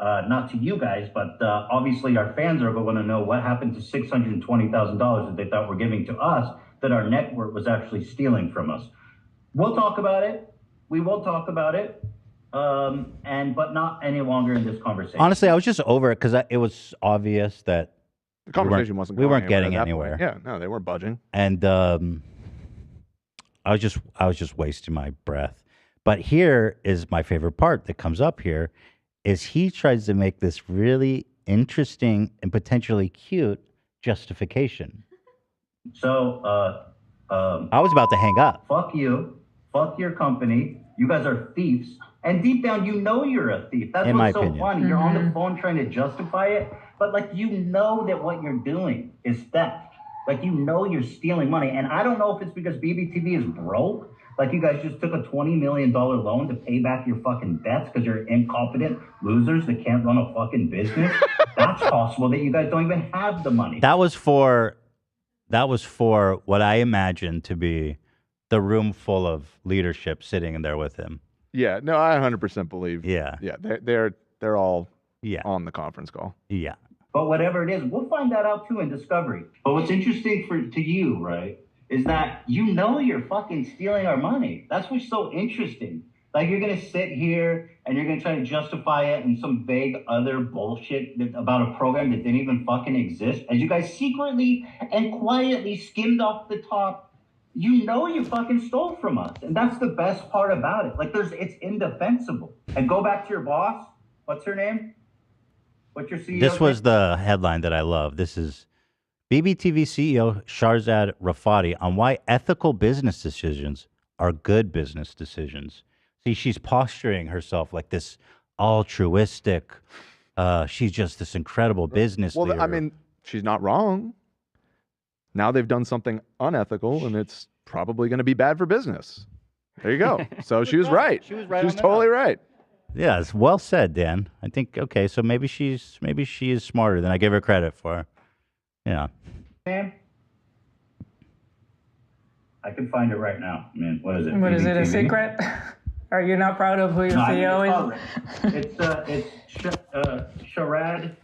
not to you guys, but obviously our fans are going to know what happened to $620,000 that they thought were giving to us that our network was actually stealing from us. We'll talk about it. We will talk about it, but not any longer in this conversation. Honestly, I was just over it because it was obvious that the conversation wasn't. We weren't getting getting anywhere. Yeah, no, they weren't budging. And I was just wasting my breath. But here is my favorite part that comes up here, is he tries to make this really interesting and potentially cute justification. So, I was about to hang up. Fuck you. Fuck your company. You guys are thieves. And deep down, you know you're a thief. That's what's so funny. You're on the phone trying to justify it, but like you know that what you're doing is theft. Like you know you're stealing money. And I don't know if it's because BBTV is broke, Like you guys just took a $20 million loan to pay back your fucking debts because you're incompetent losers that can't run a fucking business. That's possible that you guys don't even have the money. That was for what I imagined to be the room full of leadership sitting in there with him. Yeah, no, I 100% believe. Yeah. Yeah, they're all on the conference call. Yeah. But whatever it is, we'll find that out too in Discovery. But what's interesting to you, right, is that you know you're fucking stealing our money. That's what's so interesting. Like, you're going to sit here and you're going to try to justify it in some vague other bullshit about a program that didn't even fucking exist. As you guys secretly and quietly skimmed off the top, you know you fucking stole from us. And that's the best part about it. Like, it's indefensible. And go back to your boss. What's her name? What's your CEO? This was the headline that I love. This is BBTV CEO Shahrzad Rafati on why ethical business decisions are good business decisions. See, she's posturing herself like this altruistic, she's just this incredible business leader. Well, I mean, she's not wrong. Now they've done something unethical, and it's probably going to be bad for business. There you go. So she was right. She was right. She was totally right. Yeah, it's well said, Dan. I think, okay, so maybe she is smarter than I give her credit for. Yeah. Man, I can find it right now. I mean, what is it? What is it, a BBTV? secret? Are you not proud of who your CEO is? It's Shahrzad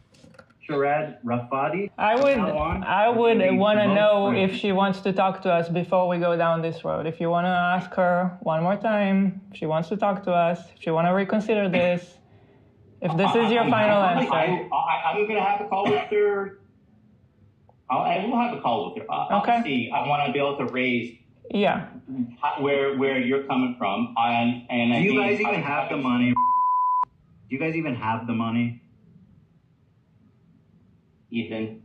Rafati. I would want to know if she wants to talk to us before we go down this road. If you want to ask her one more time, if she wants to talk to us, if she want to reconsider this, if this is your final answer. I'm going to have a call with her. I will have a call with her. Obviously, I want to be able to raise where you're coming from. And do you guys even have the money? Do you guys even have the money? Ethan.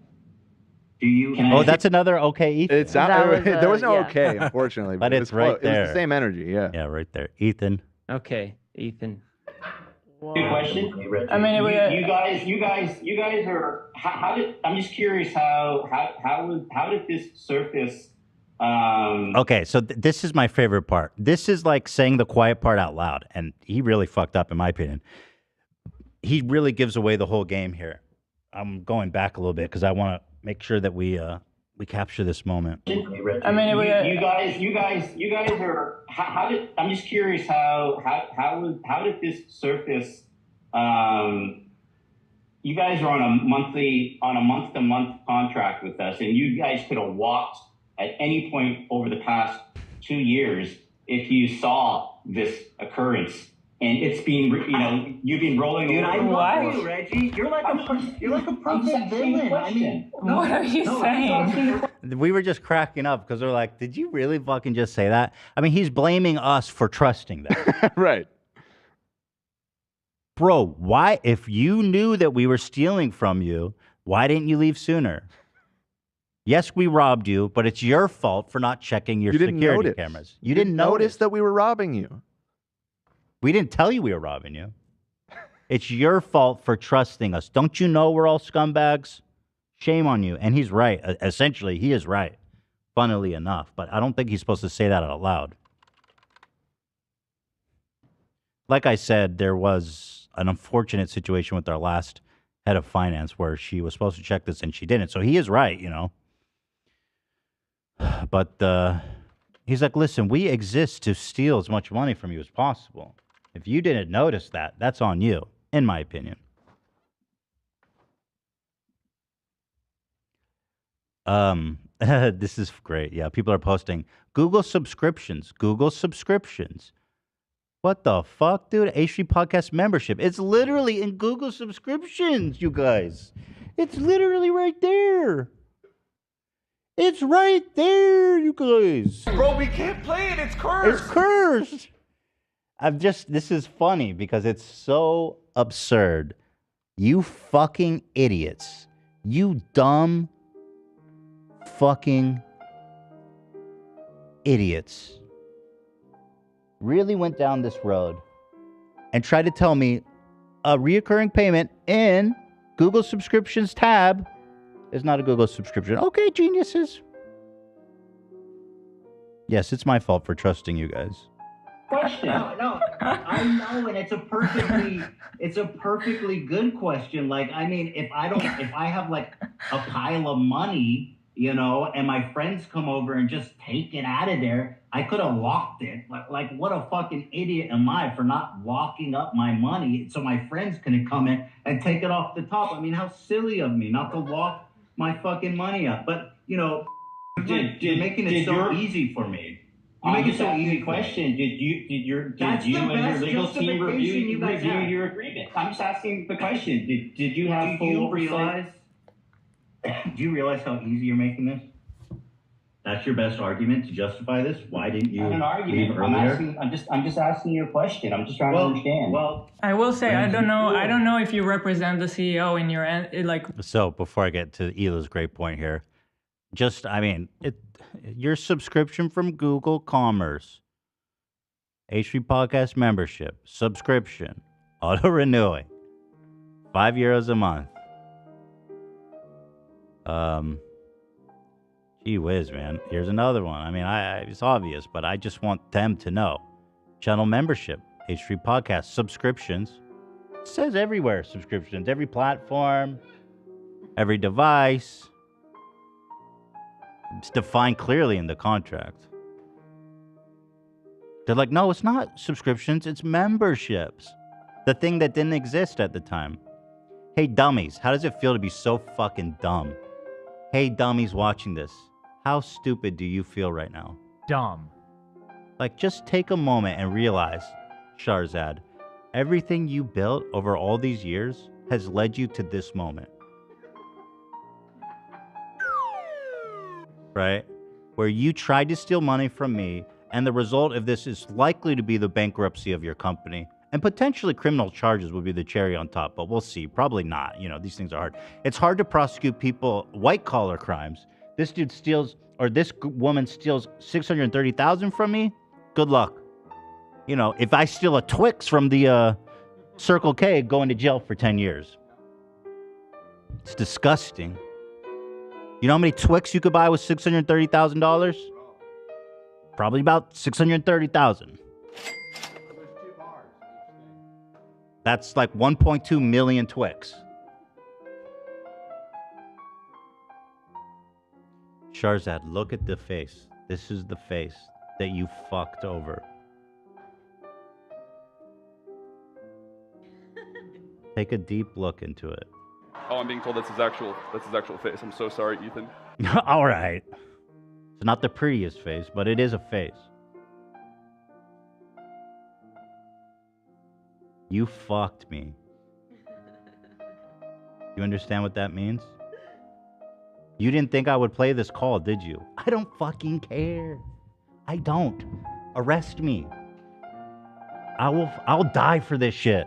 Do you? That's another okay, Ethan. It's there was no okay, unfortunately. But it's right there. It was the same energy, yeah. Yeah, right there. Ethan. Okay, Ethan. Good question. I mean, you guys are. I'm just curious how did this surface? Okay, so this is my favorite part. This is like saying the quiet part out loud, and he really fucked up, in my opinion. He really gives away the whole game here. I'm going back a little bit because I want to make sure that we capture this moment. I mean, you guys are. I'm just curious how did this surface? You guys are on a month-to-month contract with us, and you guys could have walked at any point over the past 2 years if you saw this occurrence. And it's been, you've been rolling. Dude, I love you, Reggie. You're like a perfect villain. I mean, what are you saying? We were just cracking up because we're like, did you really fucking just say that? I mean, he's blaming us for trusting them. Right. Bro, why, if you knew that we were stealing from you, why didn't you leave sooner? Yes, we robbed you, but it's your fault for not checking your security cameras. You didn't notice that we were robbing you. We didn't tell you we were robbing you. It's your fault for trusting us. Don't you know we're all scumbags? Shame on you. And he's right. Essentially, he is right, funnily enough. But I don't think he's supposed to say that out loud. Like I said, there was an unfortunate situation with our last head of finance where she was supposed to check this and she didn't. So he is right, But he's like, listen, we exist to steal as much money from you as possible. If you didn't notice that, that's on you, in my opinion. This is great. Yeah, people are posting Google subscriptions. What the fuck, dude? H3 podcast membership. It's literally in Google subscriptions, you guys. It's literally right there. It's right there, you guys. Bro, we can't play it. It's cursed. It's cursed. This is funny because it's so absurd. You fucking idiots. You dumb fucking idiots. Really went down this road and tried to tell me a reoccurring payment in Google subscriptions tab is not a Google subscription. Okay, geniuses. Yes, it's my fault for trusting you guys. Question. No, I know, and it's a perfectly good question. Like, I mean, if I have like a pile of money, you know, and my friends come over and just take it out of there, I could have locked it. Like, what a fucking idiot am I for not locking up my money so my friends can come in and take it off the top? I mean, how silly of me not to lock my fucking money up. But, you know, you're making it so easy for me. You make it so easy. Question: Did you and your legal team review your agreement? I'm just asking the question. Did you have full oversight? Do you realize how easy you're making this? That's your best argument to justify this. Why didn't you? Not an argument. I'm just asking you a question. I'm just trying to understand. Well, I will say I don't know if you represent the CEO in your end. So before I get to Hila's great point here, your subscription from Google Commerce, H3 Podcast membership, subscription, auto renewing, €5 a month. Gee whiz, man. Here's another one. I mean, it's obvious, but I just want them to know. Channel membership, H3 Podcast, subscriptions. It says everywhere, subscriptions, every platform, every device. It's defined clearly in the contract. They're like, no, it's not subscriptions, it's memberships. The thing that didn't exist at the time. Hey, dummies, how does it feel to be so fucking dumb? Hey, dummies watching this, how stupid do you feel right now? Dumb. Like, just take a moment and realize, Shahrzad, everything you built over all these years has led you to this moment. Right? Where you tried to steal money from me, and the result of this is likely to be the bankruptcy of your company. And potentially criminal charges would be the cherry on top, but we'll see. Probably not. You know, these things are hard. It's hard to prosecute people, white-collar crimes. This dude steals, or this woman steals $630,000 from me, good luck. You know, if I steal a Twix from the Circle K, going to jail for 10 years. It's disgusting. You know how many Twix you could buy with $630,000? Probably about 630,000. That's like 1.2 million Twix. Shahrzad, look at the face. This is the face that you fucked over. Take a deep look into it. Oh, I'm being told that's his actual face. I'm so sorry, Ethan. All right. It's not the prettiest face, but it is a face. You fucked me. You understand what that means? You didn't think I would play this call, did you? I don't fucking care. I don't. Arrest me. I'll die for this shit.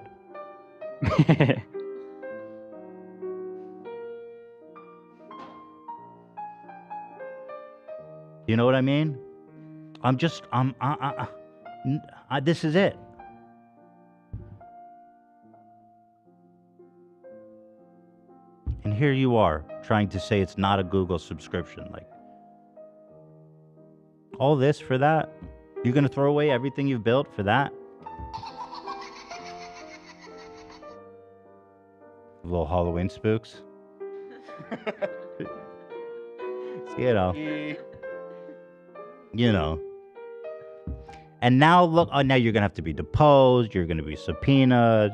You know what I mean? This is it. And here you are, trying to say it's not a Google subscription. Like, all this for that? You're going to throw away everything you've built for that? Little Halloween spooks. You know. And now look, now you're going to have to be deposed. You're going to be subpoenaed.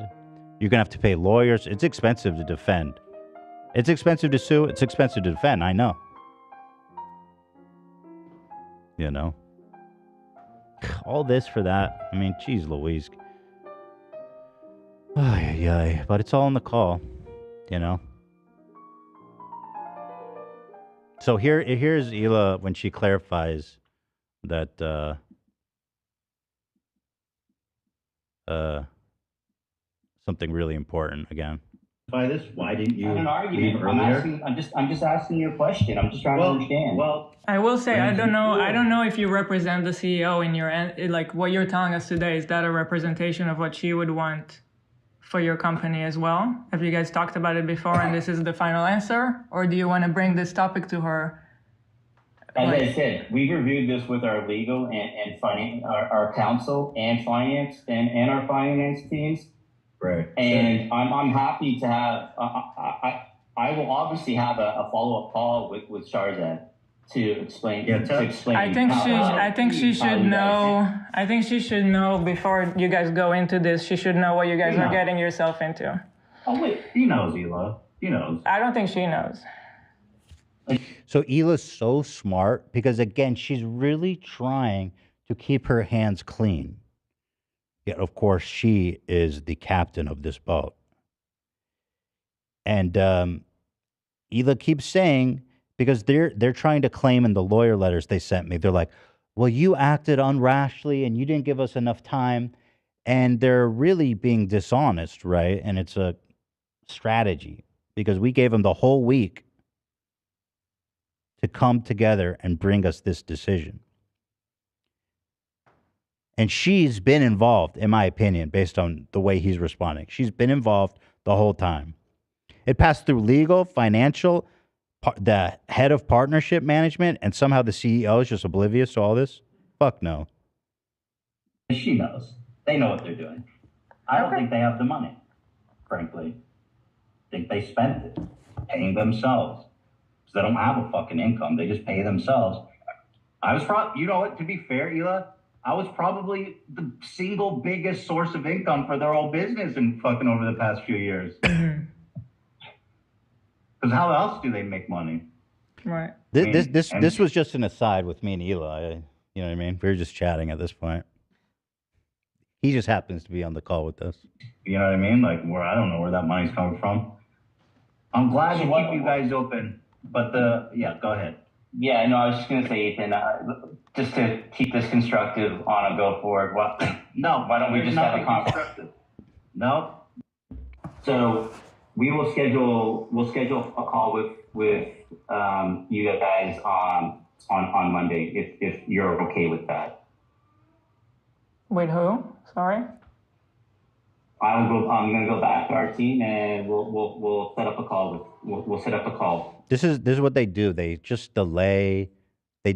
You're going to have to pay lawyers. It's expensive to defend. It's expensive to sue. It's expensive to defend. I know. You know. All this for that. I mean, geez Louise. But it's all in the call. You know. So here's Hila when she clarifies that something really important again. By this, why didn't you? Not an argument. I'm just asking you a question. I'm just trying to understand. Well, I will say I don't know if you represent the CEO in your end. Like what you're telling us today, is that a representation of what she would want for your company as well? Have you guys talked about it before and this is the final answer? Or do you want to bring this topic to her As I said, we've reviewed this with our legal and finance, our counsel and finance and our finance teams. Right. And I'm happy to have. I will obviously have a follow up call with Shahrzad to explain. To explain. I think she should know. I think she should know before you guys go into this. She should know what you guys are getting yourself into. Oh wait, he knows, Hila. He knows. I don't think she knows. So Hila's so smart because, again, she's really trying to keep her hands clean. Yet, of course, she is the captain of this boat. And Hila keeps saying, because they're trying to claim in the lawyer letters they sent me, they're like, well, you acted unrashly and you didn't give us enough time. And they're really being dishonest, right? And it's a strategy because we gave them the whole week to come together and bring us this decision. And she's been involved, in my opinion, based on the way he's responding. She's been involved the whole time. It passed through legal, financial, the head of partnership management, and somehow the CEO is just oblivious to all this? Fuck no. She knows. They know what they're doing. I don't think they have the money, frankly. I think they spent it paying themselves. Because they don't have a fucking income. They just pay themselves. I was probably, you know what, to be fair, Hila, I was probably the single biggest source of income for their whole business in fucking over the past few years. Because how else do they make money? Right. This was just an aside with me and Hila. You know what I mean? We were just chatting at this point. He just happens to be on the call with us. You know what I mean? Like, where I don't know where that money's coming from. I'm glad to keep you guys open. But go ahead. Yeah, no, I was just going to say, Ethan, just to keep this constructive on a go forward, why don't we just have a conversation? No. So we'll schedule a call with you guys on Monday if you're okay with that. With who? Sorry. I'm going to go back to our team and we'll set up a call. We'll set up a call. This is what they do. They just delay. They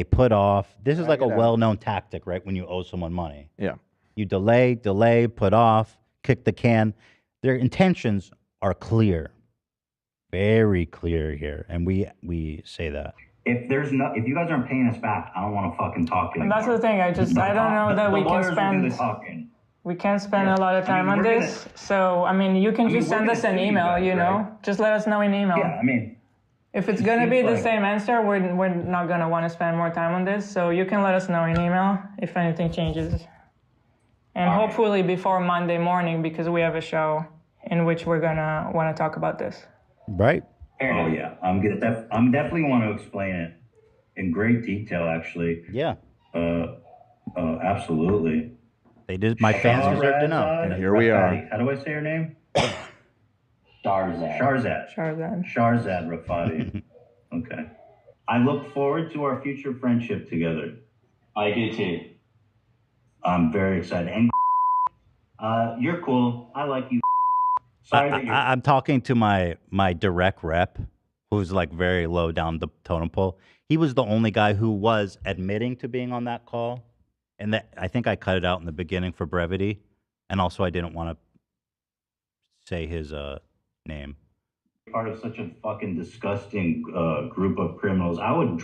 put off. This is like a well-known tactic, right? When you owe someone money. Yeah. You delay, put off, kick the can. Their intentions are clear. Very clear here. And we say that. If you guys aren't paying us back, I don't want to fucking talk anymore. And that's the thing. I don't know that we can spend. We can't spend a lot of time on this. So, I mean, you can just send us an email, you know? Right? Just let us know in email. Yeah, I mean. If it's going to be the same answer, we're not going to want to spend more time on this. So you can let us know in email if anything changes. And hopefully before Monday morning, because we have a show in which we're going to want to talk about this. Right. Oh, yeah. I'm definitely want to explain it in great detail, actually. Yeah. Absolutely. They did. My fans deserve to know. And here we are. How do I say her name? Shahrzad. Shahrzad Rafati. Okay. I look forward to our future friendship together. I do too. I'm very excited. And you're cool. I like you. Sorry that you're... I'm talking to my direct rep, who's like very low down the totem pole. He was the only guy who was admitting to being on that call. And that I think I cut it out in the beginning for brevity. And also I didn't want to say his name. Part of such a fucking disgusting group of criminals. I would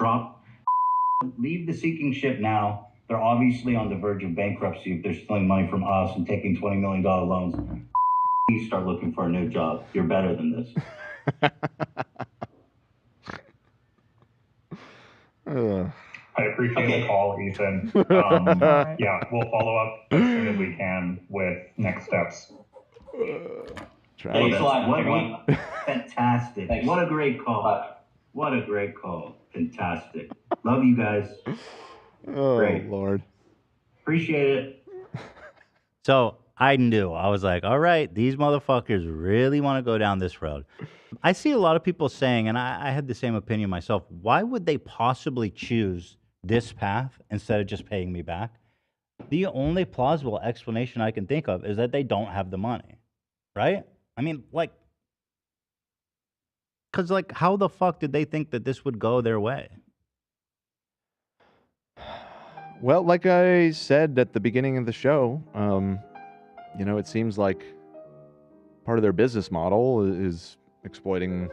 leave the sinking ship now. They're obviously on the verge of bankruptcy if they're stealing money from us and taking $20 million loans. You start looking for a new job. You're better than this. I appreciate the call, Ethan. Yeah, we'll follow up as soon as we can with next steps. Thanks a lot, everyone. Fantastic. Thanks. What a great call. What a great call. Fantastic. Love you guys. Oh, great. Lord. Appreciate it. So I knew. I was like, all right, these motherfuckers really want to go down this road. I see a lot of people saying, and I had the same opinion myself, why would they possibly choose this path instead of just paying me back? The only plausible explanation I can think of is that they don't have the money, right? I mean, like, because like, how the fuck did they think that this would go their way? Well, like I said at the beginning of the show, you know, it seems like part of their business model is exploiting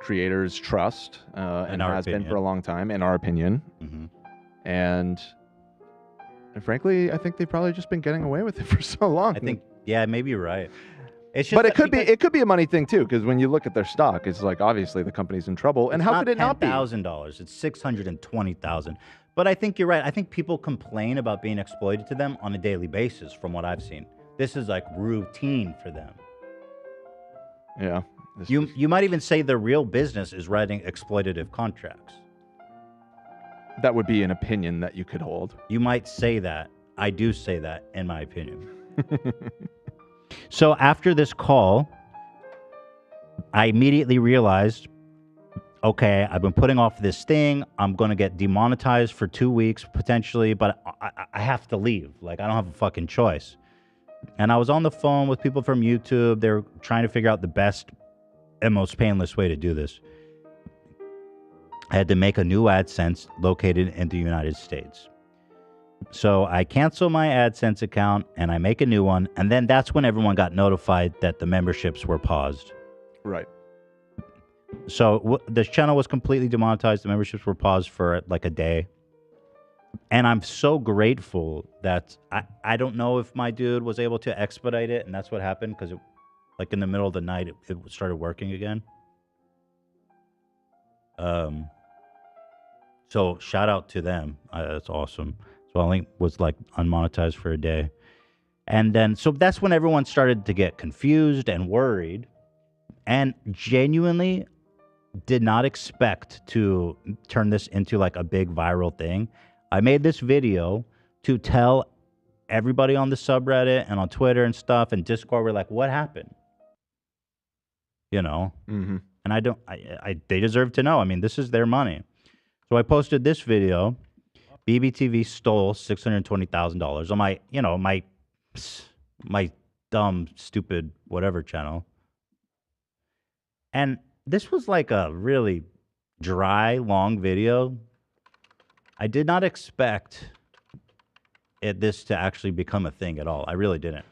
creators' trust, and has been for a long time, in our opinion. And frankly, I think they've probably just been getting away with it for so long. I think, yeah, maybe you're right. It's just but it could be a money thing too, because when you look at their stock, it's like obviously the company's in trouble. And how could it not be? $10,000. It's $620,000. But I think you're right. I think people complain about being exploited to them on a daily basis, from what I've seen. This is like routine for them. Yeah. You might even say their real business is writing exploitative contracts. That would be an opinion that you could hold. You might say that. I do say that, in my opinion. So after this call, I immediately realized, okay, I've been putting off this thing. I'm going to get demonetized for 2 weeks, potentially, but I have to leave. Like, I don't have a fucking choice. And I was on the phone with people from YouTube. They were trying to figure out the best and most painless way to do this. I had to make a new AdSense located in the United States. So I cancel my AdSense account and I make a new one. And then that's when everyone got notified that the memberships were paused. Right. So this channel was completely demonetized. The memberships were paused for like a day. And I'm so grateful that I don't know if my dude was able to expedite it. And that's what happened, because like in the middle of the night, it started working again. So shout out to them. That's awesome. So I only was like unmonetized for a day. And then, so that's when everyone started to get confused and worried, and genuinely did not expect to turn this into like a big viral thing. I made this video to tell everybody on the subreddit and on Twitter and stuff and Discord, we're like, what happened? You know? Mm-hmm. And they deserve to know. I mean, this is their money. So I posted this video. BBTV stole $620,000 on my, you know, my dumb, stupid, whatever channel. And this was like a really dry, long video. I did not expect this to actually become a thing at all. I really didn't.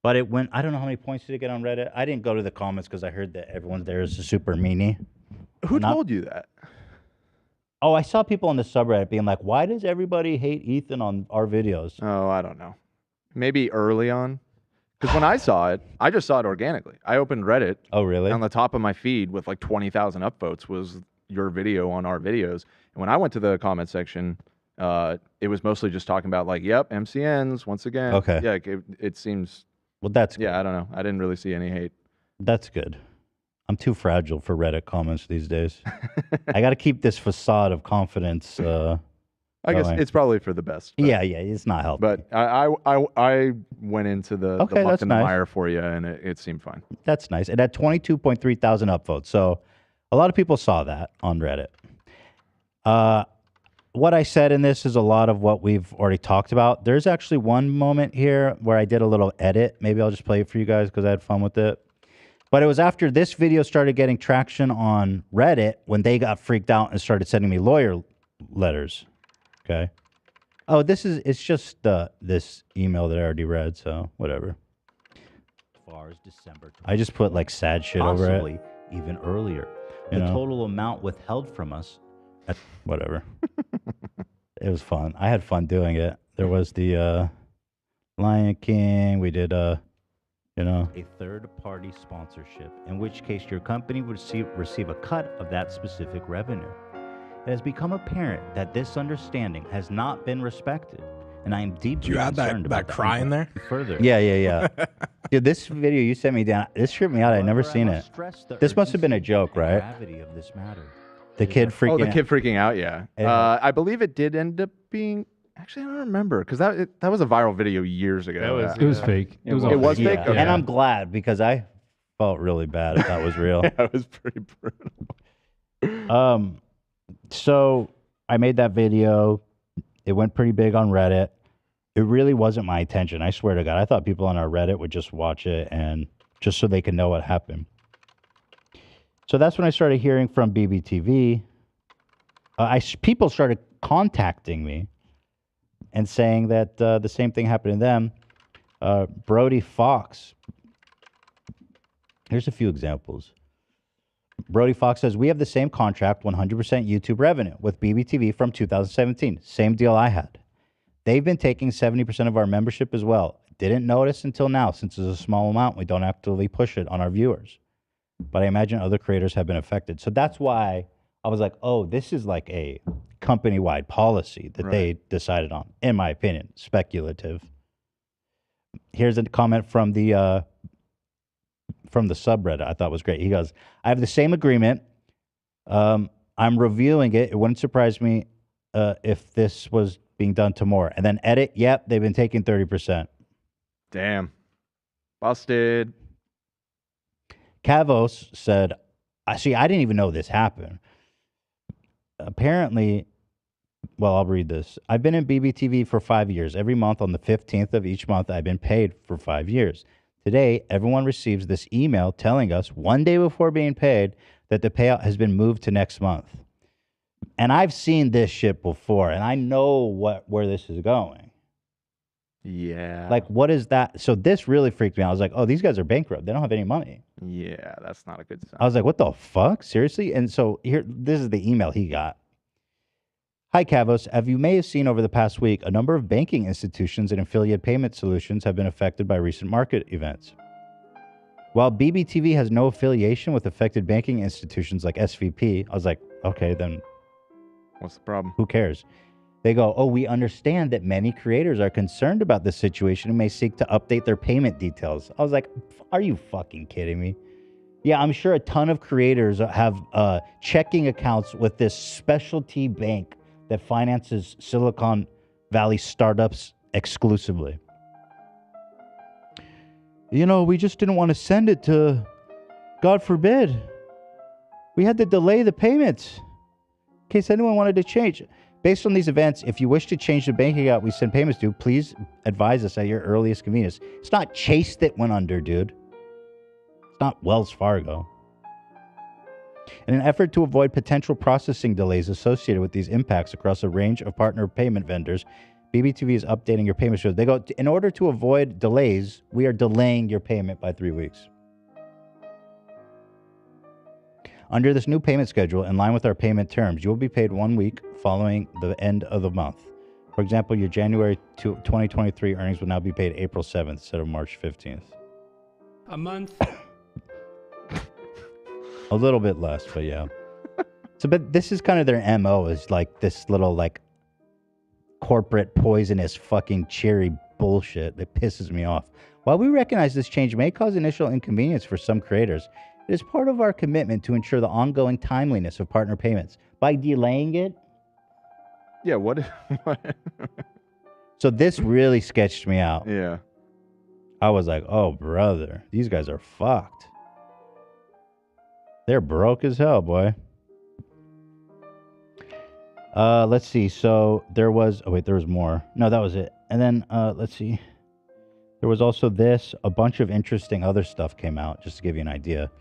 But it went, I don't know how many points did it get on Reddit. I didn't go to the comments because I heard that everyone there is super meanie. Who told you that? Oh, I saw people on the subreddit being like, why does everybody hate Ethan on our videos? Oh, I don't know. Maybe early on. Because when I saw it, I just saw it organically. I opened Reddit. Oh, really? On the top of my feed with like 20,000 upvotes was your video on our videos. And when I went to the comment section, it was mostly just talking about like, yep, MCNs once again. Okay. Yeah, it seems. Well, that's good. Yeah, I don't know. I didn't really see any hate. That's good. I'm too fragile for Reddit comments these days. I got to keep this facade of confidence. I guess it's probably for the best. Yeah, it's not helping. But I went into the muck and the mire for you, and it seemed fine. That's nice. It had 22.3 thousand upvotes, so a lot of people saw that on Reddit. What I said in this is a lot of what we've already talked about. There's actually one moment here where I did a little edit. Maybe I'll just play it for you guys because I had fun with it. But it was after this video started getting traction on Reddit when they got freaked out and started sending me lawyer letters. Okay. Oh, it's just this email that I already read, so whatever. As far as December, I just put like sad shit over it. Possibly even earlier. The total amount withheld from us. Whatever. It was fun. I had fun doing it. There was the Lion King. We did a third-party sponsorship, in which case your company would receive a cut of that specific revenue. It has become apparent that this understanding has not been respected, and I am deeply concerned about that cry in there? Further. Yeah. Dude, this video you sent me down, this tripped me out. I'd never seen it. This must have been a joke, right? Of this matter. The kid freaking out. Oh, the kid freaking out, yeah. I believe it did end up being... Actually, I don't remember, because that was a viral video years ago. It was fake. It was fake? Yeah. Okay. And I'm glad, because I felt really bad if that was real. Yeah, it was pretty brutal. So I made that video. It went pretty big on Reddit. It really wasn't my intention. I swear to God. I thought people on our Reddit would just watch it and just so they can know what happened. So that's when I started hearing from BBTV. People started contacting me and saying that the same thing happened to them. Brody Fox. Here's a few examples. Brody Fox says, we have the same contract, 100% YouTube revenue with BBTV from 2017. Same deal I had. They've been taking 70% of our membership as well. Didn't notice until now, since it's a small amount. We don't actively push it on our viewers. But I imagine other creators have been affected. So that's why I was like, oh, this is like a company-wide policy that they decided on, in my opinion. Speculative. Here's a comment from the subreddit I thought was great. He goes, I have the same agreement. I'm reviewing it. It wouldn't surprise me if this was being done to more. And then edit, yep, they've been taking 30%. Damn. Busted. Kavos said, I didn't even know this happened. Apparently, well, I'll read this. I've been in BBTV for 5 years. Every month on the 15th of each month, I've been paid for 5 years. Today, everyone receives this email telling us 1 day before being paid that the payout has been moved to next month. And I've seen this shit before, and I know where this is going. Yeah. Like, what is that? So this really freaked me out. I was like, oh, these guys are bankrupt. They don't have any money. Yeah, that's not a good sign. I was like, what the fuck? Seriously? And so this is the email he got. Hi, Kavos. As you may have seen over the past week, a number of banking institutions and affiliate payment solutions have been affected by recent market events. While BBTV has no affiliation with affected banking institutions like SVP, I was like, okay, then what's the problem? Who cares? They go, oh, we understand that many creators are concerned about this situation and may seek to update their payment details. I was like, are you fucking kidding me? Yeah, I'm sure a ton of creators have checking accounts with this specialty bank that finances Silicon Valley startups exclusively. You know, we just didn't want to send it to, God forbid. We had to delay the payments in case anyone wanted to change. Based on these events, if you wish to change the bank account we send payments to, please advise us at your earliest convenience. It's not Chase that went under, dude. It's not Wells Fargo. In an effort to avoid potential processing delays associated with these impacts across a range of partner payment vendors, BBTV is updating your payment schedule. They go, in order to avoid delays, we are delaying your payment by 3 weeks. Under this new payment schedule, in line with our payment terms, you will be paid 1 week following the end of the month. For example, your January 2023 earnings will now be paid April 7th instead of March 15th. A month. A little bit less, but yeah. So, but this is kind of their MO, is like this little like corporate poisonous fucking cherry bullshit that pisses me off. While we recognize this change may cause initial inconvenience for some creators, it is part of our commitment to ensure the ongoing timeliness of partner payments. By delaying it? Yeah, what? So this really sketched me out. Yeah. I was like, oh, brother, these guys are fucked. They're broke as hell, boy. Let's see. So there was... Oh, wait, there was more. No, that was it. And then, let's see. There was also this. A bunch of interesting other stuff came out, just to give you an idea.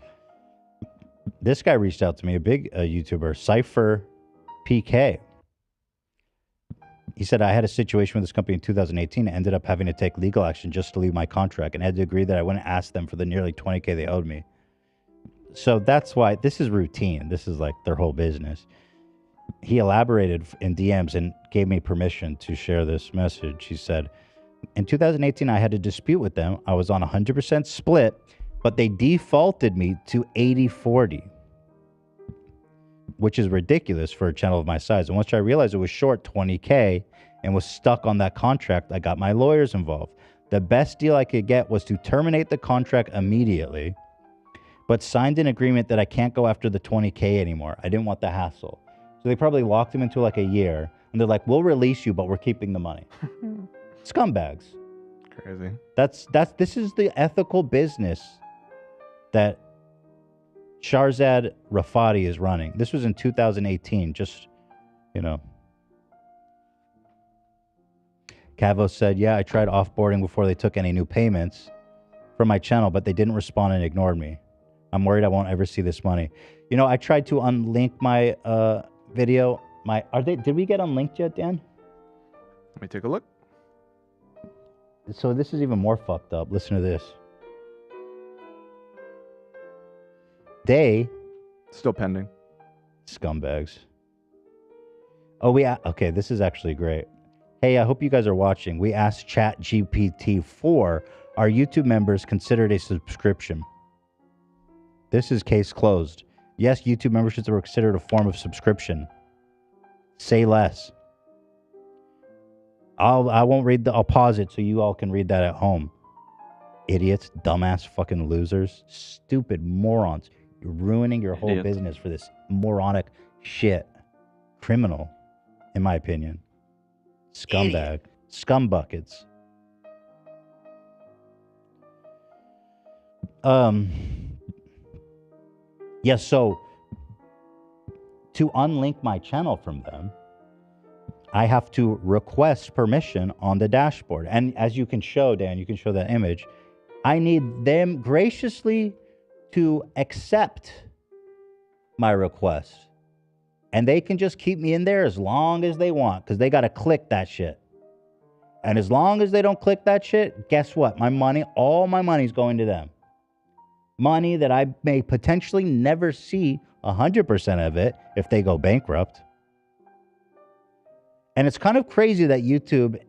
This guy reached out to me, a big YouTuber, Cypher PK. He said, I had a situation with this company in 2018 and ended up having to take legal action just to leave my contract and had to agree that I wouldn't ask them for the nearly $20K they owed me. So that's why this is routine. This is like their whole business. He elaborated in DMs and gave me permission to share this message. He said, in 2018, I had a dispute with them. I was on 100% split, but they defaulted me to 80-40, which is ridiculous for a channel of my size. And once I realized it was short $20K and was stuck on that contract, I got my lawyers involved. The best deal I could get was to terminate the contract immediately, but signed an agreement that I can't go after the $20K anymore. I didn't want the hassle. So they probably locked him into like a year, and they're like, we'll release you, but we're keeping the money. Scumbags. Crazy. This is the ethical business that Shahrzad Rafati is running. This was in 2018, just, you know. Cavo said, yeah, I tried offboarding before they took any new payments from my channel, but they didn't respond and ignored me. I'm worried I won't ever see this money. You know, I tried to unlink my video. Did we get unlinked yet, Dan? Let me take a look. So this is even more fucked up. Listen to this. They still pending. Scumbags. Oh, okay, this is actually great. Hey, I hope you guys are watching. We asked ChatGPT-4, are YouTube members considered a subscription? This is case closed. Yes, YouTube memberships are considered a form of subscription. Say less. I won't read I'll pause it so you all can read that at home. Idiots, dumbass, fucking losers, stupid morons. You're ruining your whole business for this moronic shit. Criminal, in my opinion. Scumbag. Scumbuckets. Yeah, so to unlink my channel from them, I have to request permission on the dashboard. And as you can show, Dan, you can show that image. I need them graciously to accept my request. And they can just keep me in there as long as they want, because they got to click that shit. And as long as they don't click that shit, guess what? My money, all my money's going to them. Money that I may potentially never see 100% of it if they go bankrupt. And it's kind of crazy that YouTube,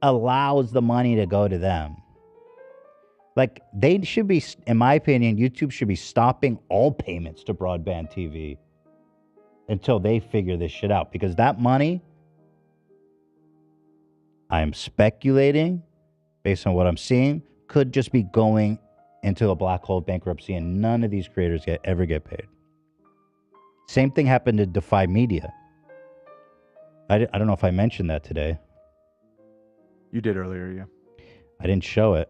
allows the money to go to them. Like, they should be, in my opinion, YouTube should be stopping all payments to broadband TV until they figure this shit out. Because that money, I am speculating, based on what I'm seeing, could just be going into a black hole of bankruptcy, and none of these creators ever get paid. Same thing happened to Defy Media. I don't know if I mentioned that today. You did earlier, yeah. I didn't show it.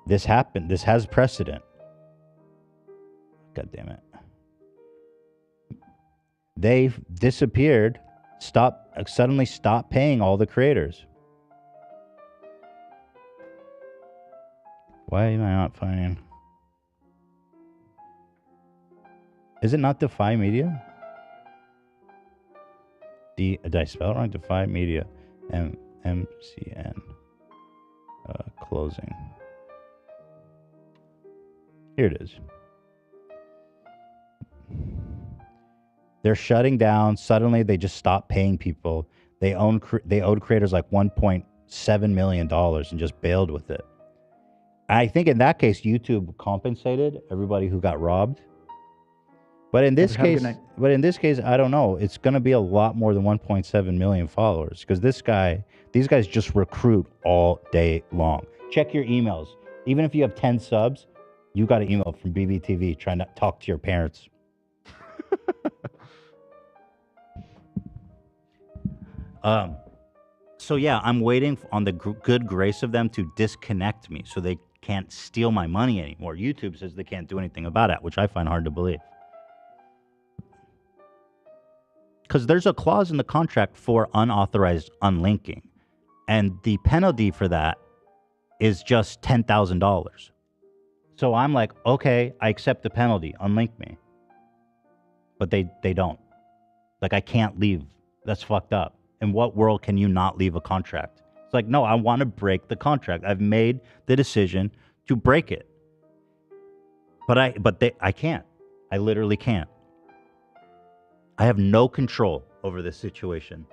This happened. This has precedent. God damn it. They disappeared, suddenly stopped paying all the creators. Why am I not finding? Is it not Defy Media? Did I spell it wrong? Defy Media. MCN. Closing. Here it is. They're shutting down. Suddenly, they just stopped paying people. They owed creators like $1.7 million and just bailed with it. I think in that case, YouTube compensated everybody who got robbed. But in this case, I don't know. It's going to be a lot more than 1.7 million followers, because these guys just recruit all day long. Check your emails. Even if you have 10 subs, you got an email from BBTV trying to talk to your parents. So yeah, I'm waiting on the good grace of them to disconnect me so they can't steal my money anymore. YouTube says they can't do anything about it, which I find hard to believe. Because there's a clause in the contract for unauthorized unlinking. And the penalty for that is just $10,000. So I'm like, okay, I accept the penalty. Unlink me. But they don't. Like, I can't leave. That's fucked up. In what world can you not leave a contract? It's like, no, I want to break the contract. I've made the decision to break it. But I can't. I literally can't. I have no control over this situation.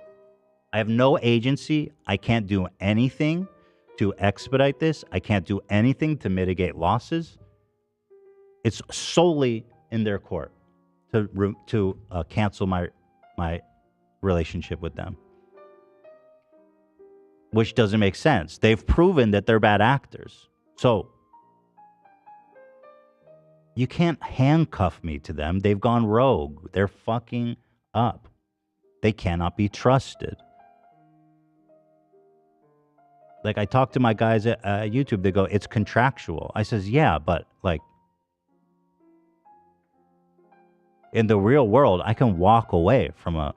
I have no agency. I can't do anything to expedite this. I can't do anything to mitigate losses. It's solely in their court to cancel my relationship with them, which doesn't make sense. They've proven that they're bad actors. So you can't handcuff me to them. They've gone rogue. They're fucking up. They cannot be trusted. Like, I talked to my guys at YouTube. They go, it's contractual. I says, yeah, but like, in the real world, I can walk away from a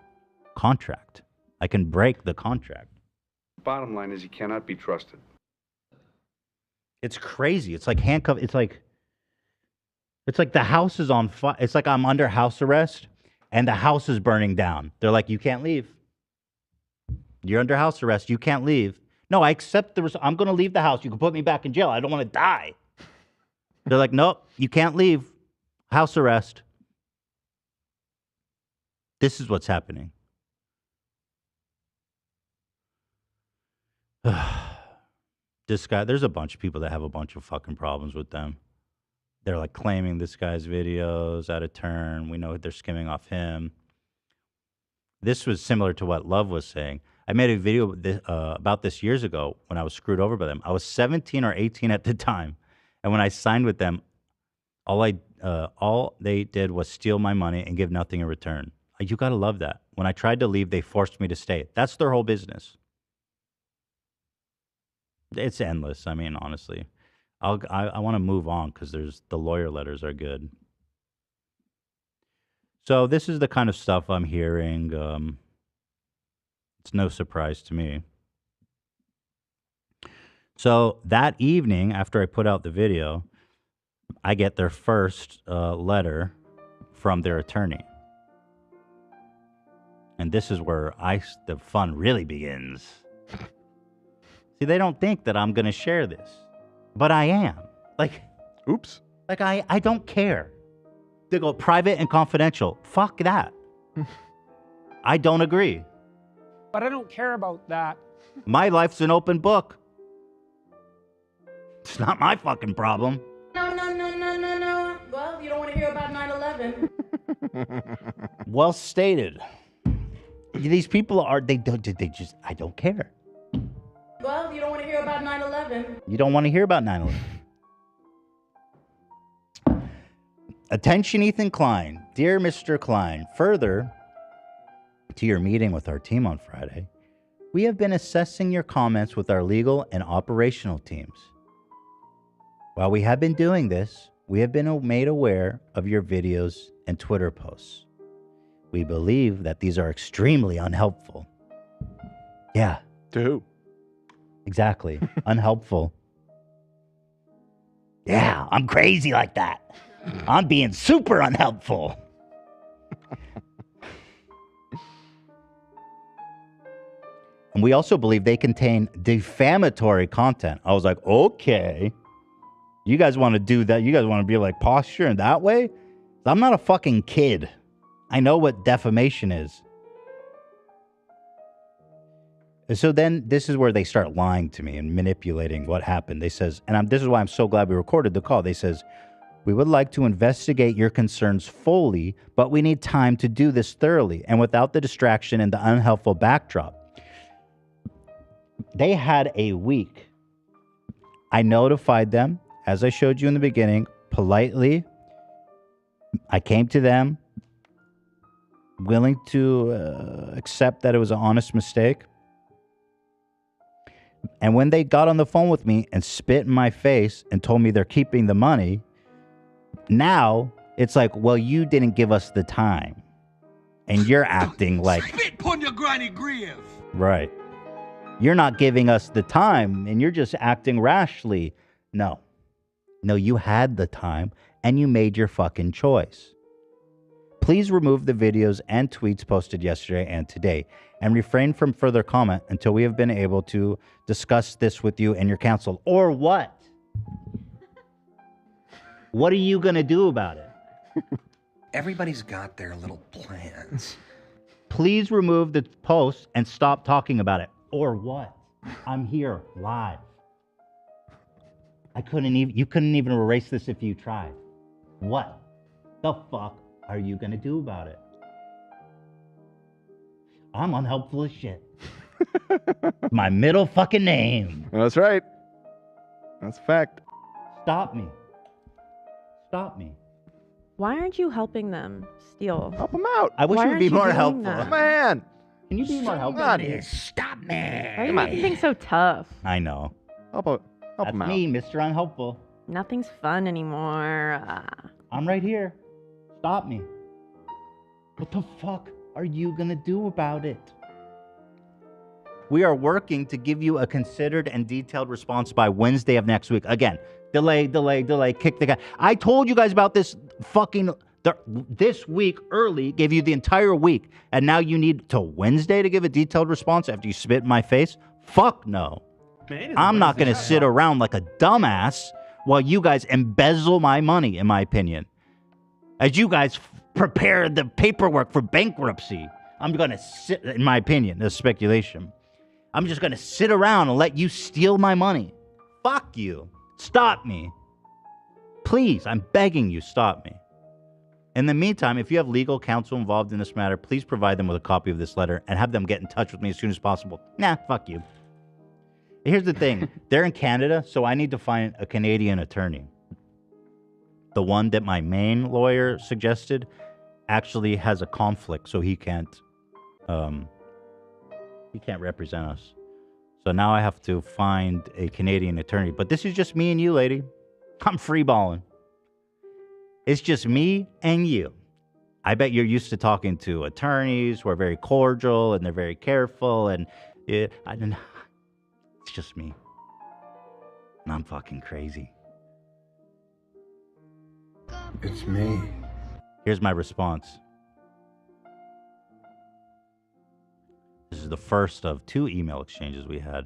contract. I can break the contract. Bottom line is, you cannot be trusted. It's crazy. It's like handcuff. It's like It's like the house is on fire. It's like I'm under house arrest and the house is burning down. They're like, you can't leave. You're under house arrest. You can't leave. No, I accept I'm going to leave the house. You can put me back in jail. I don't want to die. They're like, nope, you can't leave. House arrest. This is what's happening. This guy, there's a bunch of people that have a bunch of fucking problems with them. They're like claiming this guy's videos out of turn. We know they're skimming off him. This was similar to what Love was saying. I made a video about this years ago when I was screwed over by them. I was 17 or 18 at the time. And when I signed with them, all they did was steal my money and give nothing in return. You got to love that. When I tried to leave, they forced me to stay. That's their whole business. It's endless. I mean, honestly. I want to move on because the lawyer letters are good. So this is the kind of stuff I'm hearing. It's no surprise to me. So that evening, after I put out the video, I get their first letter from their attorney. And this is where the fun really begins. See, they don't think that I'm going to share this. But I am. Like, oops. Like, I don't care. They go private and confidential. Fuck that. I don't agree. But I don't care about that. My life's an open book. It's not my fucking problem. No. Well, you don't want to hear about 9/11. Well stated. These people I don't care. Well, you don't want to hear about 9/11. You don't want to hear about 9/11. Attention, Ethan Klein. Dear Mr. Klein, further to your meeting with our team on Friday, we have been assessing your comments with our legal and operational teams. While we have been doing this, we have been made aware of your videos and Twitter posts. We believe that these are extremely unhelpful. Yeah. To who? Exactly. Unhelpful. Yeah, I'm crazy like that. I'm being super unhelpful. And we also believe they contain defamatory content. I was like, okay. You guys want to do that? You guys want to be like posture in that way? I'm not a fucking kid. I know what defamation is. And so then this is where they start lying to me and manipulating what happened. They says, and this is why I'm so glad we recorded the call. They says, we would like to investigate your concerns fully, but we need time to do this thoroughly and without the distraction and the unhelpful backdrop. They had a week. I notified them, as I showed you in the beginning, politely. I came to them, willing to accept that it was an honest mistake. And when they got on the phone with me and spit in my face and told me they're keeping the money, now it's like, well, you didn't give us the time. And you're acting like... Spit on your granny grave. Right. You're not giving us the time and you're just acting rashly. No. No, you had the time and you made your fucking choice. Please remove the videos and tweets posted yesterday and today and refrain from further comment until we have been able to discuss this with you and your counsel. Or what? What are you going to do about it? Everybody's got their little plans. Please remove the post and stop talking about it. Or what? I'm here live. You couldn't even erase this if you tried. What the fuck are you gonna do about it? I'm unhelpful as shit. My middle fucking name. That's right. That's a fact. Stop me. Stop me. Why aren't you helping them steal? Help them out. I wish Why you would be aren't you more doing helpful. that? Man. Can you be more helpful? Stop me. Why are you making things so tough? I know. Help That's them out. me, Mr. Unhelpful. Nothing's fun anymore. I'm right here. Stop me. What the fuck are you gonna do about it? We are working to give you a considered and detailed response by Wednesday of next week. Again, delay, kick the guy. I told you guys about this this week early, gave you the entire week, and now you need till Wednesday to give a detailed response after you spit in my face? Fuck no. I'm not going to sit around like a dumbass while you guys embezzle my money, in my opinion. As you guys prepare the paperwork for bankruptcy, I'm going to sit, in my opinion, this is speculation. I'm just going to sit around and let you steal my money. Fuck you. Stop me. Please, I'm begging you, stop me. In the meantime, if you have legal counsel involved in this matter, please provide them with a copy of this letter and have them get in touch with me as soon as possible. Nah, fuck you. Here's the thing. They're in Canada, so I need to find a Canadian attorney. The one that my main lawyer suggested actually has a conflict, so he can't represent us. So now I have to find a Canadian attorney. But this is just me and you, lady. I'm freeballing. It's just me and you. I bet you're used to talking to attorneys who are very cordial and they're very careful. And it's just me. And I'm fucking crazy. It's me. Here's my response. This is the first of 2 email exchanges we had.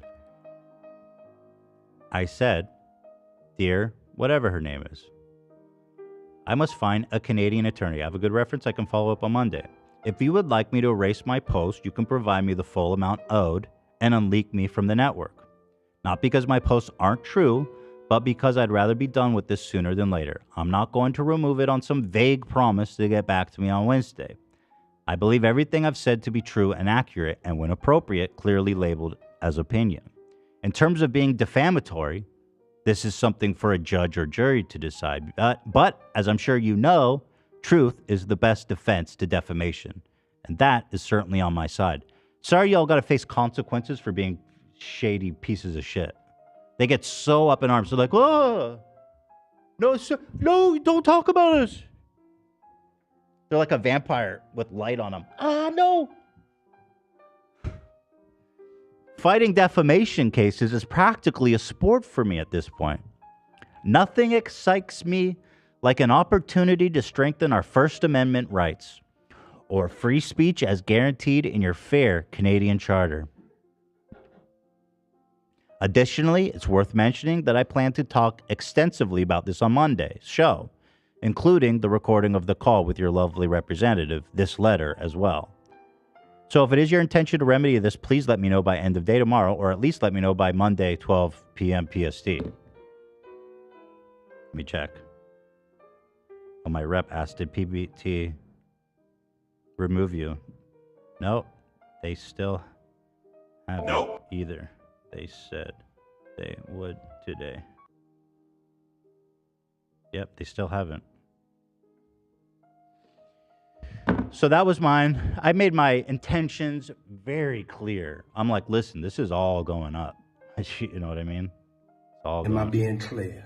I said, "Dear, whatever her name is, I must find a Canadian attorney. I have a good reference. I can follow up on Monday. If you would like me to erase my post, you can provide me the full amount owed and unleak me from the network. Not because my posts aren't true, but because I'd rather be done with this sooner than later. I'm not going to remove it on some vague promise to get back to me on Wednesday. I believe everything I've said to be true and accurate, and when appropriate, clearly labeled as opinion. In terms of being defamatory, this is something for a judge or jury to decide. But as I'm sure you know, truth is the best defense to defamation. And that is certainly on my side. Sorry y'all got to face consequences for being shady pieces of shit. They get so up in arms. They're like, oh, no, don't talk about us. They're like a vampire with light on them. No. Fighting defamation cases is practically a sport for me at this point. Nothing excites me like an opportunity to strengthen our First Amendment rights or free speech as guaranteed in your fair Canadian Charter. Additionally, it's worth mentioning that I plan to talk extensively about this on Monday's show, including the recording of the call with your lovely representative, this letter as well. So if it is your intention to remedy this, please let me know by end of day tomorrow, or at least let me know by Monday, 12 p.m. PST. Let me check. Oh, my rep asked, did PBT remove you? No, they still haven't either. They said they would today. Yep, they still haven't. So that was mine. I made my intentions very clear. I'm like, listen, this is all going up. You know what I mean? It's all Am I being clear?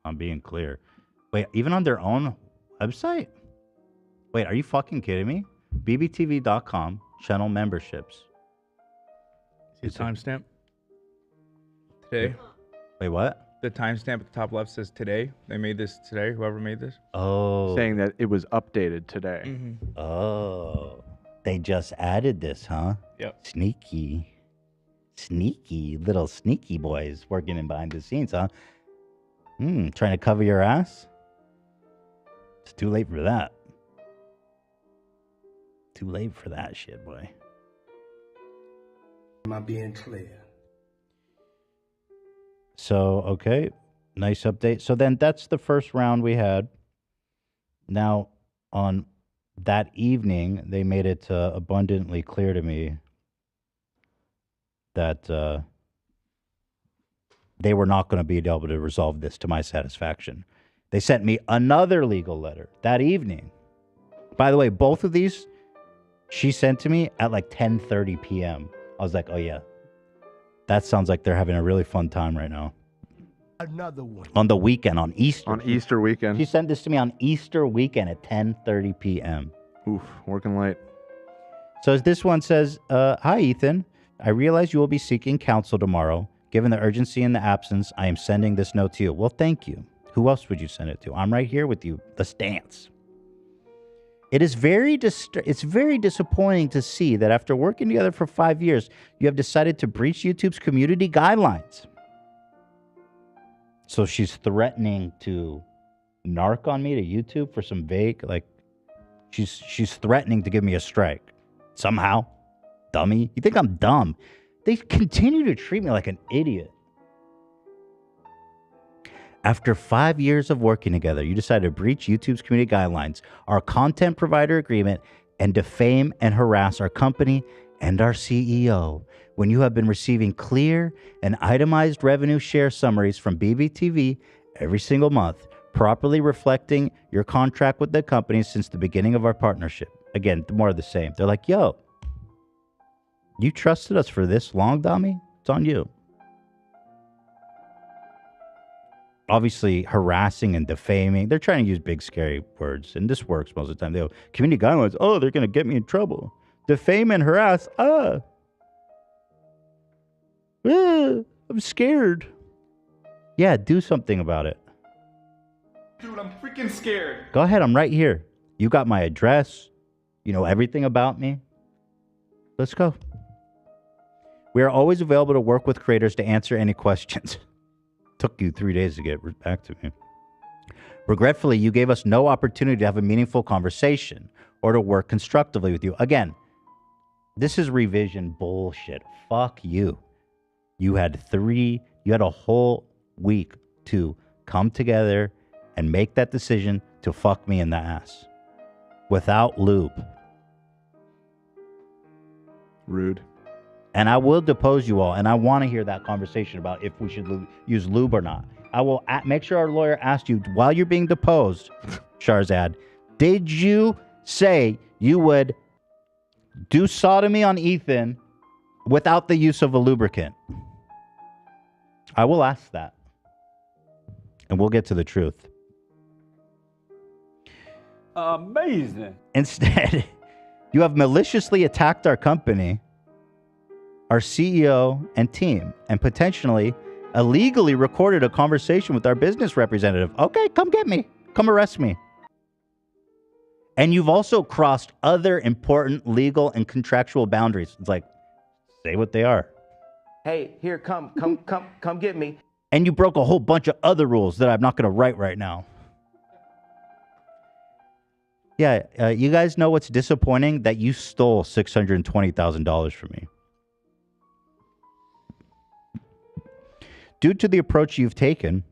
I'm being clear. Wait, even on their own website? Wait, are you fucking kidding me? BBTV.com, channel memberships. See the timestamp? Today. Wait, what? The timestamp at the top left says today. They made this today, whoever made this. Oh. Saying that it was updated today. Mm-hmm. Oh. They just added this, huh? Yep. Sneaky. Little sneaky boys working in behind the scenes, huh? Trying to cover your ass? It's too late for that. Too late for that shit, boy. Am I being clear? So, okay, nice update. So then that's the first round we had. Now, on that evening, they made it abundantly clear to me that they were not going to be able to resolve this to my satisfaction. They sent me another legal letter that evening. By the way, both of these, she sent to me at like 10:30 p.m. I was like, oh yeah. That sounds like they're having a really fun time right now. Another one. On the weekend, on Easter. On Easter weekend. She sent this to me on Easter weekend at 10:30 p.m. Oof, working late. So this one says, hi, Ethan. I realize you will be seeking counsel tomorrow. Given the urgency and the absence, I am sending this note to you. Well, thank you. Who else would you send it to? I'm right here with you. Let's dance. It is it's very disappointing to see that after working together for 5 years, you have decided to breach YouTube's community guidelines. So she's threatening to narc on me to YouTube for some vague, like, she's threatening to give me a strike. Somehow. Dummy. You think I'm dumb? They continue to treat me like an idiot. After 5 years of working together, you decided to breach YouTube's community guidelines, our content provider agreement, and defame and harass our company and our CEO when you have been receiving clear and itemized revenue share summaries from BBTV every single month, properly reflecting your contract with the company since the beginning of our partnership. Again, more of the same. They're like, yo, you trusted us for this long, dummy? It's on you. Obviously, harassing and defaming. They're trying to use big, scary words. And this works most of the time. They go, community guidelines. Oh, they're going to get me in trouble. Defame and harass. I'm scared. Yeah, do something about it. Dude, I'm freaking scared. Go ahead. I'm right here. You got my address. You know everything about me. Let's go. We are always available to work with creators to answer any questions. Took you 3 days to get back to me. Regretfully, you gave us no opportunity to have a meaningful conversation or to work constructively with you. Again, this is revision bullshit. Fuck you. You had a whole week to come together and make that decision to fuck me in the ass. Without lube. Rude. And I will depose you all, and I want to hear that conversation about if we should use lube or not. I will make sure our lawyer asked you, while you're being deposed, Shahrzad, did you say you would do sodomy on Ethan without the use of a lubricant? I will ask that. And we'll get to the truth. Amazing. Instead, you have maliciously attacked our company, our CEO and team, and potentially illegally recorded a conversation with our business representative. Okay, come get me. Come arrest me. And you've also crossed other important legal and contractual boundaries. It's like, say what they are. Hey, here, come get me. And you broke a whole bunch of other rules that I'm not going to write right now. Yeah, you guys know what's disappointing? That you stole $620,000 from me. Due to the approach you've taken,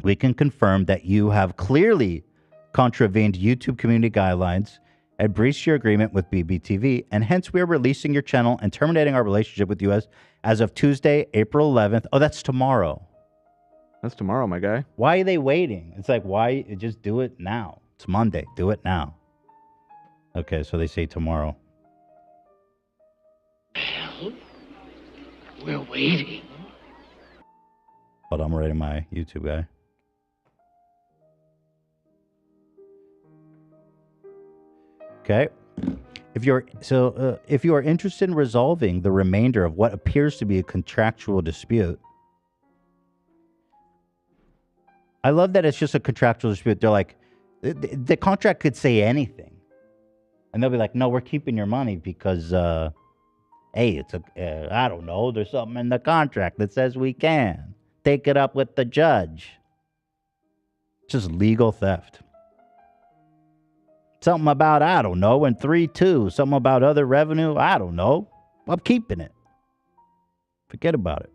we can confirm that you have clearly contravened YouTube community guidelines and breached your agreement with BBTV, and hence we are releasing your channel and terminating our relationship with you as of Tuesday, April 11th. Oh, that's tomorrow. That's tomorrow, my guy. Why are they waiting? It's like, why? Just do it now. It's Monday. Do it now. Okay, so they say tomorrow. Well, we're waiting. Hold on, I'm writing my YouTube guy. Okay. If you are interested in resolving the remainder of what appears to be a contractual dispute, I love that it's just a contractual dispute. They're like, the contract could say anything. And they'll be like, no, we're keeping your money because, hey, it's I don't know, there's something in the contract that says we can. Take it up with the judge. Just legal theft. Something about, I don't know, in 3-2. Something about other revenue. I don't know. I'm keeping it. Forget about it.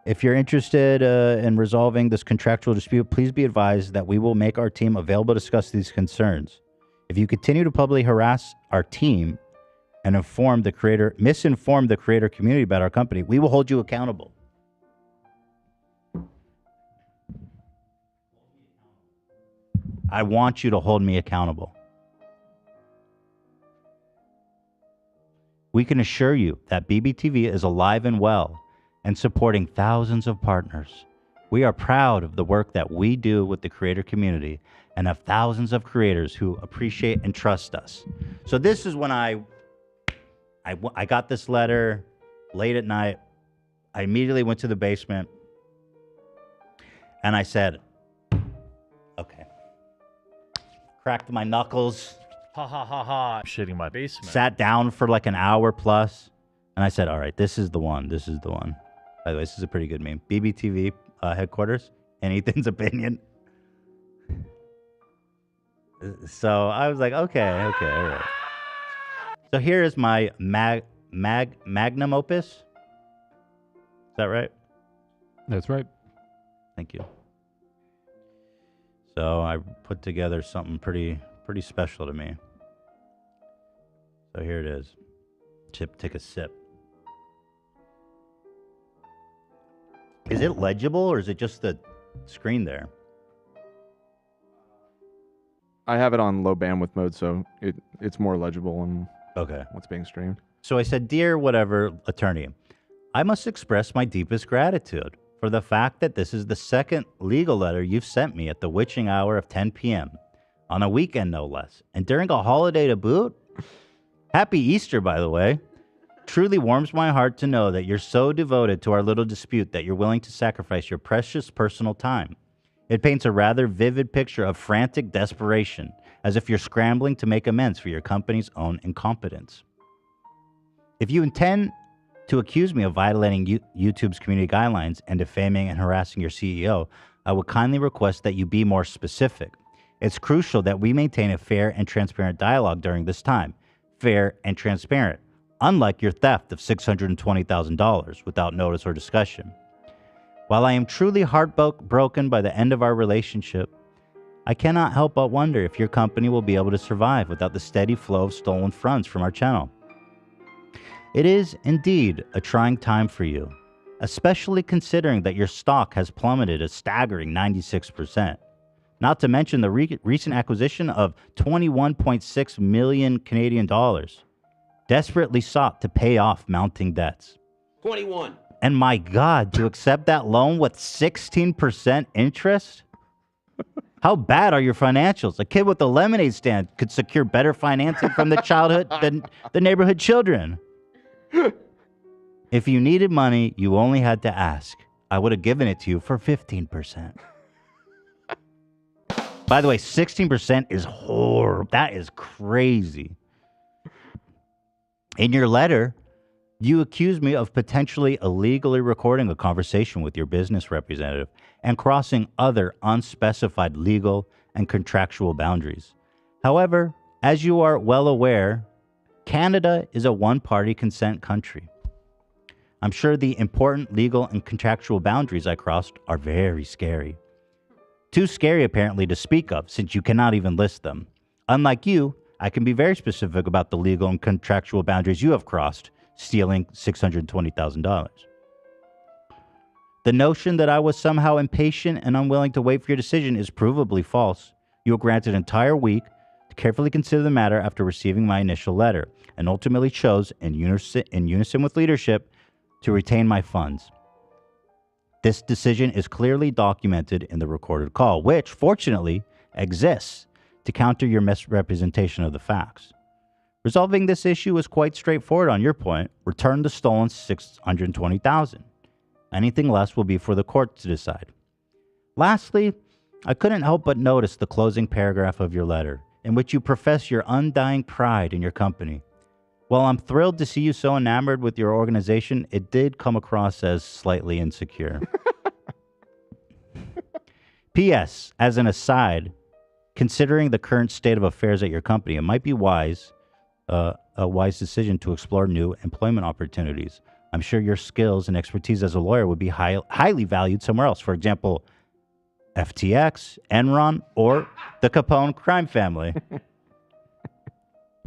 If you're interested in resolving this contractual dispute, please be advised that we will make our team available to discuss these concerns. If you continue to publicly harass our team and misinform the creator community about our company, we will hold you accountable. I want you to hold me accountable. We can assure you that BBTV is alive and well and supporting thousands of partners. We are proud of the work that we do with the creator community and have thousands of creators who appreciate and trust us. So this is when I I got this letter late at night. I immediately went to the basement and I said, okay. Cracked my knuckles. Ha ha ha ha. I'm shitting my basement. Sat down for like an hour plus. And I said, all right, this is the one. This is the one. By the way, this is a pretty good meme. BBTV headquarters and Ethan's opinion. So I was like, okay, all right. So here is my magnum opus. Is that right? That's right. Thank you. So I put together something pretty special to me. So here it is. Chip, take a sip. Is it legible or is it just the screen there? I have it on low bandwidth mode, so it's more legible on okay. what's being streamed. So I said, dear whatever attorney, I must express my deepest gratitude for the fact that this is the second legal letter you've sent me at the witching hour of 10 p.m. on a weekend, no less, and during a holiday to boot. Happy Easter, by the way. Truly warms my heart to know that you're so devoted to our little dispute that you're willing to sacrifice your precious personal time. It paints a rather vivid picture of frantic desperation, as if you're scrambling to make amends for your company's own incompetence. If you intend to accuse me of violating YouTube's community guidelines and defaming and harassing your CEO, I would kindly request that you be more specific. It's crucial that we maintain a fair and transparent dialogue during this time. Fair and transparent, unlike your theft of $620,000 without notice or discussion. While I am truly heartbroken by the end of our relationship, I cannot help but wonder if your company will be able to survive without the steady flow of stolen funds from our channel. It is indeed a trying time for you, especially considering that your stock has plummeted a staggering 96%. Not to mention the recent acquisition of 21.6 million Canadian dollars, desperately sought to pay off mounting debts. 21. And my God, to accept that loan with 16% interest? How bad are your financials? A kid with a lemonade stand could secure better financing from the childhood than the neighborhood children. If you needed money, you only had to ask. I would have given it to you for 15%. By the way, 16% is horrible. That is crazy. In your letter, you accuse me of potentially illegally recording a conversation with your business representative and crossing other unspecified legal and contractual boundaries. However, as you are well aware, Canada is a one-party consent country. I'm sure the important legal and contractual boundaries I crossed are very scary. Too scary, apparently, to speak of, since you cannot even list them. Unlike you, I can be very specific about the legal and contractual boundaries you have crossed, stealing $620,000. The notion that I was somehow impatient and unwilling to wait for your decision is provably false. You were granted an entire week to carefully consider the matter after receiving my initial letter, and ultimately chose, in unison with leadership, to retain my funds. This decision is clearly documented in the recorded call, which, fortunately, exists to counter your misrepresentation of the facts. Resolving this issue is quite straightforward on your point. Return the stolen $620,000. Anything less will be for the court to decide. Lastly, I couldn't help but notice the closing paragraph of your letter, in which you profess your undying pride in your company. While I'm thrilled to see you so enamored with your organization, it did come across as slightly insecure. P.S. As an aside, considering the current state of affairs at your company, it might be a wise decision to explore new employment opportunities. I'm sure your skills and expertise as a lawyer would be highly valued somewhere else. For example, FTX, Enron, or the Capone crime family.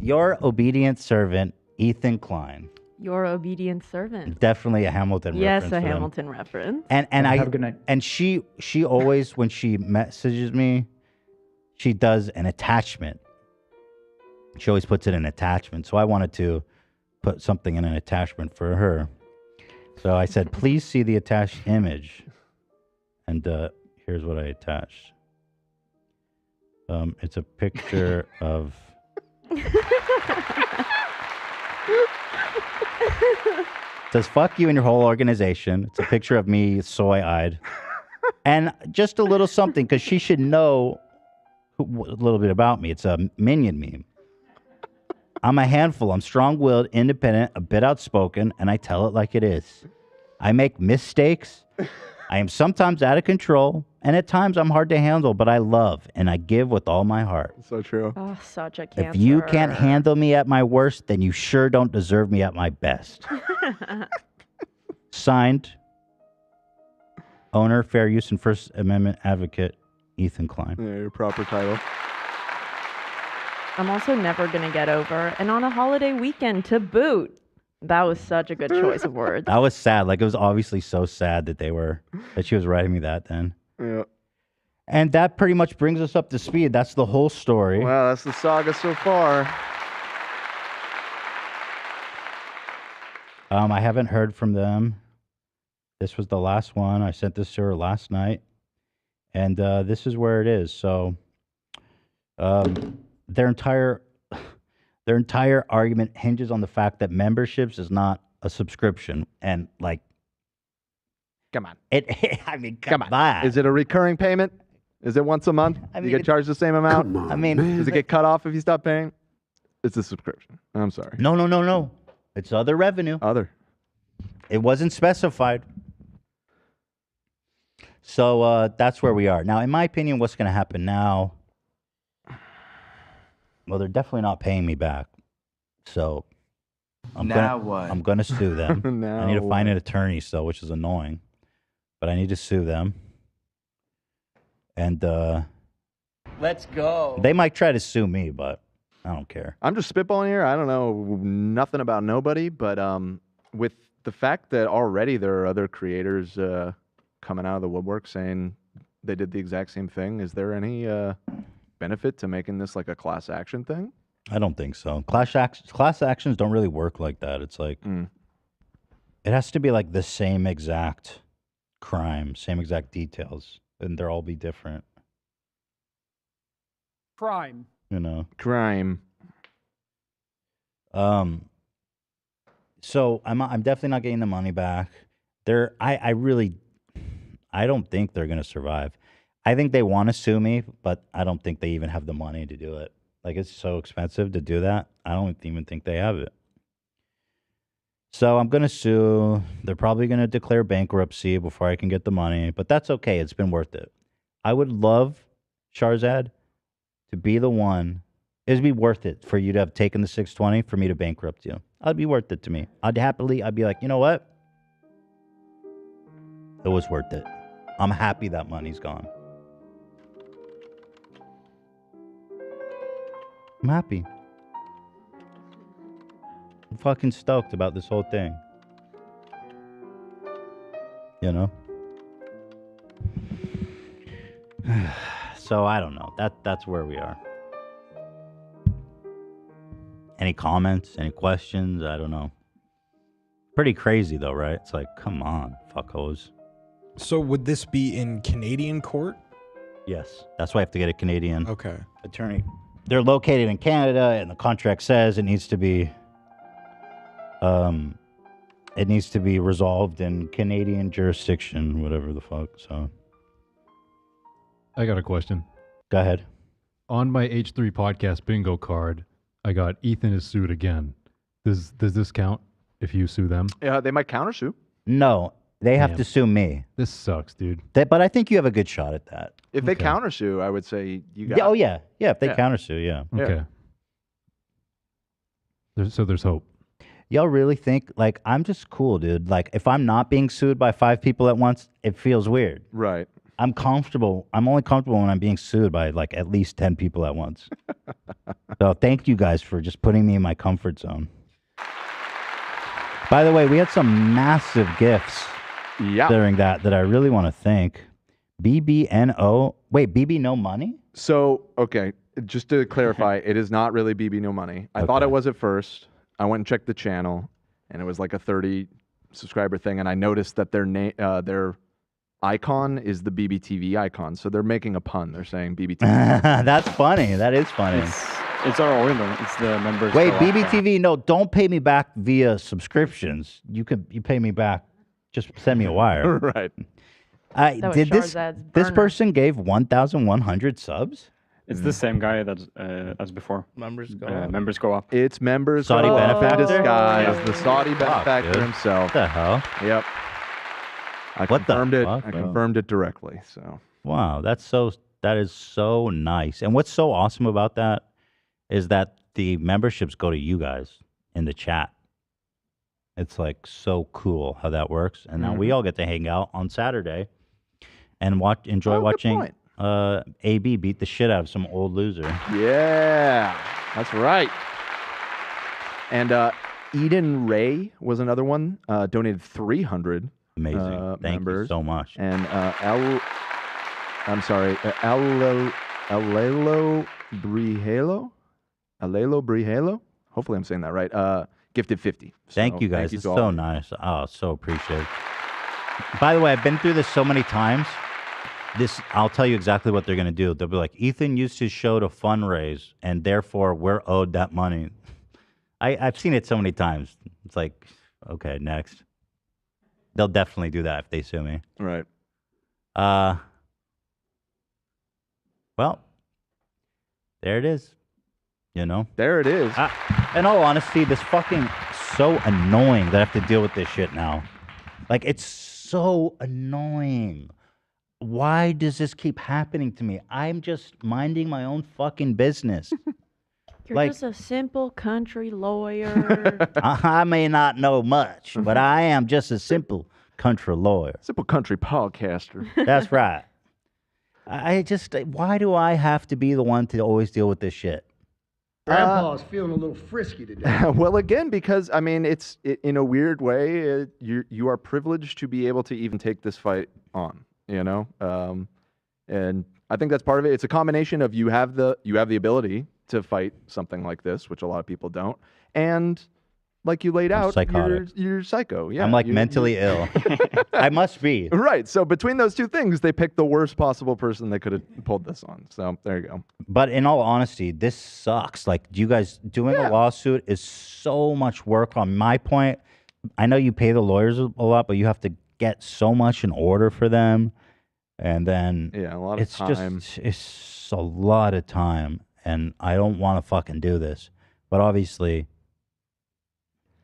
Your obedient servant, Ethan Klein. Your obedient servant. Definitely a Hamilton reference. Yes, a Hamilton reference. And have a good night. And she always, when she messages me, she does an attachment. She always puts it in attachment. So I wanted to put something in an attachment for her. So I said, please see the attached image. And here's what I attached. It's a picture of Says, fuck you and your whole organization. It's a picture of me soy-eyed. And just a little something, because she should know a little bit about me. It's a Minion meme. I'm a handful. I'm strong-willed, independent, a bit outspoken, and I tell it like it is. I make mistakes. I am sometimes out of control, and at times I'm hard to handle, but I love, and I give with all my heart. So true. Oh, such a cancer. If you can't handle me at my worst, then you sure don't deserve me at my best. Signed, owner, fair use, and First Amendment advocate, Ethan Klein. Yeah, your proper title. I'm also never going to get over. And on a holiday weekend to boot. That was such a good choice of words. That was sad. Like, it was obviously so sad that she was writing me that then. Yeah. And that pretty much brings us up to speed. That's the whole story. Well, that's the saga so far. I haven't heard from them. This was the last one. I sent this to her last night. And this is where it is. So their entire argument hinges on the fact that memberships is not a subscription. And like, come on. I mean, come on. Is it a recurring payment? Is it once a month? You get charged the same amount? I mean, does it get cut off if you stop paying? It's a subscription. I'm sorry. No. It's other revenue. It wasn't specified. So that's where we are. Now, in my opinion, what's going to happen now? Well, they're definitely not paying me back. So I'm going to sue them. I need to find an attorney, which is annoying. But I need to sue them. And let's go. They might try to sue me, but I don't care. I'm just spitballing here. I don't know nothing about nobody, but with the fact that already there are other creators coming out of the woodwork saying they did the exact same thing, is there any benefit to making this like a class action thing? I don't think so. Class actions don't really work like that. It's like it has to be like the same exact crime, same exact details, and they'll all be different. Crime. You know, crime. So I'm definitely not getting the money back. I don't think they're gonna survive. I think they want to sue me, but I don't think they even have the money to do it. Like, it's so expensive to do that. I don't even think they have it. So I'm gonna sue. They're probably gonna declare bankruptcy before I can get the money, but that's okay. It's been worth it. I would love, Shahrzad, to be the one. It'd be worth it for you to have taken the 620 for me to bankrupt you. It'd be worth it to me. I'd be like, you know what? It was worth it. I'm happy that money's gone. I'm happy. I'm fucking stoked about this whole thing. You know? So I don't know. That's where we are. Any comments? Any questions? I don't know. Pretty crazy though, right? It's like, come on, fuckos. So would this be in Canadian court? Yes. That's why I have to get a Canadian attorney. They're located in Canada, and the contract says it needs to be resolved in Canadian jurisdiction, whatever the fuck. So I got a question. Go ahead. On my H3 podcast bingo card, I got Ethan is sued again. Does this count if you sue them? Yeah, they might countersue. No, they have to sue me. This sucks, dude. But I think you have a good shot at that. If they countersue, I would say you got. Yeah, oh yeah, if they countersue, yeah. Okay. So there's hope. Y'all really think, like, I'm just cool, dude. Like, if I'm not being sued by 5 people at once, it feels weird. Right. I'm comfortable. I'm only comfortable when I'm being sued by, like, at least 10 people at once. So thank you guys for just putting me in my comfort zone. By the way, we had some massive gifts during that I really want to thank. BBNO. Wait, BB No Money? So, okay, just to clarify, it is not really BB No Money. I thought it was at first. I went and checked the channel, and it was like a 30 subscriber thing, and I noticed that their icon is the BBTV icon, so they're making a pun. They're saying BBTV. That's funny. That is funny. It's our order. It's the members. Wait, go up. BBTV, no, don't pay me back via subscriptions. You pay me back. Just send me a wire. Right. That was Did this Shahrzad's this burner. person gave 1,100 subs? It's the same guy that's as before. Members go up. Members go up. It's members Saudi go up in benefactor? disguise, Yeah. the Saudi benefactor dude. himself. What the hell? Yep. I What the confirmed it. fuck, I bro? confirmed it directly. So Wow, that is so nice. And what's so awesome about that is that the memberships go to you guys in the chat. It's like so cool how that works. And now we all get to hang out on Saturday and enjoy watching AB beat the shit out of some old loser. yeah, that's right. And Eden Ray was another one. Donated 300. Amazing. Thank members. you so much. And Alelo Brihelo. Hopefully I'm saying that right. Gifted 50. Thank So you guys. to It's all so of you. nice. Oh, so appreciated. By the way, I've been through this so many times. I'll tell you exactly what they're going to do. They'll be like, Ethan used his show to fundraise, and therefore we're owed that money. I've seen it so many times. It's like, okay, next. They'll definitely do that if they sue me. Right. Well, there it is. You know? There it is. In all honesty, this fucking so annoying that I have to deal with this shit now. Like, it's so annoying. Why does this keep happening to me? I'm just minding my own fucking business. You're just a simple country lawyer. I may not know much, but I am just a simple country lawyer. Simple country podcaster. That's right. Why do I have to be the one to always deal with this shit? Grandpa's feeling a little frisky today. Well, again, because I mean, in a weird way, you are privileged to be able to even take this fight on. You know, and I think that's part of it. It's a combination of you have the ability to fight something like this, which a lot of people don't, and like you laid out, you're psycho. Yeah, I'm like mentally ill. I must be. Right. So between those two things, they picked the worst possible person they could have pulled this on. So there you go. But in all honesty, this sucks. Like, you guys doing a lawsuit is so much work on my point. I know you pay the lawyers a lot, but you have to get so much in order for them. And then a lot of time. It's a lot of time. And I don't want to fucking do this. But obviously,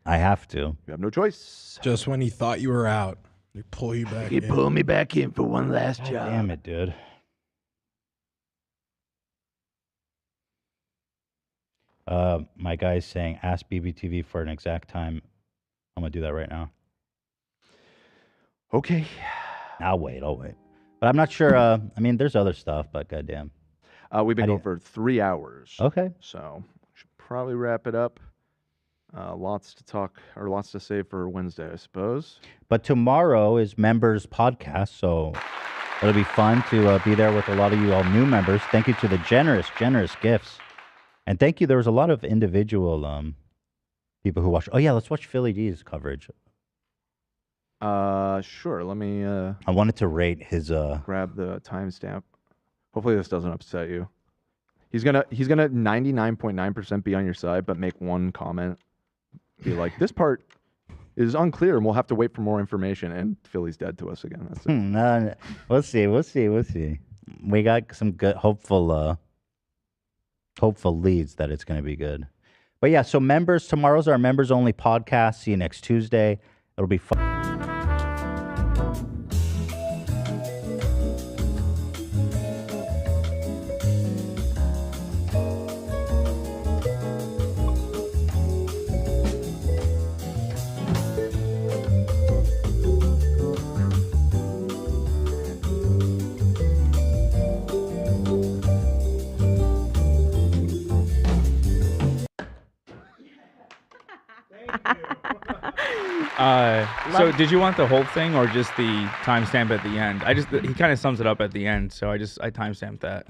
I have to. You have no choice. Just when you thought you were out, they pull you back in. Pull me back in for one last God job. damn it, dude. My guy's saying, ask BBTV for an exact time. I'm going to do that right now. Okay. I'll wait. But I'm not sure. I mean, there's other stuff, but goddamn. We've been going for 3 hours. Okay. So should probably wrap it up. Lots to talk or lots to say for Wednesday, I suppose. But tomorrow is members podcast, so it'll be fun to be there with a lot of you all new members. Thank you to the generous gifts. And thank you. There was a lot of individual people who watched. Oh, yeah, let's watch Philly D's coverage. Sure. Let me I wanted to rate his grab the timestamp. Hopefully this doesn't upset you. He's gonna 99.9% be on your side, but make one comment. Be like, this part is unclear and we'll have to wait for more information, and Philly's dead to us again. That's it. No, we'll see. We got some good hopeful leads that it's going to be good. But yeah, so members, tomorrow's our members only podcast. See you next Tuesday. It'll be fun. So did you want the whole thing or just the timestamp at the end? He kind of sums it up at the end, so I timestamped that.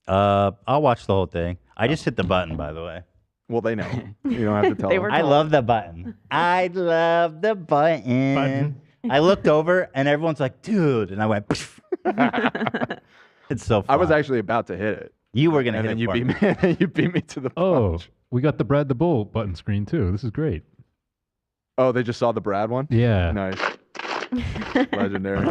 I'll watch the whole thing. I just hit the button, by the way. Well, they know. You don't have to tell them. I love the button. I love the button. I looked over and everyone's like, dude, and I went. It's so fun. I was actually about to hit it. You were gonna and hit then it for me. you beat me to the Oh, punch. we got the Brad the Bull button screen too. This is great. Oh, they just saw the Brad one? Yeah. Nice. Legendary.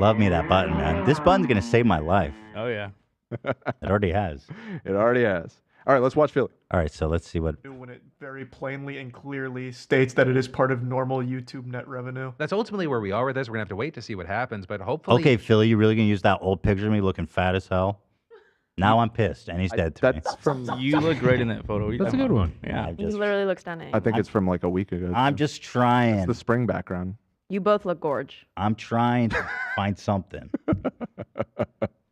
Love me that button, man. This button's gonna save my life. Oh yeah. It already has. It already has. All right, let's watch Philly. All right, so let's see what. When it very plainly and clearly states that it is part of normal YouTube net revenue. That's ultimately where we are with this. We're gonna have to wait to see what happens, but hopefully. Okay, Philly, you really gonna use that old picture of me looking fat as hell? Now I'm pissed, and he's dead to me. That's from. You look great in that photo. That's a good one. Yeah. He literally looks stunning. I think it's from like a week ago. I'm just trying. It's the spring background. You both look gorge. I'm trying to find something.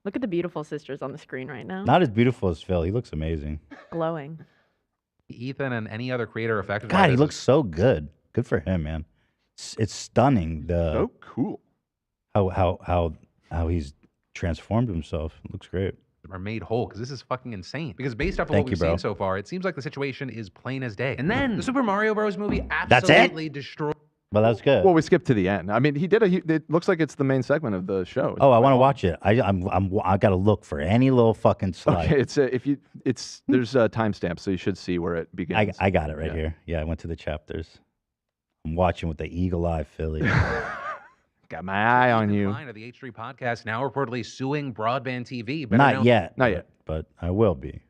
Look at the beautiful sisters on the screen right now. Not as beautiful as Phil. He looks amazing. Glowing. Ethan and any other creator affected. by God, he this looks so good. Good for him, man. It's stunning. So cool. How he's transformed himself. It looks great. are made whole, because this is fucking insane. Because based off of Thank what you, we've bro. seen so far, it seems like the situation is plain as day. And then the Super Mario Bros. Movie That's it? absolutely destroyed. Well, that's good. Well, we skipped to the end. I mean, he did it looks like it's the main segment of the show. Oh, I want to watch it. I got to look for any little fucking slide. Okay, there's a timestamp, so you should see where it begins. I got it right here. Yeah, I went to the chapters. I'm watching with the eagle eye, Philly. Got my eye on you. Line of the H3 podcast now reportedly suing broadband TV. better Not known- yet. Not yet. But I will be.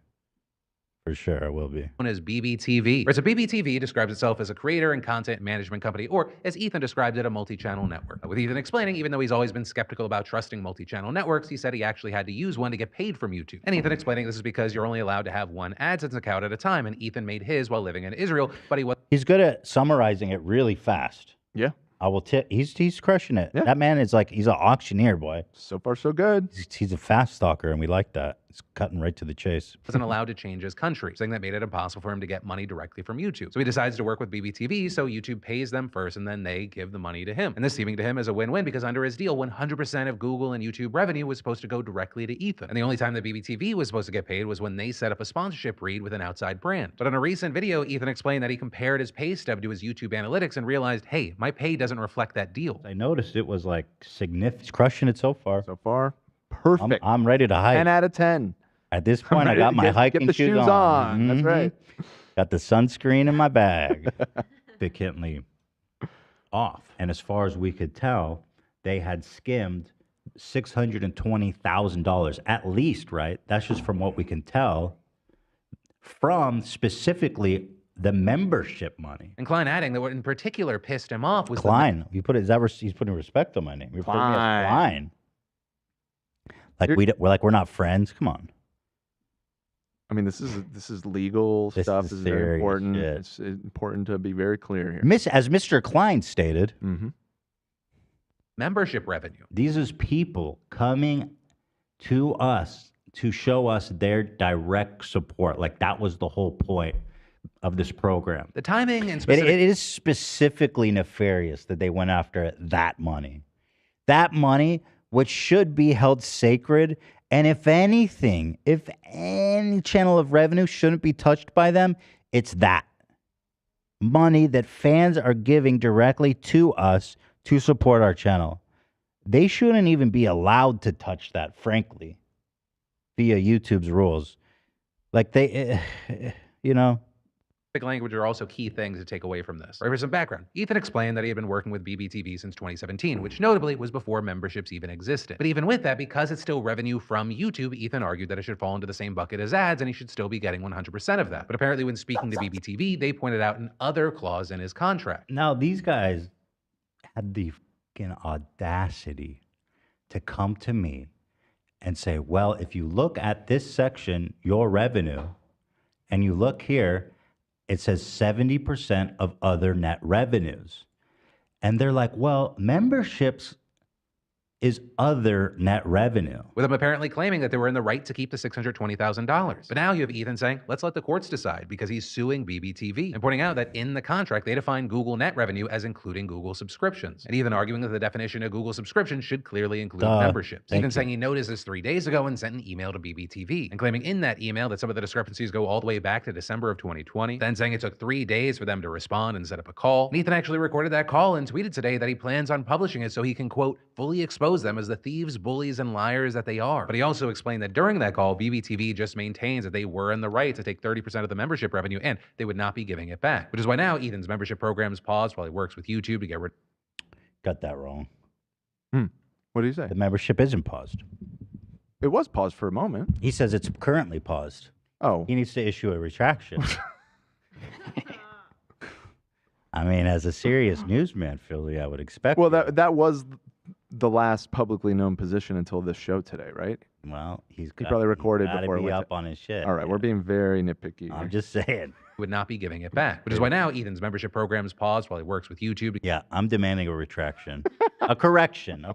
For sure, I will be. Known as BBTV. So BBTV describes itself as a creator and content management company, or as Ethan described it, a multi-channel network. With Ethan explaining, even though he's always been skeptical about trusting multi-channel networks, he said he actually had to use one to get paid from YouTube. And Ethan explaining this is because you're only allowed to have one AdSense account at a time, and Ethan made his while living in Israel, but he was He's good at summarizing it really fast. Yeah. I will tip. He's crushing it. Yeah. That man is like, he's an auctioneer, boy. So far, so good. He's a fast stalker, and we like that. He's cutting right to the chase. wasn't allowed to change his country, saying that made it impossible for him to get money directly from YouTube. So he decides to work with BBTV, so YouTube pays them first, and then they give the money to him. And this seeming to him as a win-win, because under his deal, 100% of Google and YouTube revenue was supposed to go directly to Ethan. And the only time that BBTV was supposed to get paid was when they set up a sponsorship read with an outside brand. But in a recent video, Ethan explained that he compared his pay stub to his YouTube analytics and realized, hey, my pay doesn't reflect that deal. I noticed it was like significant. He's crushing it so far. So far, perfect. I'm ready to hike. 10 out of 10. At this point, I ready got to my hiking get the shoes on. That's Mhm. right. Got the sunscreen in my bag. Significantly off. And as far as we could tell, they had skimmed $620,000 at least, right? That's just from what we can tell from specifically the membership money. And Klein adding that what in particular pissed him off was Klein. You put it, he's putting respect on my name. You're putting me as Klein. Like we're not friends. Come on. I mean, this is legal stuff. This is very serious important. shit. It's important to be very clear here. As Mr. Klein stated, membership revenue. These is people coming to us to show us their direct support. Like that was the whole point of this program. The timing and it is specifically nefarious that they went after that money. That money, which should be held sacred, and if anything, if any channel of revenue shouldn't be touched by them, it's that money that fans are giving directly to us to support our channel. They shouldn't even be allowed to touch that, frankly, via YouTube's rules. Like you know. Language are also key things to take away from this. Right, for some background, Ethan explained that he had been working with BBTV since 2017, which notably was before memberships even existed. But even with that, because it's still revenue from YouTube, Ethan argued that it should fall into the same bucket as ads and he should still be getting 100% of that. But apparently when speaking to BBTV, they pointed out an other clause in his contract. Now, these guys had the fucking audacity to come to me and say, well, if you look at this section, your revenue, and you look here, it says 70% of other net revenues. And they're like, well, memberships is other net revenue. With him apparently claiming that they were in the right to keep the $620,000. But now you have Ethan saying, let's let the courts decide, because he's suing BBTV and pointing out that in the contract, they define Google net revenue as including Google subscriptions. And even arguing that the definition of Google subscription should clearly include memberships. Ethan saying he noticed this 3 days ago and sent an email to BBTV and claiming in that email that some of the discrepancies go all the way back to December of 2020, then saying it took 3 days for them to respond and set up a call. And Ethan actually recorded that call and tweeted today that he plans on publishing it so he can, quote, fully expose expose them as the thieves, bullies, and liars that they are. But he also explained that during that call, BBTV just maintains that they were in the right to take 30% of the membership revenue and they would not be giving it back. Which is why now Ethan's membership program is paused while he works with YouTube to get rid. Got that wrong. What did he say? The membership isn't paused. It was paused for a moment. He says it's currently paused. Oh. He needs to issue a retraction. I mean, as a serious newsman, Philly, I would expect. Well, that was the last publicly known position until this show today, right? Well, he probably recorded before it be went up on his shit. All right, we're being very nitpicky. I'm just saying. Would not be giving it back. Which is why now Ethan's membership program is paused while he works with YouTube. Yeah, I'm demanding a retraction. A correction.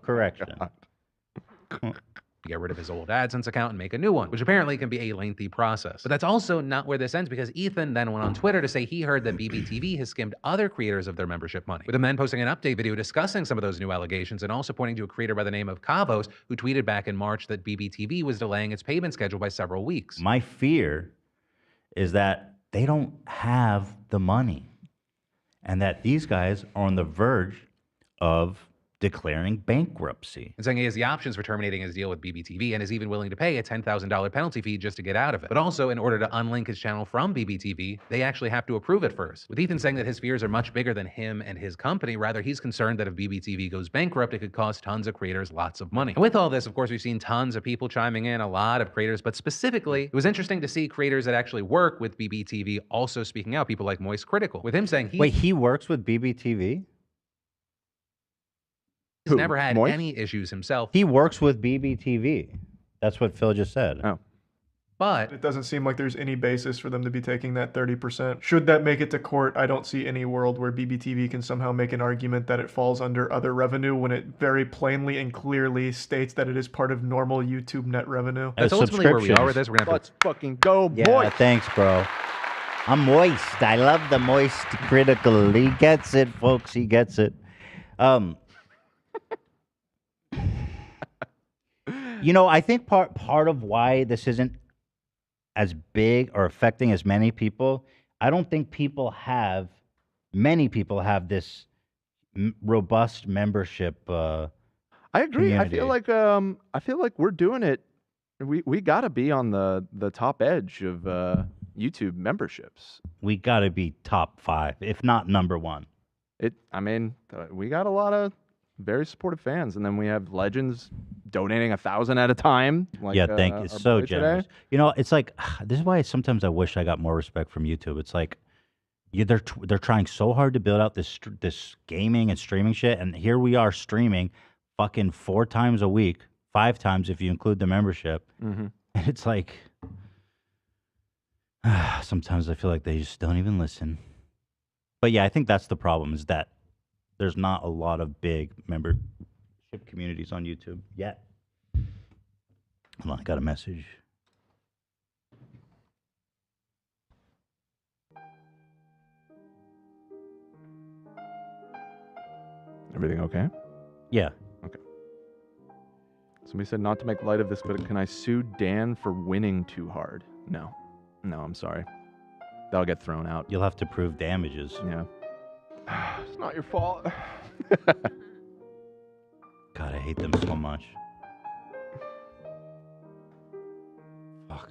Get rid of his old AdSense account and make a new one, which apparently can be a lengthy process. But that's also not where this ends, because Ethan then went on Twitter to say he heard that BBTV has skimmed other creators of their membership money, with him then posting an update video discussing some of those new allegations and also pointing to a creator by the name of Kavos, who tweeted back in March that BBTV was delaying its payment schedule by several weeks. My fear is that they don't have the money and that these guys are on the verge of declaring bankruptcy. And saying he has the options for terminating his deal with BBTV and is even willing to pay a $10,000 penalty fee just to get out of it. But also, in order to unlink his channel from BBTV, they actually have to approve it first. With Ethan saying that his fears are much bigger than him and his company. Rather, he's concerned that if BBTV goes bankrupt, it could cost tons of creators lots of money. And with all this, of course, we've seen tons of people chiming in, a lot of creators, but specifically, it was interesting to see creators that actually work with BBTV also speaking out, people like Moist Critical, with him saying he works with BBTV? He's never had any issues himself. He works with BBTV. That's what Phil just said. Oh. But it doesn't seem like there's any basis for them to be taking that 30%. Should that make it to court, I don't see any world where BBTV can somehow make an argument that it falls under other revenue when it very plainly and clearly states that it is part of normal YouTube net revenue. That's ultimately where we are with this. We're gonna have Let's fucking go, Yeah, boy. thanks, bro. I'm moist. I love the moist critical. He gets it, folks. He gets it. You know, I think part of why this isn't as big or affecting as many people, I don't think many people have this robust membership. I agree. Community. I feel like we're doing it. We got to be on the top edge of YouTube memberships. We got to be top 5, if not number 1. We got a lot of very supportive fans, and then we have legends donating 1,000 at a time. Like, yeah, thank you. It's so generous. Today. You know, it's like this is why sometimes I wish I got more respect from YouTube. It's like they're trying so hard to build out this gaming and streaming shit, and here we are streaming fucking 4 times a week, 5 times if you include the membership, and it's like sometimes I feel like they just don't even listen. But yeah, I think that's the problem, is that there's not a lot of big membership communities on YouTube yet. Hold on, I got a message. Everything okay? Yeah. Okay. Somebody said not to make light of this, but can I sue Dan for winning too hard? No. No, I'm sorry. That'll get thrown out. You'll have to prove damages. Yeah. It's not your fault. God, I hate them so much. Fuck.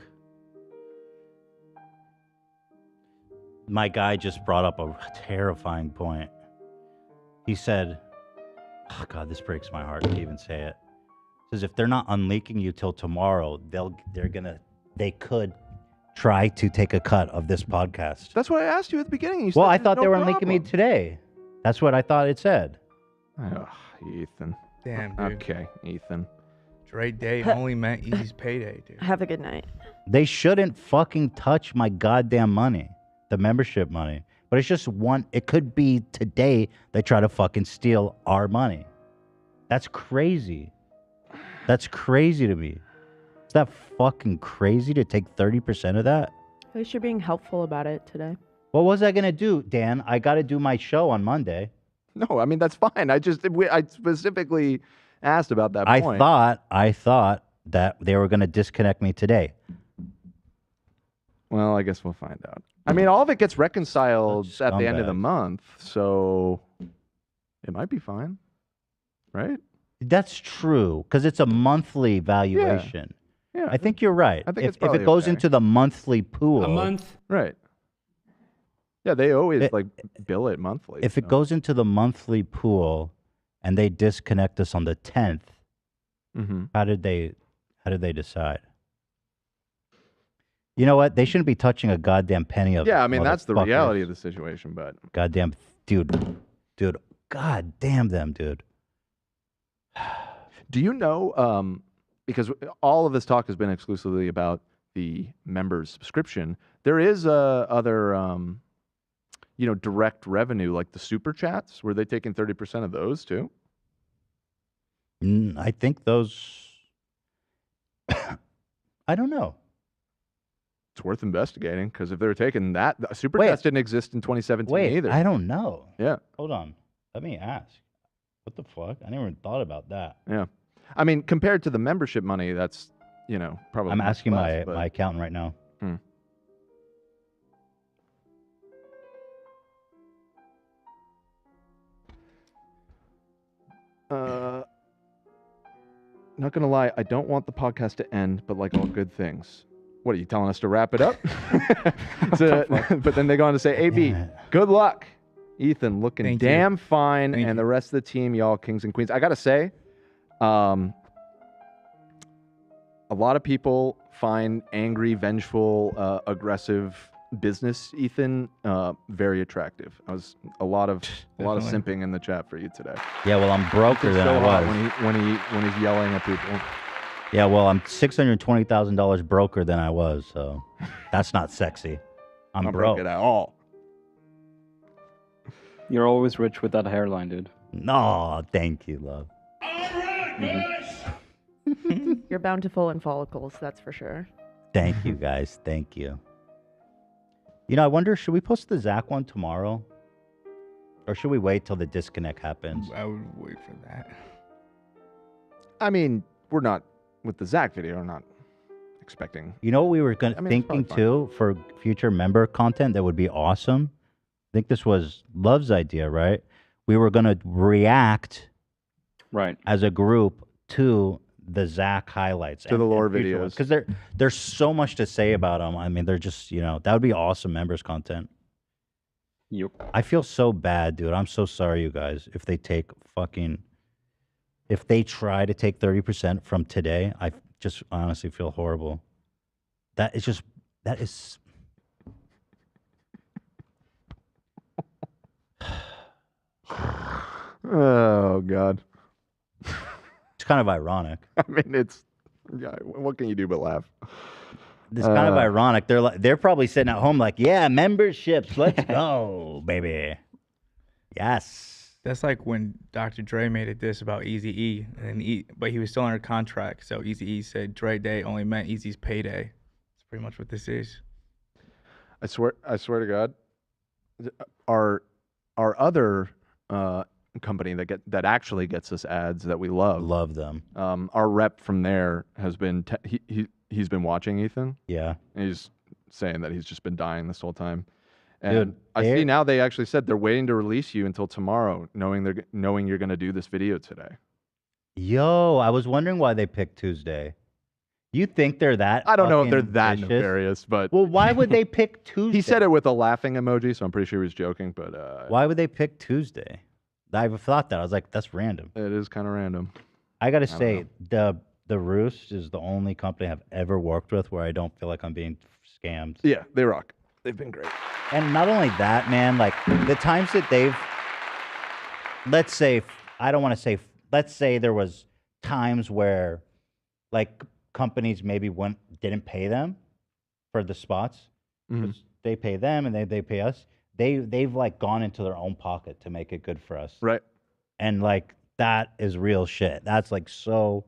My guy just brought up a terrifying point. He said, oh God, this breaks my heart to even say it. He says if they're not unleaking you till tomorrow, they could try to take a cut of this podcast. That's what I asked you at the beginning. You Well, said I thought no they were problem. unleaking me today. That's what I thought it said. Oh, Ethan. Damn, dude. Okay, Ethan. Dre Day only meant Easy's payday, dude. Have a good night. They shouldn't fucking touch my goddamn money, the membership money. But it's just it could be today they try to fucking steal our money. That's crazy. That's crazy to me. Is that fucking crazy to take 30% of that? At least you're being helpful about it today. What was I going to do, Dan? I got to do my show on Monday. No, I mean, that's fine. I specifically asked about that point. I thought that they were going to disconnect me today. Well, I guess we'll find out. I mean, all of it gets reconciled at the end of the month, so it might be fine, right? That's true because it's a monthly valuation. Yeah. I think you're right. I think if it's probably it goes okay. into the monthly pool, A month. Right. Yeah, they always bill it monthly. If it goes into the monthly pool, and they disconnect us on the 10th, how did they decide? You know what? They shouldn't be touching a goddamn penny of it. Yeah, I mean that's the motherfuckers. reality of the situation, but Goddamn, dude, god damn them, dude. do you know? Because all of this talk has been exclusively about the members' subscription. There is other, direct revenue like the super chats. Were they taking 30% of those too? I think those. I don't know. It's worth investigating because if they're taking that, super chats didn't exist in 2017 either. I don't know. Yeah. Hold on. Let me ask. What the fuck? I never even thought about that. Yeah. I mean, compared to the membership money, that's, probably. I'm much asking less, my accountant right now. Not gonna lie, I don't want the podcast to end, but like all good things. What are you telling us to wrap it up? But then they go on to say, AB, good luck. Ethan looking damn fine, and the rest of the team, y'all kings and queens. I gotta say, a lot of people find angry, vengeful, aggressive business Ethan very attractive. I was a lot of simping in the chat for you today. Yeah, well, I'm broker than I was when he's yelling at people. Yeah, well, I'm $620,000 broker than I was, so that's not sexy. I'm not broke at all. You're always rich with that hairline, dude. No, thank you, love. You're bountiful in follicles, that's for sure. Thank you, guys. Thank you. You know, I wonder, should we post the Zach one tomorrow? Or should we wait till the disconnect happens? I would wait for that. I mean, we're not, with the Zach video, I'm not expecting. You know what we were thinking too for future member content that would be awesome? I think this was Love's idea, right? We were going to react as a group to the Zach highlights. To the lore videos. Because there's so much to say about them. I mean, they're just, that would be awesome members content. Yep. I feel so bad, dude. I'm so sorry, you guys. If they try to take 30% from today, I just honestly feel horrible. That is Oh, God. It's kind of ironic. I mean, what can you do but laugh? It's kind of ironic. They're probably sitting at home like, yeah, memberships, let's go, baby. Yes. That's like when Dr. Dre made a diss about Eazy-E, but he was still under contract. So Eazy-E said Dre Day only meant Eazy's payday. That's pretty much what this is. I swear to God, our other company that actually gets us ads that we love them. Our rep from there has been he's been watching Ethan. Yeah, and he's saying that he's just been dying this whole time. And Dude, I see now they actually said they're waiting to release you until tomorrow, knowing you're going to do this video today. Yo, I was wondering why they picked Tuesday. You think they're that? I don't know if they're fucking that vicious? nefarious, but Well, why would they pick Tuesday? he said it with a laughing emoji, so I'm pretty sure he was joking. But why would they pick Tuesday? I thought that. I was like, that's random. It is kind of random. I gotta say, the Roost is the only company I've ever worked with where I don't feel like I'm being scammed. Yeah, they rock. They've been great. And not only that, man, like the times that let's say there was times where like companies maybe didn't pay them for the spots. Mhm. They pay them and they pay us. They've like gone into their own pocket to make it good for us. Right. And like that is real shit. That's like so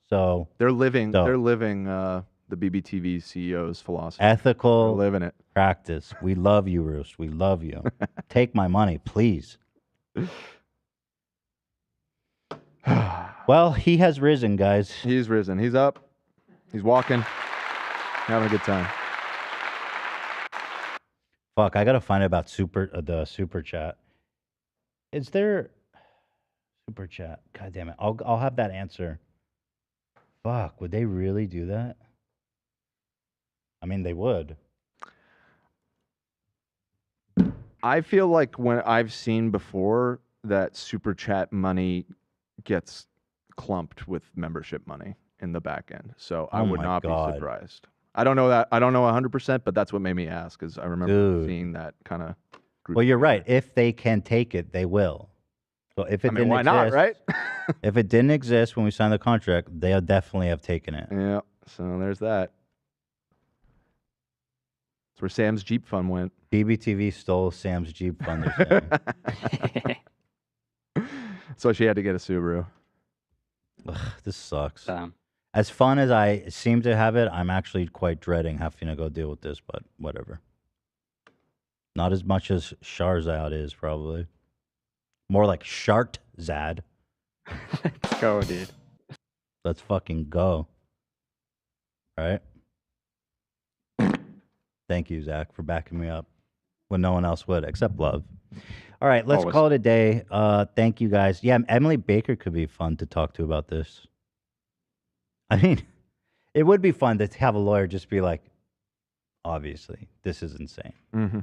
They're living dope. the BBTV CEO's philosophy. Ethical They're living it. practice. We love you, Roost. We love you. Take my money, please. Well, he has risen, guys. He's risen. He's up. He's walking. Having a good time. Fuck, I gotta find out about the super chat. Is there Super chat. God damn it. I'll have that answer. Fuck, would they really do that? I mean, they would. I feel like when I've seen before that super chat money gets clumped with membership money in the back end. So I Oh would my not God. be surprised. I don't know that. I don't know 100%, but that's what made me ask because I remember seeing that kind of group. Well, you're right. If they can take it, they will. So if it didn't why exist, not, right? if it didn't exist when we signed the contract, they'll definitely have taken it. Yeah. So there's that. That's where Sam's Jeep Fund went. BBTV stole Sam's Jeep Fund. They're saying. So she had to get a Subaru. Ugh, this sucks. As fun as I seem to have it, I'm actually quite dreading having to go deal with this, but whatever. Not as much as Shahrzad is, probably. More like Shahrzad. Let's go, dude. Let's fucking go. All right? Thank you, Zach, for backing me up when no one else would, except Love. All right, let's call it a day. Thank you, guys. Yeah, Emily Baker could be fun to talk to about this. I mean, it would be fun to have a lawyer just be like, obviously, this is insane. Mm-hmm.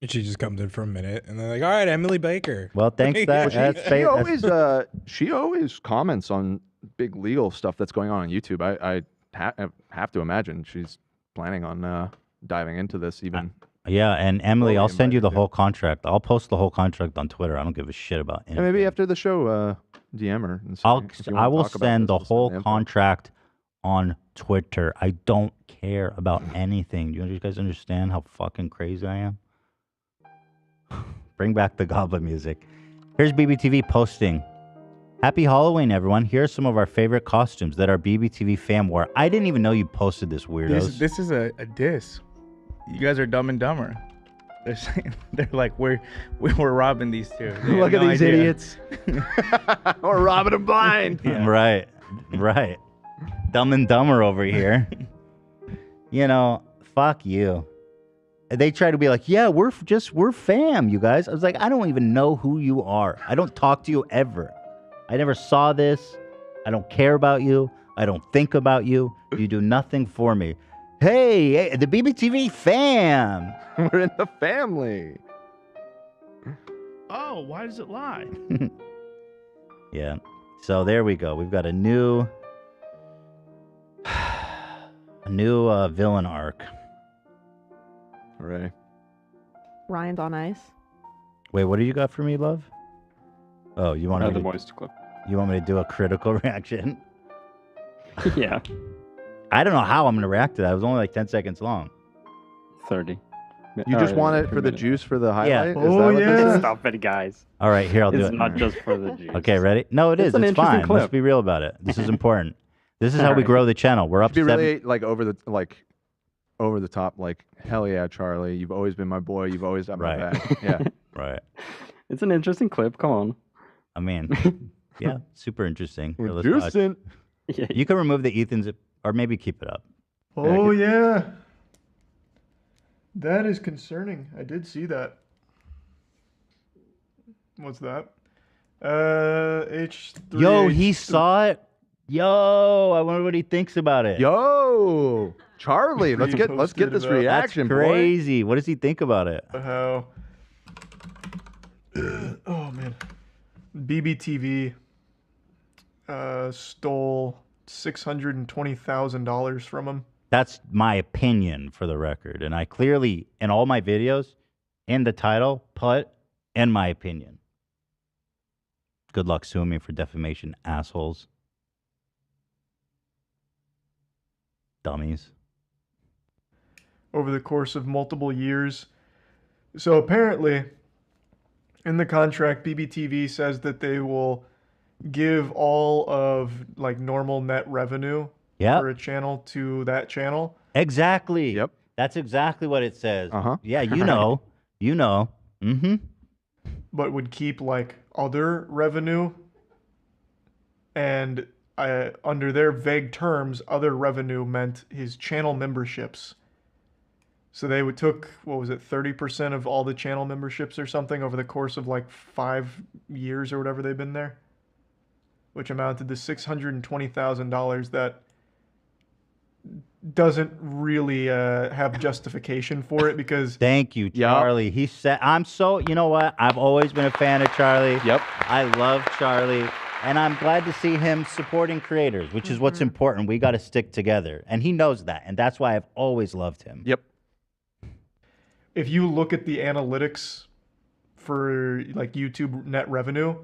And she just comes in for a minute, and they're like, "All right, Emily Baker." Well, thanks. She always comments on big legal stuff that's going on YouTube. I have to imagine she's planning on diving into this even. Yeah, and Emily, I'll send you the whole contract. I'll post the whole contract on Twitter. I don't give a shit about anything. And maybe after the show, DM her. And I will send the whole contract on Twitter. I don't care about anything. Do you guys understand how fucking crazy I am? Bring back the Goblin music. Here's BBTV posting. Happy Halloween, everyone. Here are some of our favorite costumes that our BBTV fam wore. I didn't even know you posted this, weirdos. This is a diss. You guys are Dumb and Dumber. They're saying, they're like, we're robbing these two. Look at these idiots. We're robbing them blind. Yeah. Right. Dumb and Dumber over here. You know, fuck you. They try to be like, yeah, we're fam, you guys. I was like, I don't even know who you are. I don't talk to you ever. I never saw this. I don't care about you. I don't think about you. You do nothing for me. Hey, the BBTV fam. We're in the family. Oh, why does it lie? Yeah. So there we go. We've got a new villain arc. Hooray. Ryan's on ice. Wait, what do you got for me, Love? Oh, you want Another moist clip. You want me to do a critical reaction? Yeah. I don't know how I'm going to react to that. It was only like 10 seconds long. 30. You just want it for the juice for the highlight? Yeah. Is that what this is? Stop it, guys. All right, here, I'll do it. It's not just for the juice. Okay, ready? No, it is. It's an It's interesting fine. clip. Let's be real about it. This is important. This is how we Alright. grow the channel. We're up Should be 7. really like over the top, like, hell yeah, Charlie. You've always been my boy. You've always got my back. Yeah. Right. It's an interesting clip. Come on. I mean, yeah, super interesting. Here, let's watch. Interesting. Yeah. You can remove the Ethan's, or maybe keep it up. Oh, yeah. That is concerning. I did see that. What's that? H3. Yo, he saw it. Yo, I wonder what he thinks about it. Yo, Charlie, let's get this reaction, That's crazy. What does he think about it? How? Oh man, BBTV stole $620,000 from him. That's my opinion, for the record. And I clearly, in all my videos, in the title, put, in my opinion. Good luck suing me for defamation, assholes. Dummies. Over the course of multiple years. So apparently, in the contract, BBTV says that they will give all of like normal net revenue for a channel to that channel. Exactly. Yep. That's exactly what it says. Uh-huh. Yeah, you know. You know. Mm-hmm. But would keep like other revenue, and under their vague terms, other revenue meant his channel memberships. So they took, what was it, 30% of all the channel memberships or something over the course of like 5 years or whatever they've been there, which amounted to $620,000 that doesn't really have justification for it because... Thank you, Charlie. He said, you know what? I've always been a fan of Charlie. Yep. I love Charlie. And I'm glad to see him supporting creators, which is what's important. We got to stick together. And he knows that. And that's why I've always loved him. Yep. If you look at the analytics for like YouTube net revenue,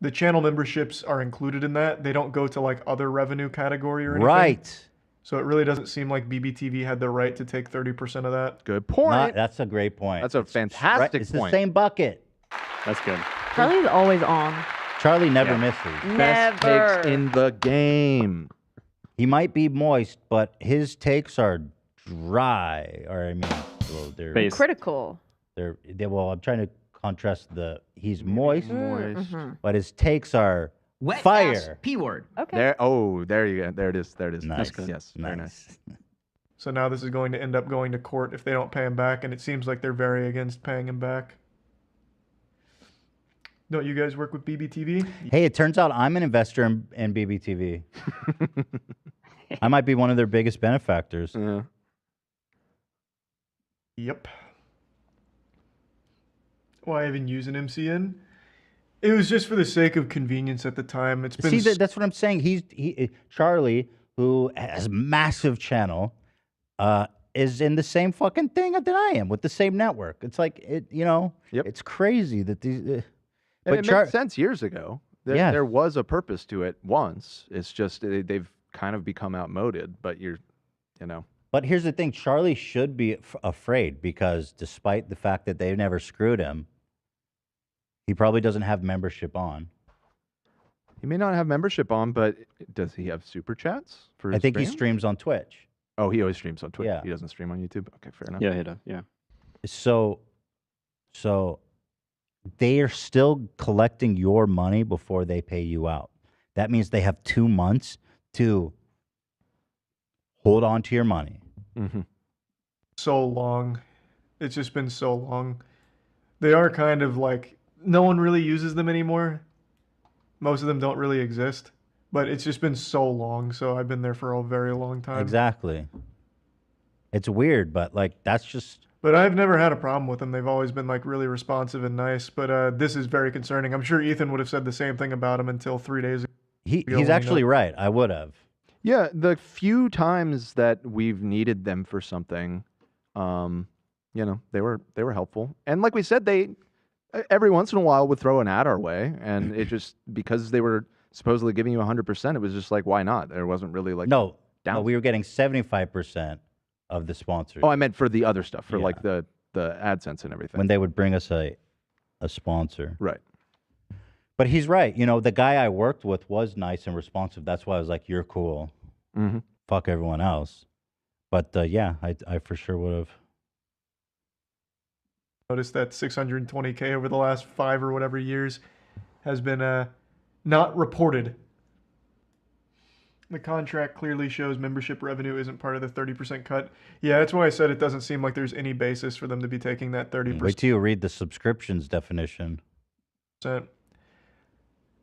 the channel memberships are included in that. They don't go to like other revenue category or anything. Right. So it really doesn't seem like BBTV had the right to take 30% of that. Good point. That's a great point. That's a fantastic point. It's the same bucket. That's good. Charlie's always on. Charlie never misses. Best takes in the game. He might be moist, but his takes are dry. Or I mean, well, they're critical. Well, I'm trying to contrast he's moist, Mm-hmm. but his takes are Wet fire. ass P word. Okay. There you go. There it is. There it is. Nice. That's good. Yes. Nice. Very nice. So now this is going to end up going to court if they don't pay him back, and it seems like they're very against paying him back. Don't you guys work with BBTV? Hey, it turns out I'm an investor in BBTV. I might be one of their biggest benefactors. Yeah. Yep. Why even use an MCN? It was just for the sake of convenience at the time. It's been that's what I'm saying. Charlie, who has a massive channel, is in the same fucking thing that I am with the same network. It's like it's crazy that these. And it made sense years ago. There was a purpose to it once. It's just they've kind of become outmoded. But But here's the thing: Charlie should be afraid because despite the fact that they've never screwed him, he probably doesn't have membership on. He may not have membership on, but does he have super chats for his I think he stream? streams on Twitch. Oh, he always streams on Twitch. Yeah. He doesn't stream on YouTube. Okay, fair enough. Yeah, he does. Yeah. So they are still collecting your money before they pay you out. That means they have 2 months to hold on to your money. Mm-hmm. So long. It's just been so long. They are kind of like, no one really uses them anymore. Most of them don't really exist. But it's just been so long, so I've been there for a very long time. Exactly. It's weird, but like that's just... But I've never had a problem with them. They've always been like really responsive and nice. But this is very concerning. I'm sure Ethan would have said the same thing about him until 3 days ago. He's actually right. I would have. Yeah, the few times that we've needed them for something, they were helpful. And like we said, they every once in a while would throw an ad our way, and it just because they were supposedly giving you 100%, it was just like, why not? There wasn't really like no, we were getting 75% of the sponsors. Oh, I meant for the other stuff, for like the AdSense and everything. When they would bring us a sponsor. Right. But he's right. The guy I worked with was nice and responsive. That's why I was like, you're cool. Mm-hmm. Fuck everyone else. But I for sure would have. Noticed that 620K over the last 5 or whatever years has been not reported. The contract clearly shows membership revenue isn't part of the 30% cut. Yeah, that's why I said it doesn't seem like there's any basis for them to be taking that 30%. Wait till you read the subscriptions definition.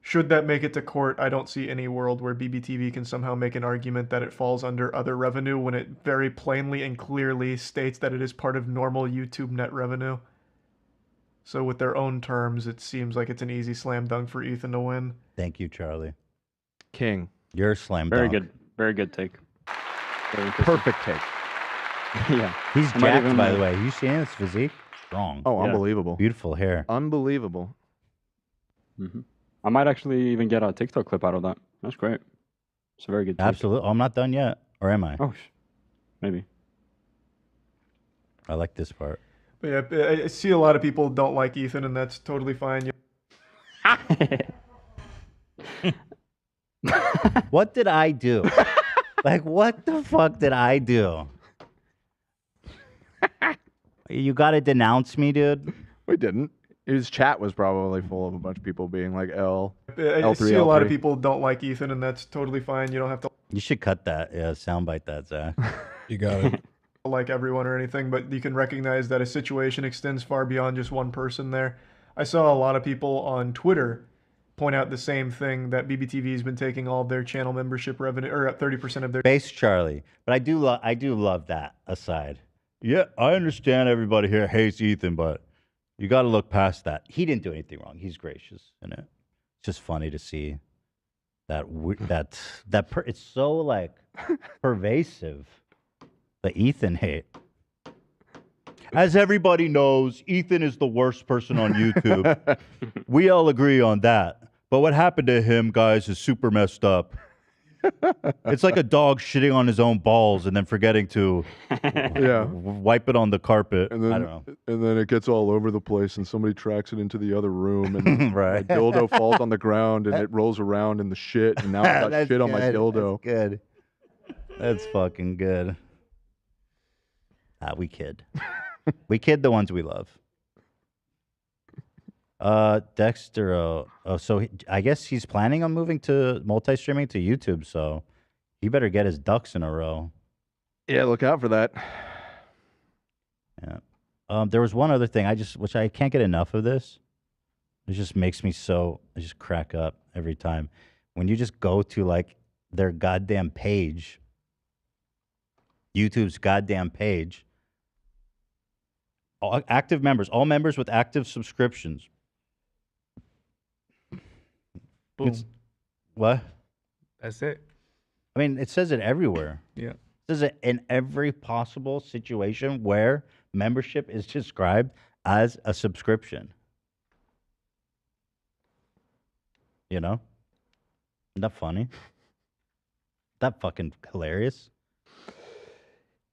Should that make it to court, I don't see any world where BBTV can somehow make an argument that it falls under other revenue when it very plainly and clearly states that it is part of normal YouTube net revenue. So with their own terms, it seems like it's an easy slam dunk for Ethan to win. Thank you, Charlie. King. You're a slam Very dunk. good. Very good take. Very perfect take. Yeah. He's jacked, by the way. You seen his physique? Strong. Oh, unbelievable. Beautiful hair. Unbelievable. Mm-hmm. I might actually even get a TikTok clip out of that. That's great. It's a very good take. Absolutely. Oh, I'm not done yet. Or am I? Oh, maybe. I like this part. But yeah, I see a lot of people don't like Ethan, and that's totally fine. What did I do? Like, what the fuck did I do? You got to denounce me, dude? We didn't. His chat was probably full of a bunch of people being like L3, I see a lot of people don't like Ethan, and that's totally fine. You don't have to. You should cut that. Yeah, soundbite that, Zach. You got it. like everyone or anything, but you can recognize that a situation extends far beyond just one person there. I saw a lot of people on Twitter point out the same thing, that BBTV has been taking all of their channel membership revenue, or 30% of their... Base Charlie. But I do love that aside. Yeah, I understand everybody here hates Ethan, but you got to look past that. He didn't do anything wrong. He's gracious in it. It's just funny to see that it's so like pervasive, the Ethan hate. As everybody knows, Ethan is the worst person on YouTube. We all agree on that. But what happened to him, guys, is super messed up. It's like a dog shitting on his own balls and then forgetting to wipe it on the carpet. And then, I don't know. And then it gets all over the place, and somebody tracks it into the other room, and right. my dildo falls on the ground, and it rolls around in the shit, and now I got shit on my dildo. That's good. That's fucking good. We kid. We kid the ones we love. Dexter, so I guess he's planning on moving to multi-streaming to YouTube, so he better get his ducks in a row. Yeah, look out for that. Yeah. There was one other thing which I can't get enough of this. It just makes me I just crack up every time. When you just go to like their goddamn page, YouTube's goddamn page, all active members, all members with active subscriptions. Boom. What? That's it. I mean, it says it everywhere. Yeah. It says it in every possible situation where membership is described as a subscription. You know? Isn't that funny? Isn't that fucking hilarious?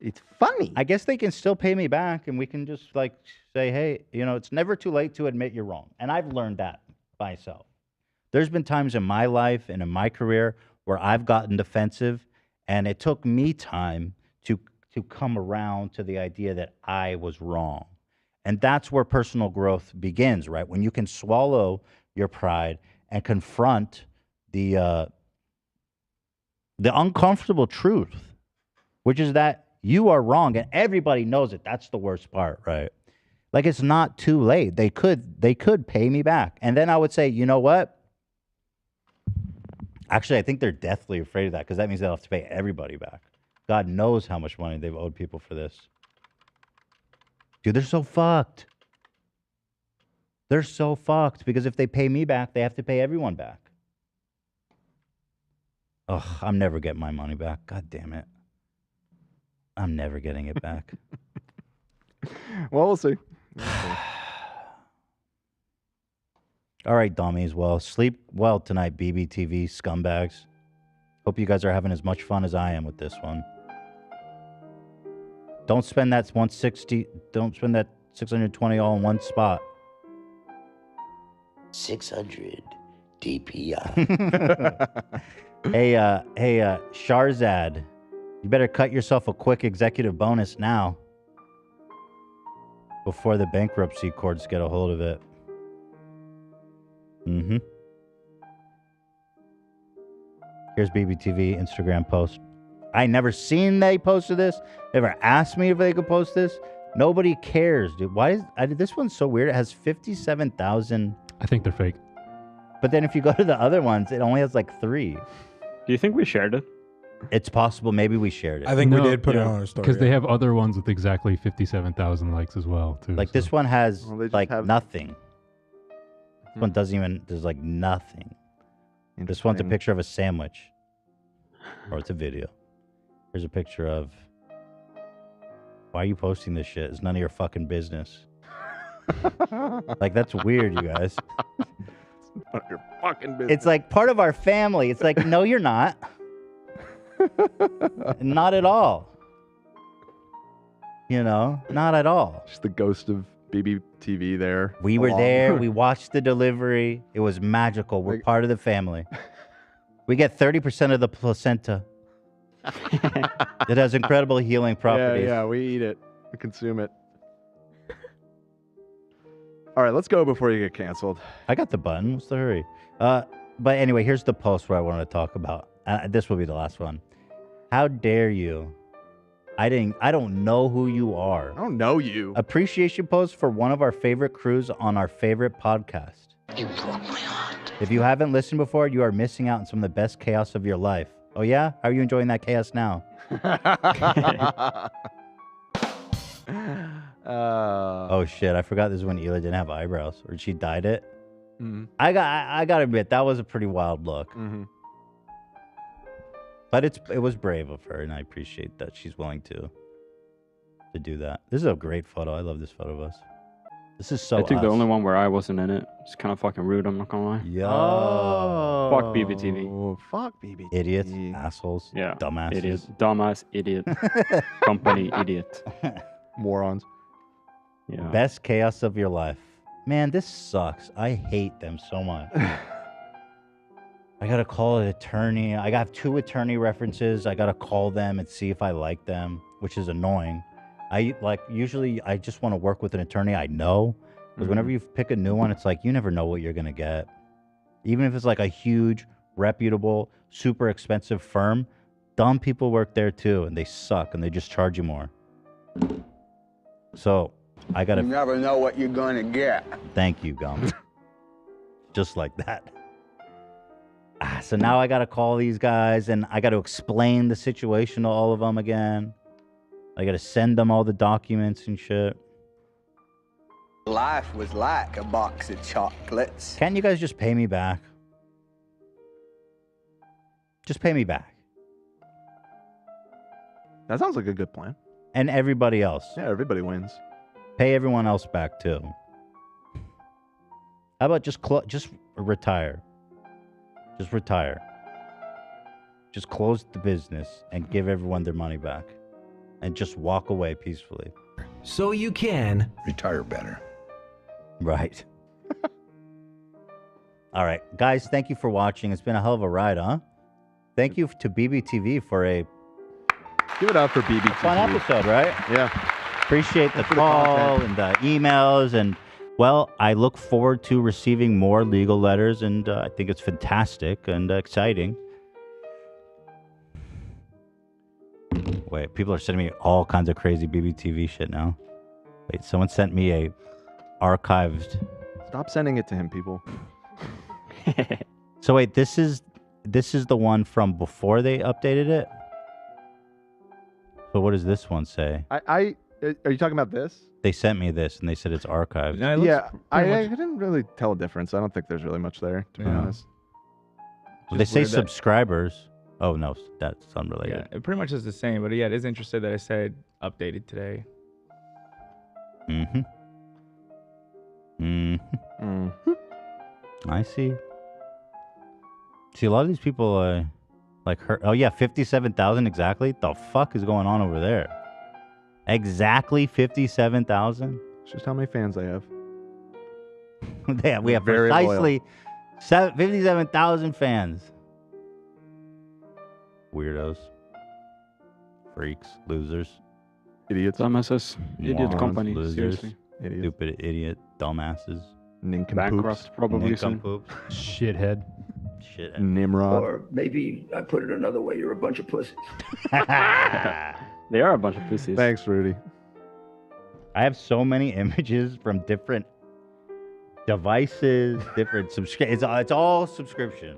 It's funny. I guess they can still pay me back, and we can just like say, hey, you know, it's never too late to admit you're wrong. And I've learned that myself. There's been times in my life and in my career where I've gotten defensive, and it took me time to come around to the idea that I was wrong. And that's where personal growth begins, right? When you can swallow your pride and confront the uncomfortable truth, which is that you are wrong, and everybody knows it. That's the worst part, right? Like, it's not too late. They could pay me back. And then I would say, you know what? Actually, I think they're deathly afraid of that, because that means they'll have to pay everybody back. God knows how much money they've owed people for this. Dude, they're so fucked. They're so fucked, because if they pay me back, they have to pay everyone back. Ugh, I'm never getting my money back. God damn it. I'm never getting it back. Well, we'll see. All right, dummies. Well, sleep well tonight, BBTV scumbags. Hope you guys are having as much fun as I am with this one. Don't spend that 160. Don't spend that 620 all in one spot. 600 DPI. Hey, Shahrzad, you better cut yourself a quick executive bonus now before the bankruptcy courts get a hold of it. Mm-hmm. Here's BBTV Instagram post. I never seen they posted this. Never asked me if they could post this. Nobody cares, dude. Why is this one's so weird? It has 57,000. I think they're fake. But then if you go to the other ones, it only has like 3. Do you think we shared it? It's possible. Maybe we shared it. I think we did put it on our story. Because they have other ones with exactly 57,000 likes as well, too. Like this one has like nothing. This one doesn't even, there's like nothing. This one's a picture of a sandwich. Or it's a video. Here's a picture of, why are you posting this shit? It's none of your fucking business. Like, that's weird, you guys. It's none of your fucking business. It's like part of our family. It's like, no, you're not. Not at all. You know, not at all. Just the ghost of BBTV there. We were there. We watched the delivery. It was magical. We're part of the family. We get 30% of the placenta. It has incredible healing properties. Yeah, we eat it. We consume it. All right, let's go before you get canceled. I got the button. What's the hurry? But anyway, here's the post where I wanted to talk about. This will be the last one. How dare you I don't know who you are. I don't know you. Appreciation post for one of our favorite crews on our favorite podcast. You broke my heart. If you haven't listened before, you are missing out on some of the best chaos of your life. Oh yeah? How are you enjoying that chaos now? Oh shit! I forgot this is when Hila didn't have eyebrows, or she dyed it. Mhm. I gotta admit that was a pretty wild look. Mm-hmm. But it was brave of her, and I appreciate that she's willing to do that. This is a great photo. I love this photo of us. This is so. I think the us. only one where I wasn't in it. It's kind of fucking rude. I'm not gonna lie. Yo. Oh. Fuck BBTV. Oh, fuck BBTV. Idiots, assholes, Yeah. dumbasses. Idiot. Dumbass. Idiot. Company. Idiot. Morons. Yeah. Best chaos of your life. Man, this sucks. I hate them so much. I gotta call an attorney. I got 2 attorney references. I gotta call them and see if I like them, which is annoying. Usually I just want to work with an attorney I know, because whenever you pick a new one, it's like you never know what you're gonna get. Even if it's like a huge, reputable, super expensive firm, dumb people work there too, and they suck, and they just charge you more. So I gotta. You never know what you're gonna get. Thank you, Gum. Just like that. So now I gotta call these guys, and I gotta explain the situation to all of them again. I gotta send them all the documents and shit. Life was like a box of chocolates. Can't you guys just pay me back? Just pay me back. That sounds like a good plan. And everybody else. Yeah, everybody wins. Pay everyone else back too. How about just retire? Just retire. Just close the business and give everyone their money back. And just walk away peacefully. So you can retire better. Right. All right. Guys, thank you for watching. It's been a hell of a ride, huh? Thank you to BBTV for a... Give it up for BBTV. Fun episode, right? Yeah. Appreciate the for the call content. and the emails. And, well, I look forward to receiving more legal letters. And I think it's fantastic and exciting. Wait, people are sending me all kinds of crazy BBTV shit now. Wait, someone sent me a archived... Stop sending it to him, people. So wait, this is the one from before they updated it? So what does this one say? Are you talking about this? They sent me this and they said it's archived. Yeah, I didn't really tell a difference. I don't think there's really much there, to be honest. Well, they say subscribers. Oh no, that's unrelated. Yeah, it pretty much is the same, but yeah, it is interesting that I said updated today. Mm-hmm. Mm-hmm. I see. See, a lot of these people, like her. Oh yeah, 57,000 exactly. The fuck is going on over there? Exactly 57,000. It's just how many fans I have. Yeah, we have Very precisely 57,000 fans. Weirdos, freaks, losers, idiots, dumbasses, idiot morons, company, losers, seriously. stupid idiot, dumbasses, Bankrupt, probably soon. nincompoops, shithead, Nimrod. Or maybe I put it another way, you're a bunch of pussies. They are a bunch of pussies. Thanks, Rudy. I have so many images from different devices, different subscription. It's all subscription.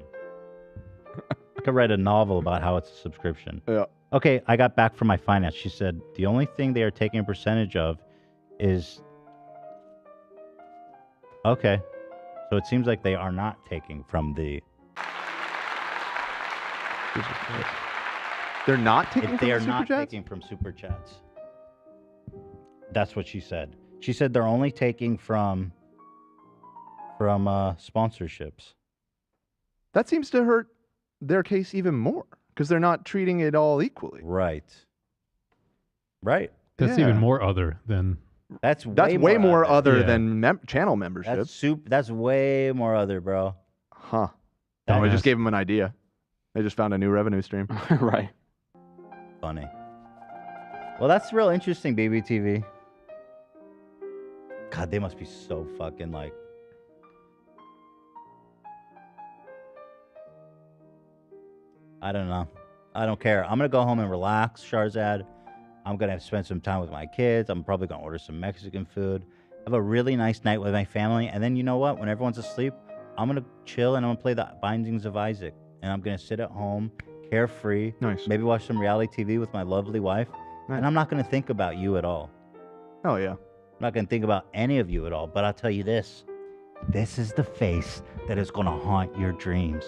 I could write a novel about how it's a subscription. Yeah. Okay, I got back from my finance. She said the only thing they are taking a percentage of is... Okay. So it seems like they are not taking from the... They're not taking They are from not Super Chats? taking from Super Chats. That's what she said. She said they're only taking from sponsorships. That seems to hurt their case even more because they're not treating it all equally. Right. Right. That's Yeah. even more other than. That's way more other Yeah. than channel membership. That's way more other, bro. Huh. No, I just gave them an idea. They just found a new revenue stream. Right. Funny. Well, that's real interesting, BBTV. God, they must be so fucking like... I don't know. I don't care. I'm going to go home and relax, Shahrzad. I'm going to spend some time with my kids. I'm probably going to order some Mexican food. Have a really nice night with my family. And then you know what? When everyone's asleep, I'm going to chill and I'm going to play the Bindings of Isaac. And I'm going to sit at home, carefree. Nice. Maybe watch some reality TV with my lovely wife. Nice. And I'm not going to think about you at all. Oh, yeah. I'm not going to think about any of you at all. But I'll tell you this. This is the face that is going to haunt your dreams.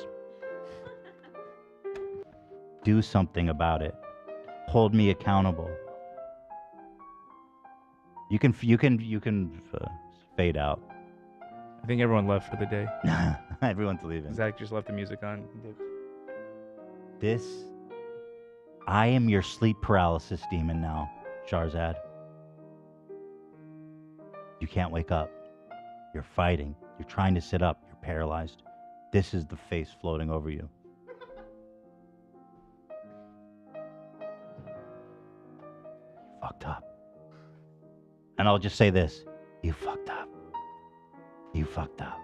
Do something about it. Hold me accountable. You can fade out. I think everyone left for the day. Everyone's leaving. Zach just left the music on. I am your sleep paralysis demon now, Shahrzad. You can't wake up. You're fighting. You're trying to sit up. You're paralyzed. This is the face floating over you. You fucked up. And I'll just say this. You fucked up. You fucked up.